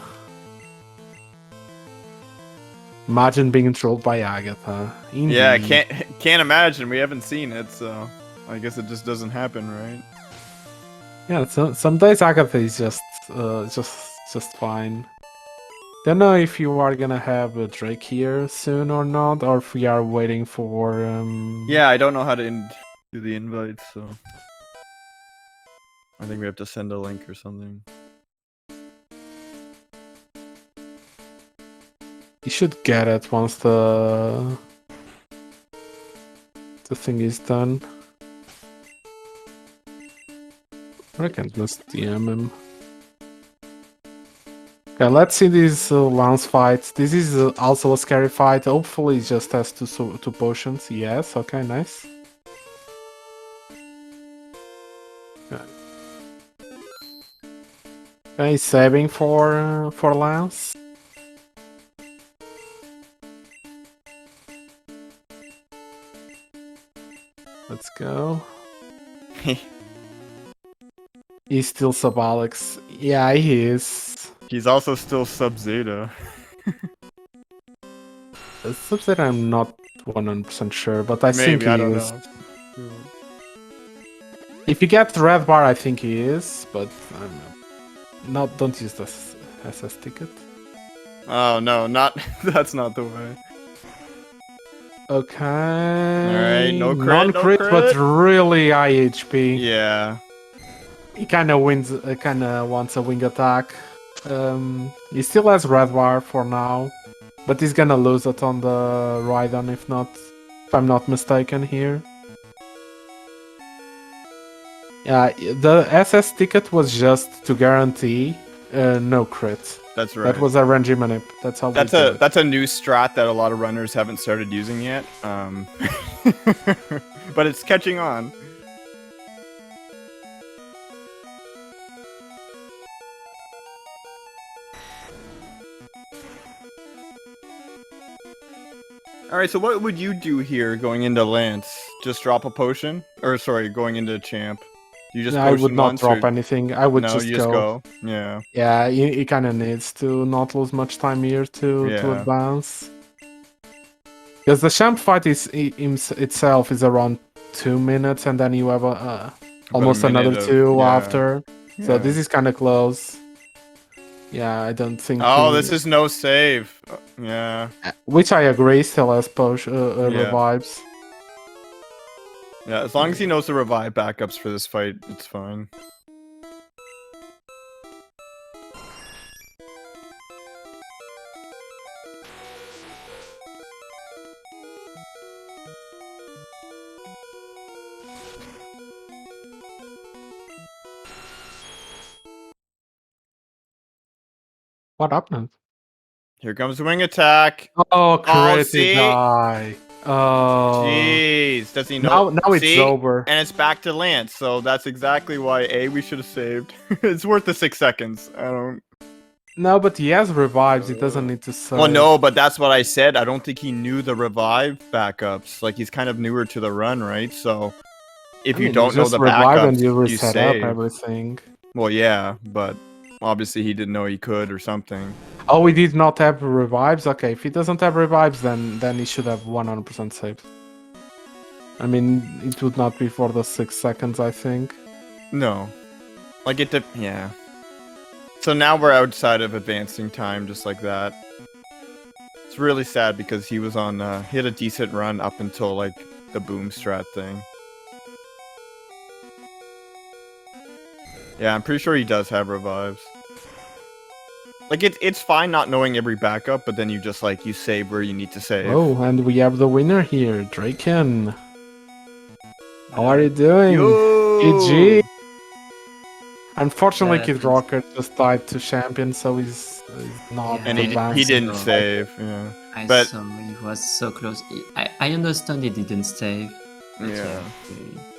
Imagine being trolled by Agatha.
Yeah,
Indeed.
can't imagine. We haven't seen it, so. I guess it just doesn't happen, right?
Yeah, some days Agatha is just fine. Don't know if you are gonna have a Drake here soon or not, or if we are waiting for
Yeah, I don't know how to do the invites, so I think we have to send a link or something.
You should get it once the thing is done. I can just DM him. Okay, let's see these Lance fights. This is also a scary fight. Hopefully, it just has two potions. Yes. Okay. Nice. Okay, saving for Lance. Let's go. He's still sub Alex. Yeah, he is.
He's also still sub Zeta.
Sub Zeta, I'm not 100% sure, but I
Maybe,
think he
I don't
is.
know.
If you get the red bar, I think he is, but I don't know. Don't use this SS ticket.
Oh no, that's not the way.
Okay.
Alright, no crit,
Non-crit,
no
but
crit.
really high HP.
Yeah.
He kind of wants a wing attack. He still has red bar for now, but he's gonna lose it on the Rhydon if I'm not mistaken here. Yeah, the SS ticket was just to guarantee no crit.
That's right.
That was a RNG manip. That's how we do it.
That's a new strat that a lot of runners haven't started using yet. But it's catching on. Alright, so what would you do here going into Lance? Just drop a potion? Or sorry, going into Champ. You just
I would
potion
not
once,
drop
or...
anything. I would
No,
just
you
go.
Yeah.
Yeah, he kind of needs to not lose much time here to advance. Because the champ fight itself is around 2 minutes, and then you have almost another 2 after.
Yeah.
So this is kind of close. Yeah, I don't think.
Oh, this is no save. Yeah.
Which I agree, still has revives.
Yeah, as long as he knows the revive backups for this fight, it's fine.
What happened?
Here comes wing attack.
Oh, crazy
see?
guy. Oh.
Jeez, does he know?
Now it's over.
And it's back to Lance, so that's exactly why we should have saved. It's worth the 6 seconds. I don't...
No, but he has revives. He doesn't need to save.
Well, no, but that's what I said. I don't think he knew the revive backups. Like, he's kind of newer to the run, right? So, if you don't know the backups,
and you reset
save.
up everything.
Well, yeah, but obviously he didn't know he could or something.
Oh, he did not have revives? Okay, if he doesn't have revives, then he should have 100% saved. I mean, it would not be for the 6 seconds, I think.
No. Like, yeah. So now we're outside of advancing time, just like that. It's really sad because he was on, he had a decent run up until, like, the boom strat thing. Yeah, I'm pretty sure he does have revives. Like, it's fine not knowing every backup, but then you just, like, you save where you need to save.
Oh, and we have the winner here, Driekiann. How are you doing?
Yo!
GG! Unfortunately, Kidrocker just died to champion, so he's not
and
advancing.
he didn't save, yeah.
I saw he was so close. I understand he didn't save.
Yeah.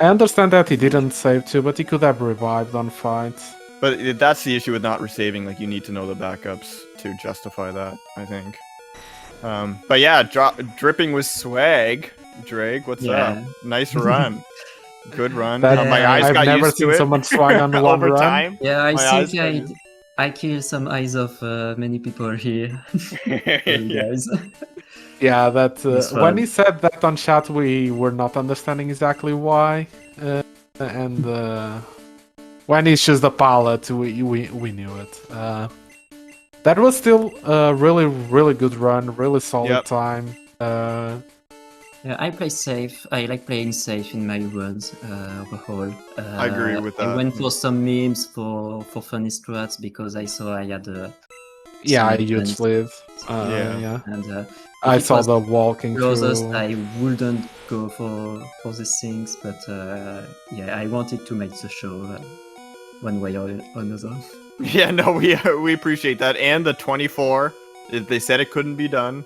I understand that he didn't save too, but he could have revived on fights.
But that's the issue with not resaving, like, you need to know the backups to justify that, I think. But yeah, dripping with swag. Drake, what's up? Nice run. Good run. My eyes got
never
used to
seen
it.
so much swag on one
Over
run.
time.
Yeah, I think I killed some eyes of many people here. Guys.
Yeah, that when he said that on chat, we were not understanding exactly why. and when he chose the palette, we knew it. That was still a really good run, really solid
Yep.
time.
Yeah, I play safe. I like playing safe in my runs overall.
I agree with
I
that.
went for some memes for funny strats because I saw I had
Yeah, a
some
huge
events.
lead.
Yeah.
Yeah.
And
I
if it
saw
was
the walking
closest,
through.
I wouldn't go for these things, but yeah, I wanted to make the show one way or another.
Yeah, no, we appreciate that. And the 24, they said it couldn't be done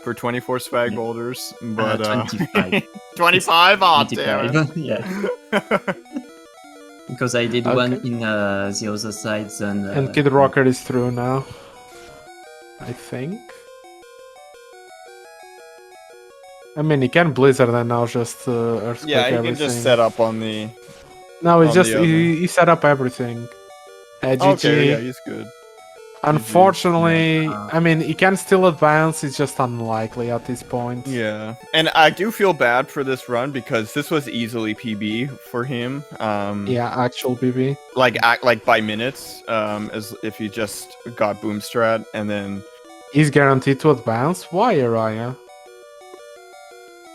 for 24 swag
Yeah.
boulders, but
25.
25? Aw, damn
25, yeah.
it.
Because I did
Okay.
one in the other side,
And Kidrocker is through now. I think. I mean, he can Blizzard and now just Earthquake
Yeah, he
everything.
can just set up on the...
No,
on
it's just
the other.
he set up everything. GG.
Okay, yeah, he's good.
Unfortunately,
Yeah.
I mean, he can still advance. It's just unlikely at this point.
Yeah, and I do feel bad for this run because this was easily PB for him.
Yeah, actual BB.
Like by minutes. As if he just got boom strat and then.
He's guaranteed to advance. Why, Araya?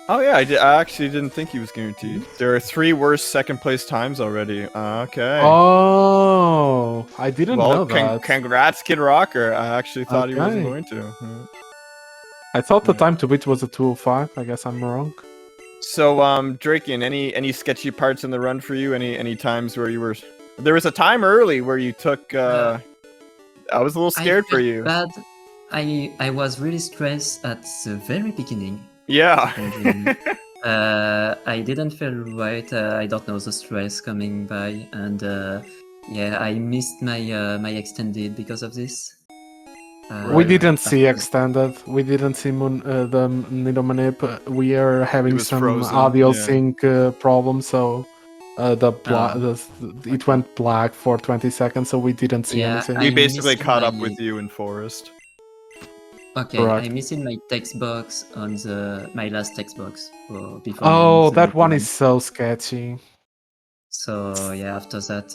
Oh yeah, I actually didn't think he was guaranteed. There are 3 worse second place times already. Okay.
Oh, I didn't know
Well,
that.
congrats, Kid Rocker. I actually thought he wasn't
Okay.
going to. Yeah.
I thought the
Yeah.
time to beat was a 2:05. I guess I'm wrong.
So, Driekiann, any sketchy parts in the run for you? Any times where you were? There was a time early where you took. I was a little scared for you.
Bad. I was really stressed at the very beginning.
Yeah.
I didn't feel right. I don't know the stress coming by, and yeah, I missed my extended because of this.
We didn't see
after-
extended. We didn't see the Nido Manip. We are having
was
some
frozen,
audio
yeah.
sync problems, so it went black for 20 seconds, so we didn't see
Yeah,
anything.
I
We basically
missed
caught up
my-
with you in Forest.
Okay,
Correct.
I missing my text box on my last text box before.
Oh,
the
that one
one.
is so sketchy.
So yeah, after that,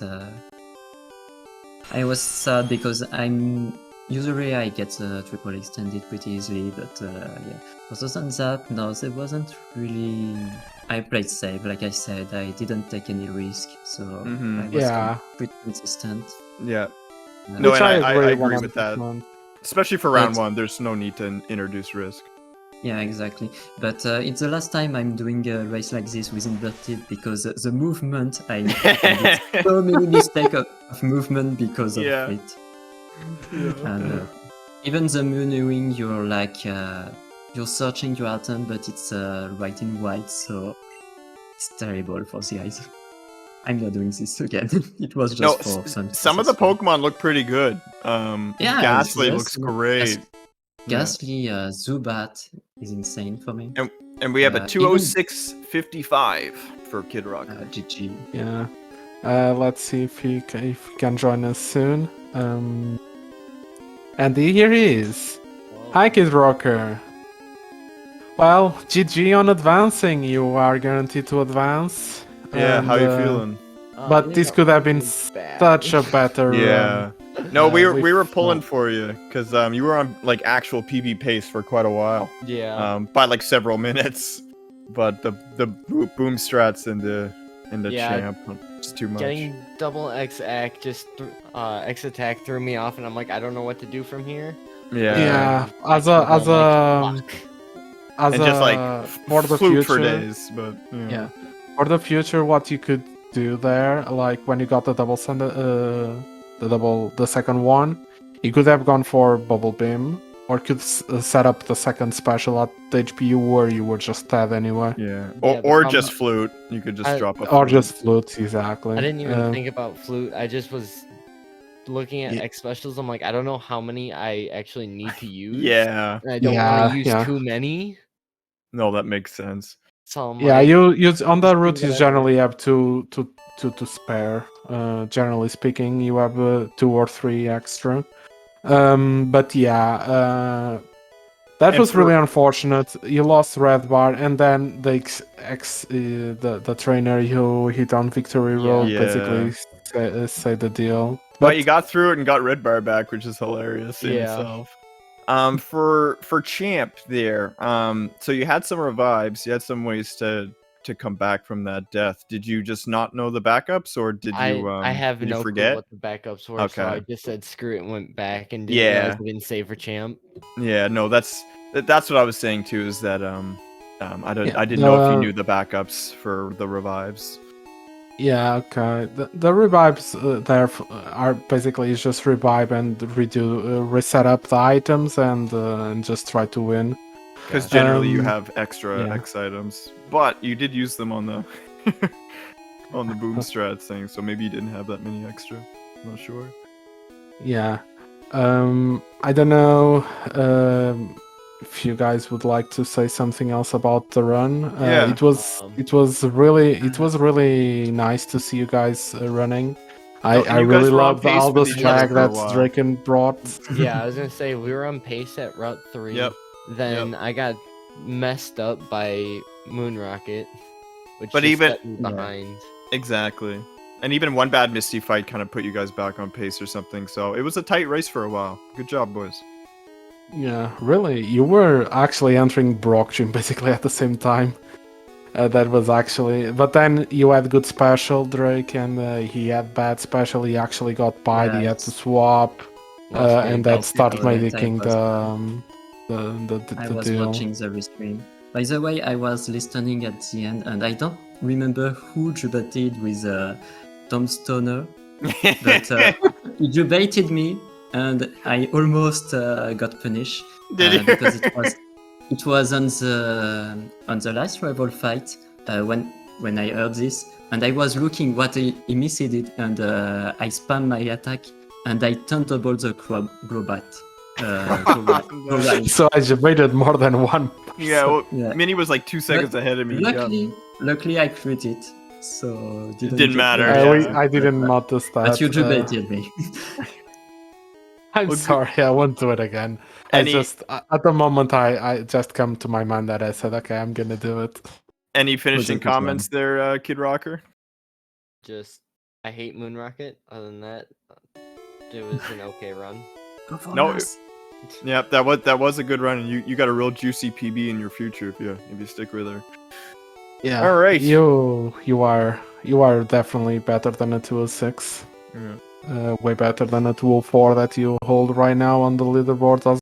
I was sad because usually I get the triple extended pretty easily, but yeah. Other than that, no, there wasn't really. I played safe, like I said. I didn't take any risk, so
Mhm.
I was
Yeah.
pretty consistent.
Yeah.
Uh,
No,
Which
and I agree
100%.
with that. Especially for round
But-
1, there's no need to introduce risk.
Yeah, exactly. But it's the last time I'm doing a race like this with inverted because the movement, I did so many mistakes of movement because of
Yeah.
it. And even the menuing, you're like, you're searching your item, but it's right in white, so it's terrible for the eyes. I'm not doing this again. It was just
No,
for some.
some of the Pokemon look pretty good.
Yeah,
Ghastly
yes,
looks
yes.
great.
Ghastly, Zubat is insane for me.
And we have a
even-
206.55 for Kid Rock.
GG.
Yeah. Let's see if he can join us soon. And here he is. Hi, Kid Rocker. Well, GG on advancing. You are guaranteed to advance.
Yeah,
And,
how you feeling?
But this could have been such a better
Yeah. No, we
we
were
f-
pulling
no.
for you because you were on like actual PB pace for quite a while.
Yeah.
By like several minutes. But the boom strats in the
Yeah.
champ it's too much.
Getting double X act X attack threw me off, and I'm like, I don't know what to do from here.
Yeah,
I
as a
told him, like, fuck.
as
And just like
for the
flute
future
for days, but
Yeah. For the future, what you could do there, like when you got the double the second one, you could have gone for Bubble Beam, or could set up the second special at the HPU where you were just dead anyway.
Yeah.
Yeah,
Or
the
just flute. You could just
I-
drop a
Or
flute.
just Flute, exactly.
I didn't even
Um,
think about flute. I just was looking at
Yeah.
X specials. I'm like, I don't know how many I actually need to use.
Yeah.
And I don't
Yeah,
want to use
yeah.
too many.
No, that makes sense.
So I'm
Yeah,
like,
you on the
just
route
do
you
whatever.
generally have two to spare. Generally speaking, you have 2 or 3 extra. But yeah, That
And
was really
for-
unfortunate. You lost red bar, and then the trainer who hit on victory road
Yeah.
basically say the deal.
But you got through it and got red bar back, which is hilarious in
Yeah.
itself. For champ there, so you had some revives, you had some ways to come back from that death. Did you just not know the backups, or did you
I have
did you
no clue
forget?
what the backups were, so I
Okay.
just said screw it and went back and didn't realize
Yeah.
I didn't save for champ.
Yeah, no, that's what I was saying too. Is that I
Yeah,
didn't know if you knew the backups for the revives.
Yeah, okay. The revives are basically just revive and reset up the items and just try to win.
Because generally you
Um,
have extra
yeah.
X items, but you did use them on the on the boom strat thing, so maybe you didn't have that many extra. I'm not sure.
Yeah. I don't know if you guys would like to say something else about the run.
Yeah.
It was really nice to see you guys running.
No, and
I
you guys
really
were on
loved
pace
all the
with each other
swag
for a
that
while.
Driekiann brought.
Yeah, I was gonna say we were on pace at Route 3.
Yep.
Then I got messed up by Moon Rocket, which
But
just
even-
set me behind.
Exactly. And even one bad Misty fight kind of put you guys back on pace or something, so it was a tight race for a while. Good job, boys.
Yeah, really. You were actually entering Brock Gym basically at the same time. That was actually... But then you had good special, Drake, and he had bad special. He actually got by, he had to
Yes.
swap.
Lost
And
my
that
belt.
started
Yeah,
making
that
the
I was
deal.
watching the restream. By the way, I was listening at the end, and I don't remember who debated with Tom Stoner, but he debated me, and I almost got punished
Did you?
because it was on the last rival fight when I heard this, and I was looking what he missed it, and I spammed my attack, and I turntabled the Globat.
So I debated more than one.
Yeah, well,
Yeah.
Minnie was like 2 seconds ahead of me.
Luckily, I crit it, so
Didn't
get
matter,
punished.
yeah.
I didn't notice that.
But you debated me.
I'm
Well,
sorry, I won't do it again.
Any-
At the moment I just come to my mind that I said, okay, I'm gonna do it.
Any finishing
good one.
comments there, Kid Rocker?
Just I hate Moon Rocket. Other than that, it was an okay run.
Go for
No,
us.
Yeah, that was a good run, and you got a real juicy PB in your future if you stick with her.
Yeah.
All right.
You are definitely better than a 206.
Yeah.
Way better than a 204 that you hold right now on the leaderboard as